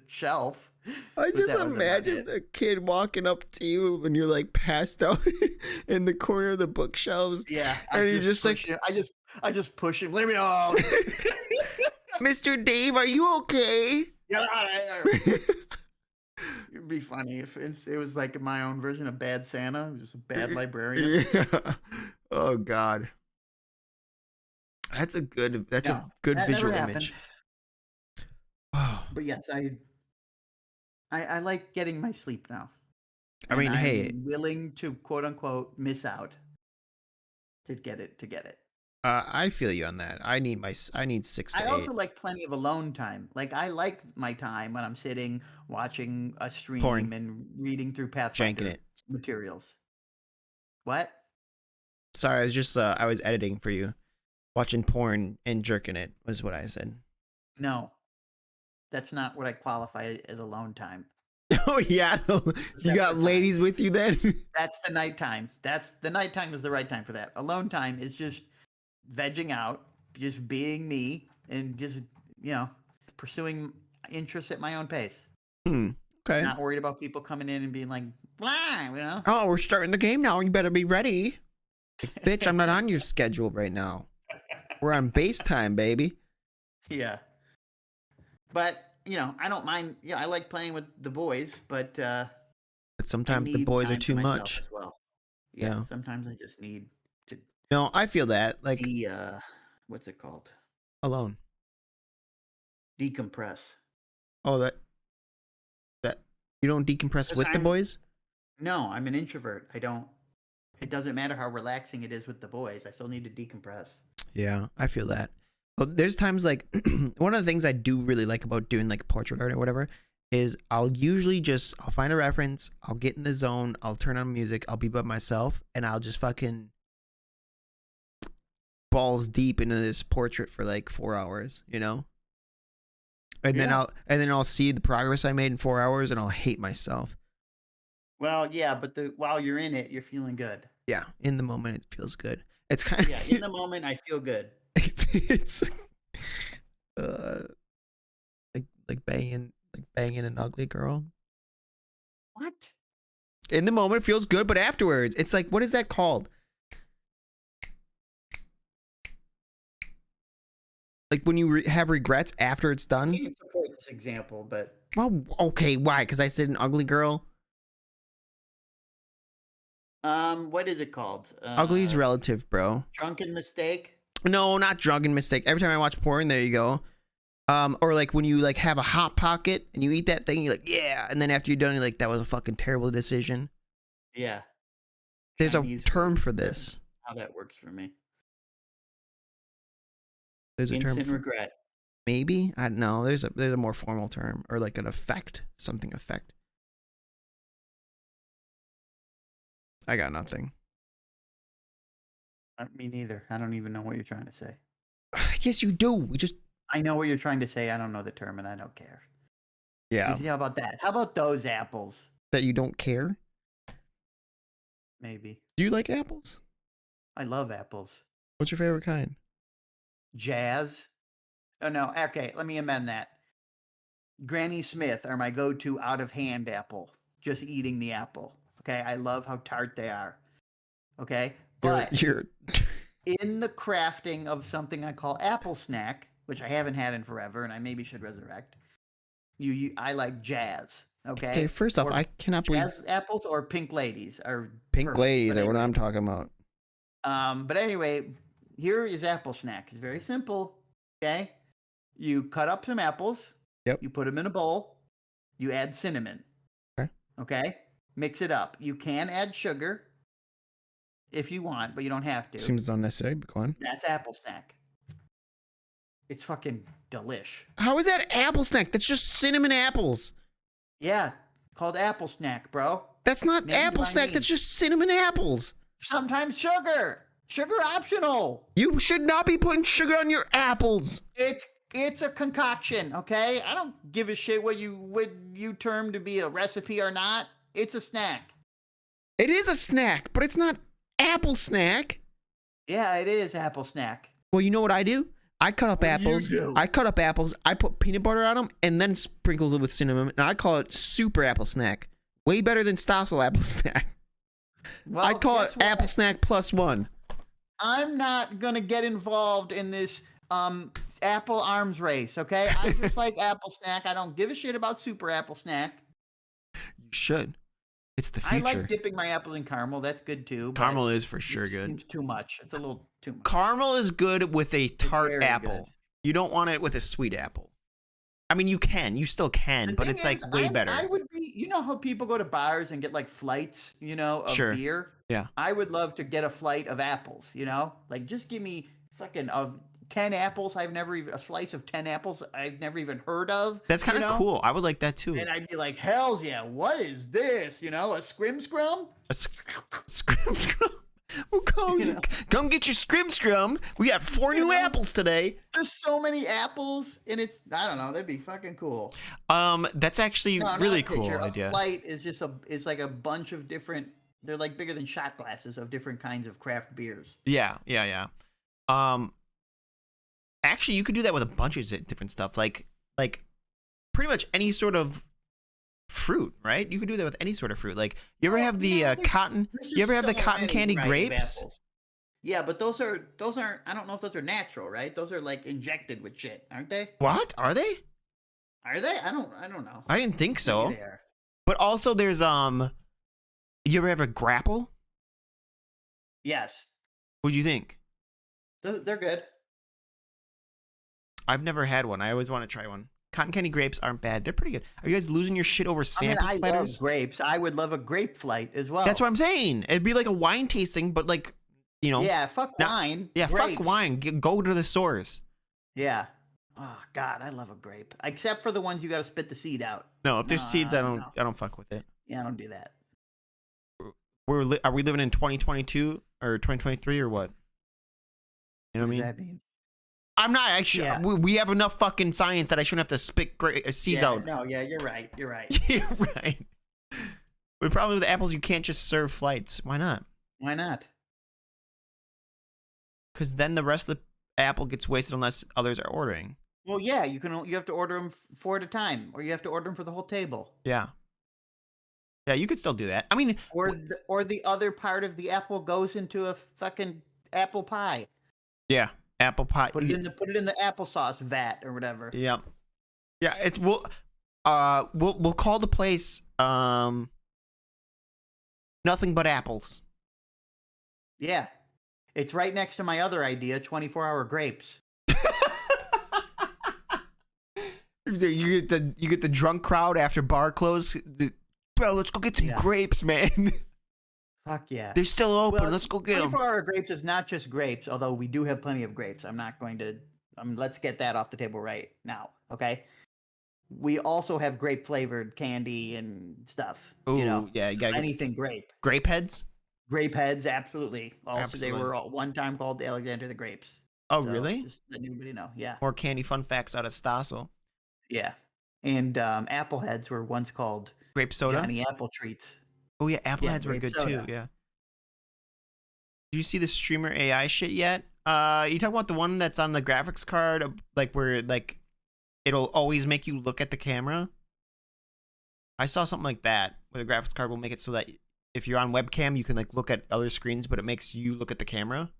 shelf. I but just that was about imagine it. a kid walking up to you when you're like passed out in the corner of the bookshelves. Yeah, And he's just like, I just push him. Leave me alone. Mr. Dave, are you okay? Get out of here. It'd be funny if it was like my own version of Bad Santa. It was just a bad librarian. Yeah. Oh God. That's a good that visual never image. Oh. But yes, I like getting my sleep now. I mean, And hey, I'm willing to quote unquote miss out to get it. I feel you on that. I need 6 to 8. I also like plenty of alone time. Like I like my time when I'm sitting watching a stream Porn. and reading through Janking Pathfinder it. materials. What? Sorry, I was just I was editing for you. Watching porn and jerking it was what I said. No, that's not what I qualify as alone time. Oh yeah, you got ladies with you then? That's the nighttime. The nighttime is the right time for that. Alone time is just vegging out, just being me, and just pursuing interests at my own pace. Okay. Not worried about people coming in and being like, blah, you know? Oh, we're starting the game now. You better be ready. Like, bitch, I'm not on your schedule right now. We're on base time, baby. Yeah. But, you know, I don't mind. Yeah, I like playing with the boys, but But I sometimes the need boys are time to too myself much. as well. Yeah, Yeah. sometimes I just need to No, I feel that. Like, be, what's it called? alone. Decompress. Oh, that you don't decompress 'Cause with the I'm- boys? No, I'm an introvert. It doesn't matter how relaxing it is with the boys. I still need to decompress. Yeah, I feel that. But there's times like one of the things I do really like about doing like portrait art or whatever is I'll find a reference, I'll get in the zone, I'll turn on music, I'll be by myself, and I'll just fucking balls deep into this portrait for like 4 hours, you know? And then Yeah. I'll see the progress I made in 4 hours and I'll hate myself. Well, yeah, but while you're in it, you're feeling good. Yeah, in the moment it feels good. It's kind of Yeah, in the moment, I feel good. it's like banging an ugly girl. What? In the moment it feels good, but afterwards it's like, what is that called? Like when you have regrets after it's I done. can't support this example, but Well, okay, why? Because I said an ugly girl. what is it called? Ugly's relative, bro. Drunken mistake. No, not drunken mistake. Every time I watch porn, there you go. Or like when you like have a hot pocket and you eat that thing, you're like, yeah, and then after you're done, you're like, that was a fucking terrible decision. Yeah. There's Chinese a term food. for That's this. how that works for me. There's a term Instant for regret. maybe. I don't know. There's a more formal term or like an effect, something effect. I got nothing. Me neither. I don't even know what you're trying to say. Yes, you do. We just I know what you're trying to say. I don't know the term, and I don't care. yeah. How about that? How about those apples? That you don't care. Maybe. Do you like apples? I love apples. What's your favorite kind? Jazz. Oh no. Okay, let me amend that. Granny Smith are my go-to out-of-hand apple. Just eating the apple. Okay, I love how tart they are. Okay, but You're in the crafting of something I call apple snack, which I haven't had in forever, and I maybe should resurrect. I like jazz. Okay. okay. First off, Or I cannot believe jazz apples or pink ladies are pink perfect, ladies but are what anyway. I'm talking about. But anyway, here is apple snack. It's very simple. Okay, you cut up some apples. Yep. You put them in a bowl. You add cinnamon. Okay. Okay. Mix it up. You can add sugar if you want, but you don't have to. Seems unnecessary, but go on. That's apple snack. It's fucking delish. How is that apple snack? That's just cinnamon apples. Yeah, called apple snack, bro. That's not Named apple by snack. me. That's just cinnamon apples. Sometimes sugar. Sugar optional. You should not be putting sugar on your apples. It's a concoction, okay? I don't give a shit what you term to be a recipe or not. It's a snack. It is a snack, but it's not apple snack. Yeah, it is apple snack. Well, you know what I do? I cut up What do you apples. do? I cut up apples. I put peanut butter on them and then sprinkle it with cinnamon. And I call it super apple snack. Way better than Stossel apple snack. Well, I call it guess what? apple snack +1. I'm not gonna get involved in this apple arms race, okay? I just like apple snack. I don't give a shit about super apple snack. You should. It's the I future. like dipping my apples in caramel. That's good too. but Caramel is for sure it good. seems too much. It's a little too much. Caramel is good with a tart very apple. good. You don't want it with a sweet apple. I mean, you still can, The but thing it's like is, way better. I would be, you know how people go to bars and get like flights, of Sure. beer? Yeah. I would love to get a flight of apples, Like just give me fucking 10 apples. A slice of 10 apples I've never even heard of. That's kind of cool. I would like that too. And I'd be like, hells yeah, what is this? A scrim scrum? A scrum scrum. Well, come get your scrim scrum. We got 4 new apples today. There's so many apples, and I don't know, that'd be fucking cool. That's actually No, not really a cool picture. idea. A flight is it's like a bunch of different, they're like bigger than shot glasses of different kinds of craft beers. Yeah. Actually, you could do that with a bunch of different stuff. Like like pretty much any sort of fruit, right? You can do that with any sort of fruit. Like, you ever have the cotton? You ever have the cotton candy grapes? Yeah, but those aren't. I don't know if those are natural, right? Those are like injected with shit, aren't they? What are they? Are they? I don't know. I didn't think so. Maybe they are. But also, there's you ever have a grapple? Yes, What'd you think? they're good. I've never had one. I always want to try one. Cotton candy grapes aren't bad. They're pretty good. Are you guys losing your shit over sample I platters? love grapes. I would love a grape flight as well. That's what I'm saying. It'd be like a wine tasting, but like, you know. Yeah, fuck wine. Yeah, grapes. fuck wine. Go to the stores. Yeah. Oh God, I love a grape. Except for the ones you got to spit the seed out. No, if there's seeds, I no. don't fuck with it. Yeah, I don't do that. Are we living in 2022 or 2023 or what? You know what I mean? What does that mean? I'm not actually. Yeah. We have enough fucking science that I shouldn't have to spit seeds Yeah, out. No, yeah, you're right. You're right. You're right. The problem with apples, you can't just serve flights. Why not? Why not? Because then the rest of the apple gets wasted unless others are ordering. Well, yeah, you have to order them 4 at a time, or you have to order them for the whole table. Yeah. Yeah, you could still do that. I mean, Or the other part of the apple goes into a fucking apple pie. yeah, apple pie. Put it in the applesauce vat or whatever. Yeah. Yeah, we'll call the place Nothing But Apples. Yeah. It's right next to my other idea, 24-hour grapes. You get the drunk crowd after bar close. Bro, let's go get some grapes, man. Fuck yeah. They're still open. Well, Let's go get them. 24-hour grapes is not just grapes, although we do have plenty of grapes. I'm not going to let's get that off the table right now, okay? We also have grape flavored candy and stuff. Ooh, you know, yeah, you got anything grape. Grape heads? Grape heads, absolutely. Also, Absolutely. they were one time called Alexander the Grapes. Oh, So, really? Just letting everybody know. Yeah. More candy fun facts out of Stossel. Yeah. And apple heads were once called Grape soda? Johnny Apple Treats. Oh, yeah, apple Yeah, heads were grape good soda. too, yeah. Do you see the streamer AI shit yet? You talking about the one that's on the graphics card, like where like it'll always make you look at the camera? I saw something like that where the graphics card will make it so that if you're on webcam, you can like look at other screens, but it makes you look at the camera.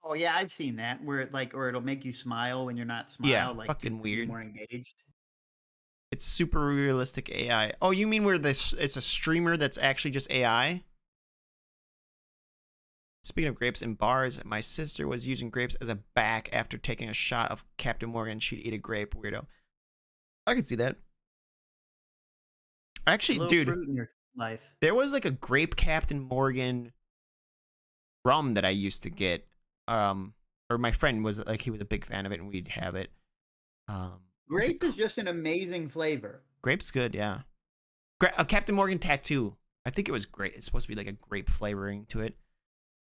Oh yeah, I've seen that where it or it'll make you smile when you're not smile. Yeah, like fucking just to be weird. More engaged. It's super realistic AI. Oh, you mean where it's a streamer that's actually just AI? Speaking of grapes in bars, my sister was using grapes as a back after taking a shot of Captain Morgan. She'd eat a grape. Weirdo. I can see that. Actually, dude, Fruit in your life. there was like a grape Captain Morgan rum that I used to get. Or my friend was like, he was a big fan of it, and we'd have it. Grape is just an amazing flavor. Grape's good, yeah. A Captain Morgan tattoo. I think it was great. It's supposed to be like a grape flavoring to it.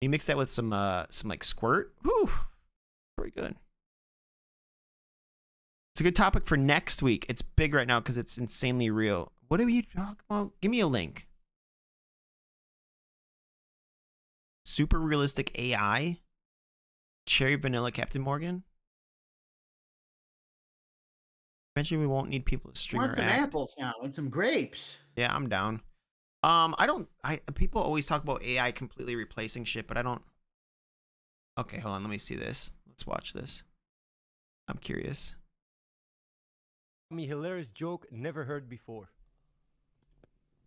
You mix that with some like squirt. Whew, pretty good. It's a good topic for next week. It's big right now because it's insanely real. What are you talking about? Give me a link. Super realistic AI. Cherry vanilla Captain Morgan. Eventually, we won't need people to stream Want or some act. apples now and some grapes. Yeah, I'm down. People always talk about AI completely replacing shit, but I don't. Okay, hold on. Let me see this. Let's watch this. I'm curious. Me hilarious joke never heard before.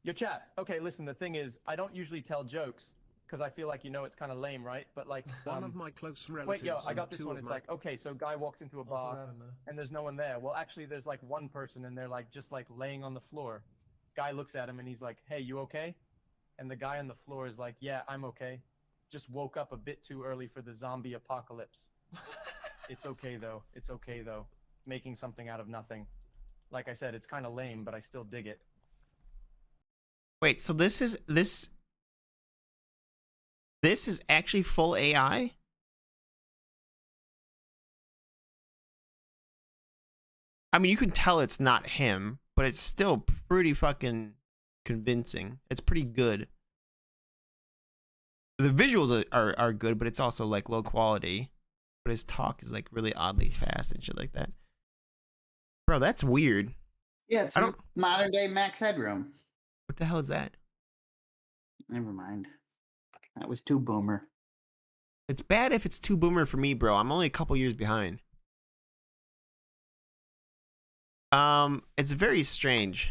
Yo, chat. Okay, listen, the thing is, I don't usually tell jokes, because I feel like, it's kind of lame, right? But like, One of my close relatives. wait, yo, I and got this two one. of It's my- like, okay, so guy walks into a bar, and there's no one there. Well, actually, there's like one person, and they're like, just like laying on the floor. Guy looks at him, and he's like, hey, you okay? And the guy on the floor is like, yeah, I'm okay. Just woke up a bit too early for the zombie apocalypse. It's okay, though. It's okay, though. Making something out of nothing. Like I said, it's kind of lame, but I still dig it. Wait, so this is actually full AI? I mean, you can tell it's not him, but it's still pretty fucking convincing. It's pretty good. The visuals are good, but it's also like low quality. but his talk is like really oddly fast and shit like that. Bro, that's weird. Yeah, it's modern day Max Headroom. What the hell is that? Never mind. That was too boomer. It's bad if it's too boomer for me, bro. I'm only a couple years behind. It's very strange.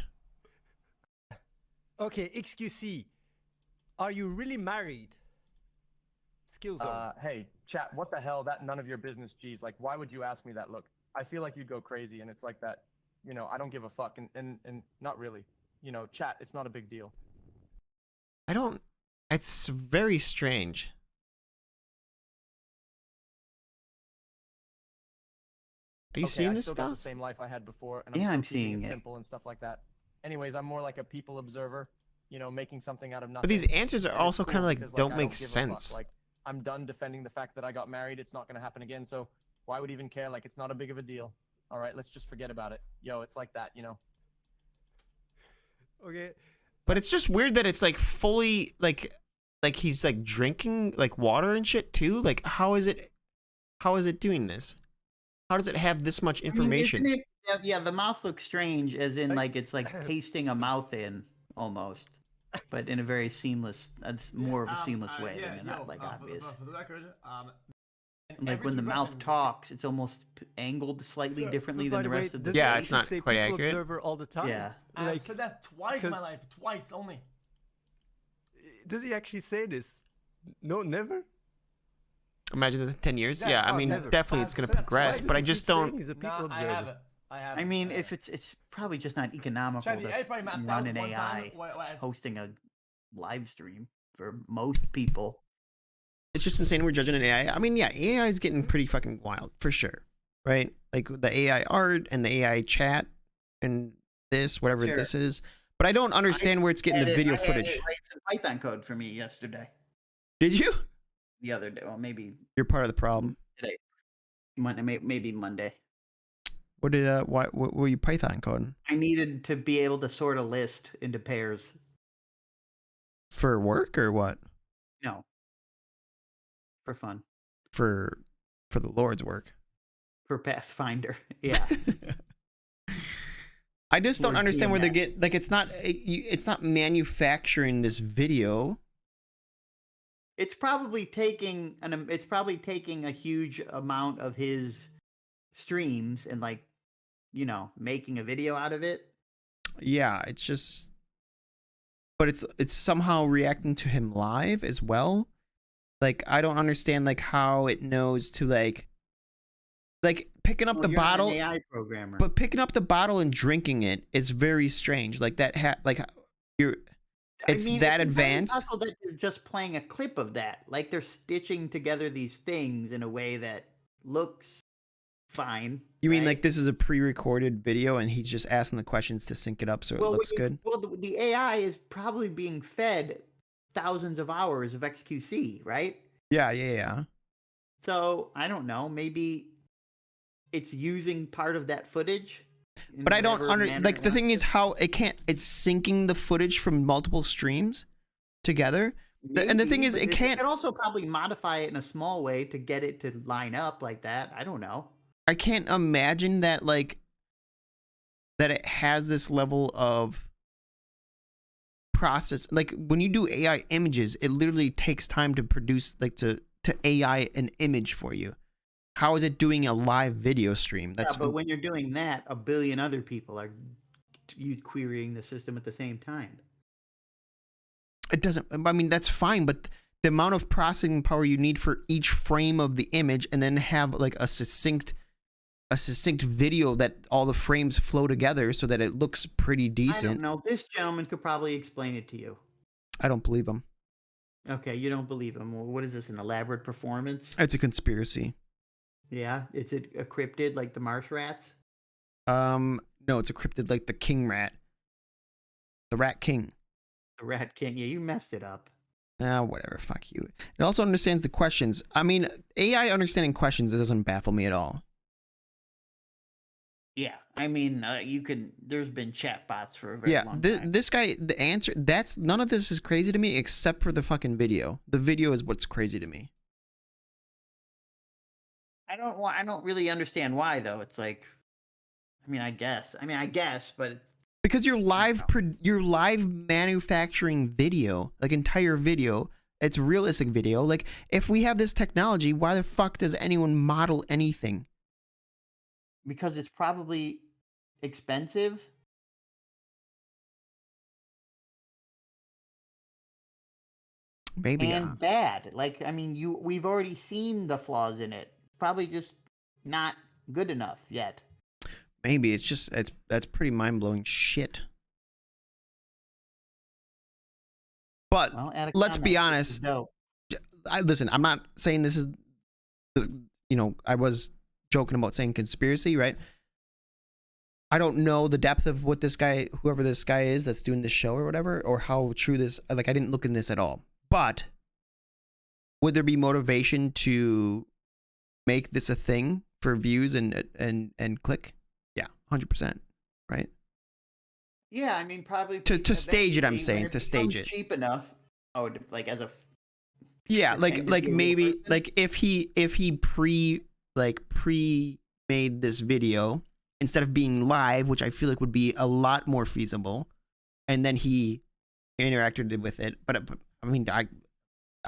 Okay, XQC. Are you really married? Skill zone. Hey, chat, what the hell? That none of your business, geez. Like, why would you ask me that? Look, I feel like you'd go crazy, and it's like that, you know, I don't give a fuck, and not really. You know, chat, it's not a big deal. It's very strange. Are you seeing this I still got stuff? the same life I had before, and Yeah, I'm still keeping seeing it. simple and stuff like that. Anyways, I'm more like a people observer, you know, making something out of nothing. But these answers are And it's also kind of cool like because, don't I make give a fuck. sense. Like, I'm done defending the fact that I got married. It's not going to happen again. So why would even care? Like, it's not a big of a deal. All right, let's just forget about it. Yo, it's like that, you know. Okay. But it's just weird that it's like fully like he's like drinking like water and shit too. Like how is it doing this? How does it have this much information? I mean, yeah, the mouth looks strange, as in like it's like pasting a mouth in almost, but in a very seamless. That's more of a seamless way than not like obvious. For the record, Like when the mouth talks, it's almost angled slightly differently By than the way, rest of the does Yeah, he it's actually not say quite people accurate. observer all the time. Yeah. I've Like, said that twice in my 'cause- life, twice only. does he actually say this? No, never. Imagine this in 10 years. Yeah, Yeah, I no, mean never. definitely it's gonna I've said it progress, twice. but I He just keeps saying don't. He's a people No, I observer. haven't. I haven't. I mean, if it's probably just not economical Chatty, I to probably mapped run out an one AI time. What, hosting a live stream for most people. It's just insane we're judging an AI. I mean, yeah, AI is getting pretty fucking wild for sure, right? Like the AI art and the AI chat and this, whatever Sure. this is. But I don't understand where it's getting the video I had footage. it write some Python code for me yesterday. Did you? The other day, well, maybe You're part of the problem. today. Maybe Monday. What were you Python coding I needed to be able to sort a list into pairs. for work or what? No. For fun. For the Lord's work. For Pathfinder. Yeah. I just don't Or understand where they TMS. get like it's not manufacturing this video. It's probably taking a huge amount of his streams and like, you know, making a video out of it. Yeah, it's just but it's somehow reacting to him live as well. Like I don't understand like how it knows to like picking up Well, the you're not bottle, an AI programmer. but picking up the bottle and drinking it is very strange. Like that you're it's that entirely advanced. possible that they're just playing a clip of that. Like they're stitching together these things in a way that looks fine. You mean right? like this is a pre-recorded video and he's just asking the questions to sync it up so it looks good? Well, the AI is probably being fed thousands of hours of XQC, right? Yeah. So I don't know. Maybe it's using part of that footage. in But I don't whatever manner like it the thing wants is how it's syncing the footage from multiple streams together. to. And the thing Maybe, is but it can't could also probably modify it in a small way to get it to line up like that. I don't know. I can't imagine that like that it has this level of process. Like when you do AI images, it literally takes time to produce like to AI an image for you. How is it doing a live video stream? That's Yeah, but when you're doing that, a billion other people are querying the system at the same time. it doesn't. I mean, that's fine, but the amount of processing power you need for each frame of the image, and then have like a succinct video that all the frames flow together so that it looks pretty I don't decent. know. This gentleman could probably explain it to you. I don't believe him. Okay, you don't believe him. Well, what is this, an elaborate performance? It's a conspiracy. Yeah, is it encrypted like the marsh rats? No, it's encrypted like the king rat, the rat king. The rat king. Yeah, you messed it up. Whatever. Fuck you. It also understands the questions. I mean, AI understanding questions doesn't baffle me at all. Yeah, I mean, you can. There's been chatbots for a very Yeah, long time. this guy, the answer. That's none of this is crazy to me except for the fucking video. The video is what's crazy to me. I don't really understand why though. It's like, I guess, but it's, Because you're you're live manufacturing video, like entire video. It's realistic video. Like if we have this technology, why the fuck does anyone model anything? because it's probably expensive. Maybe. And bad. Like, we've already seen the flaws in it. Probably just not good enough yet. Maybe that's pretty mind-blowing shit. But Well, at a let's be comment, honest. no. Listen, I'm not saying this is I was joking about saying conspiracy, right? I don't know the depth of what whoever this guy is that's doing this show or whatever, or how true this, like, I didn't look in this at all. But would there be motivation to make this a thing for views and click? Yeah, 100%, right? Yeah, probably To stage it, I'm eventually, saying, when to stage it. cheap enough. Oh, like as a. Yeah, pretend to like be a real maybe person? like if he pre made this video instead of being live, which I feel like would be a lot more feasible, and then he interacted with it. But I'm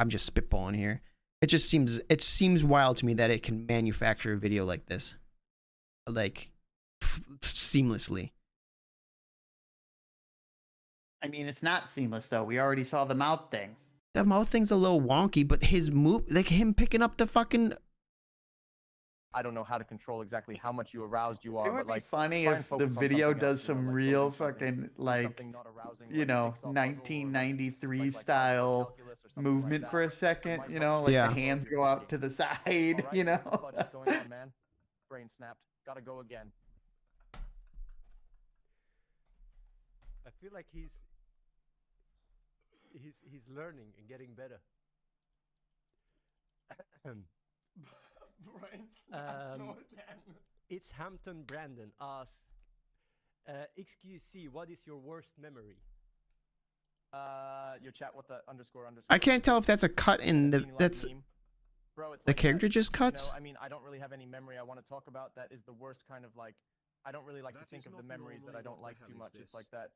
just spitballing here. It seems wild to me that it can manufacture a video like this, like seamlessly. It's not seamless though. We already saw the mouth thing. That mouth thing's a little wonky, but his move, like him picking up the fucking. I don't know how to control exactly how much you aroused you are, It would but like be funny try and if the focus on video something does else, you know, some like real go do something- fucking do like, something not arousing, like jigsaw puzzle or, 1993 like style calculus or something movement like for a that. second. Might Like Yeah. the hands go out to the side. All right, what is going on, man? Brain snapped. Gotta go again. I feel like he's learning and getting better. Brain snap, go again. It's Hampton Brandon asks, XQC, what is your worst memory? Your chat with the underscore. I can't tell if that's a cut in the. Meaning like That's meme. Bro, it's the like character that, just cuts. I don't really have any memory I want to talk about. That is the worst kind of like. I don't really like to think of the memories that I don't like too much. It's like that,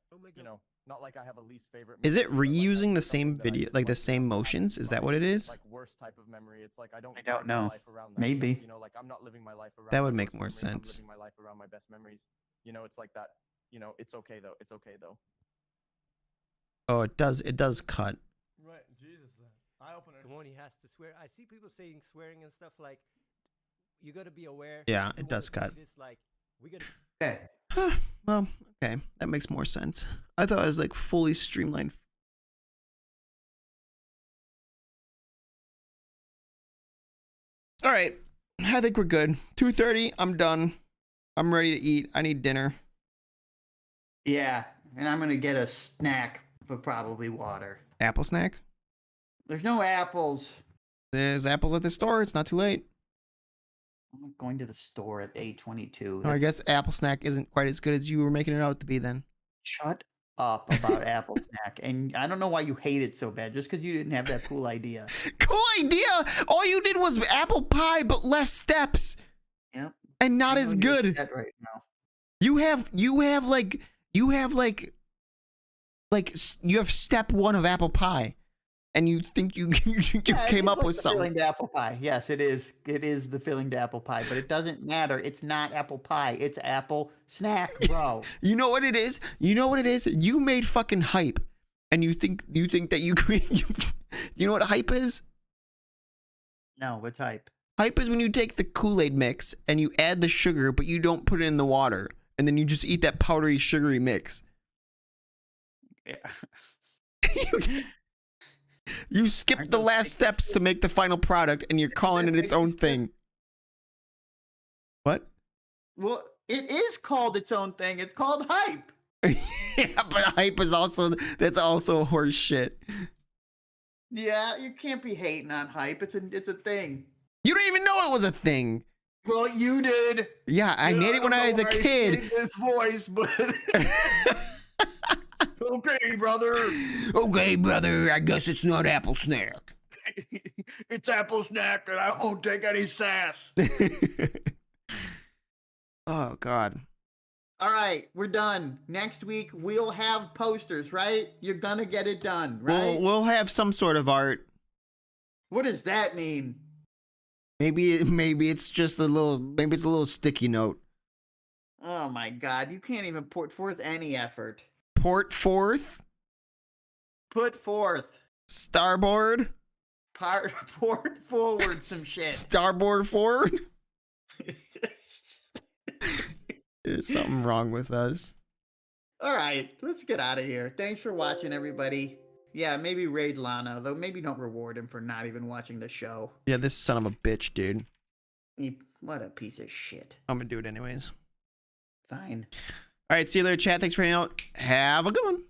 not like I have a least favorite. Is it memory, but, like, reusing the something same that I video, just, like the like, same not motions? happy Is about. that what it is? Like worst type of memory. It's like I don't don't live my know. life around that Maybe. stuff, like I'm not living my life around That my would make worst more memories. I'm sense. living my life around my best memories. It's like that. It's okay though. It's okay though. Oh, it does cut. Right, Jesus. Eye opener. Come on, he has to swear. I see people saying swearing and stuff like, you gotta be aware. Yeah, you it does wanna cut. do This, like, we gotta. Okay. Well, okay, that makes more sense. I thought it was like fully streamlined. All right, I think we're good. 2:30. I'm done. I'm ready to eat. I need dinner. Yeah, and I'm gonna get a snack, but probably water. Apple snack. There's no apples. There's apples at the store. It's not too late. I'm going to the store at 8:22. Oh, I guess apple snack isn't quite as good as you were making it out to be then. Shut up about apple snack. And I don't know why you hate it so bad. Just because you didn't have that cool idea. Cool idea. All you did was apple pie, but less steps. Yep. And not I as know you're good. upset right now. You have step one of apple pie, and you think you Yeah, it came is up like with the something. filling to apple pie. Yes, it is. It is the filling to apple pie, but it doesn't matter. It's not apple pie. It's apple snack, bro. You know what it is? You made fucking hype, and you think that you you know what hype is? No, what's hype? Hype is when you take the Kool-Aid mix and you add the sugar, but you don't put it in the water, and then you just eat that powdery, sugary mix. Yeah. You skip Aren't the those last big steps to make the final product, and you're calling it its own thing. What? Well, it is called its own thing. It's called hype. Yeah, but hype is that's also horse shit. Yeah, you can't be hating on hype. It's a thing. You don't even know it was a thing. Well, you did. Yeah, I made it when I was a kid. This voice, but okay, brother. Okay, brother, I guess it's not apple snack. It's Apple Snack, and I won't take any sass. Oh God. All right, we're done. Next week we'll have posters, right? You're gonna get it done, right? We'll have some sort of art. What does that mean? Maybe it's just a little sticky note. Oh my God, you can't even put forth any effort. Port forth, Put forth. starboard, Port forward some shit. starboard forward. There's something wrong with us. All right, let's get out of here. Thanks for watching, everybody. Yeah, maybe raid Lana, though maybe don't reward him for not even watching the show. Yeah, this son of a bitch, dude. What a piece of shit. I'm gonna do it anyways. Fine. All right, see you later, chat. Thanks for hanging out. Have a good one.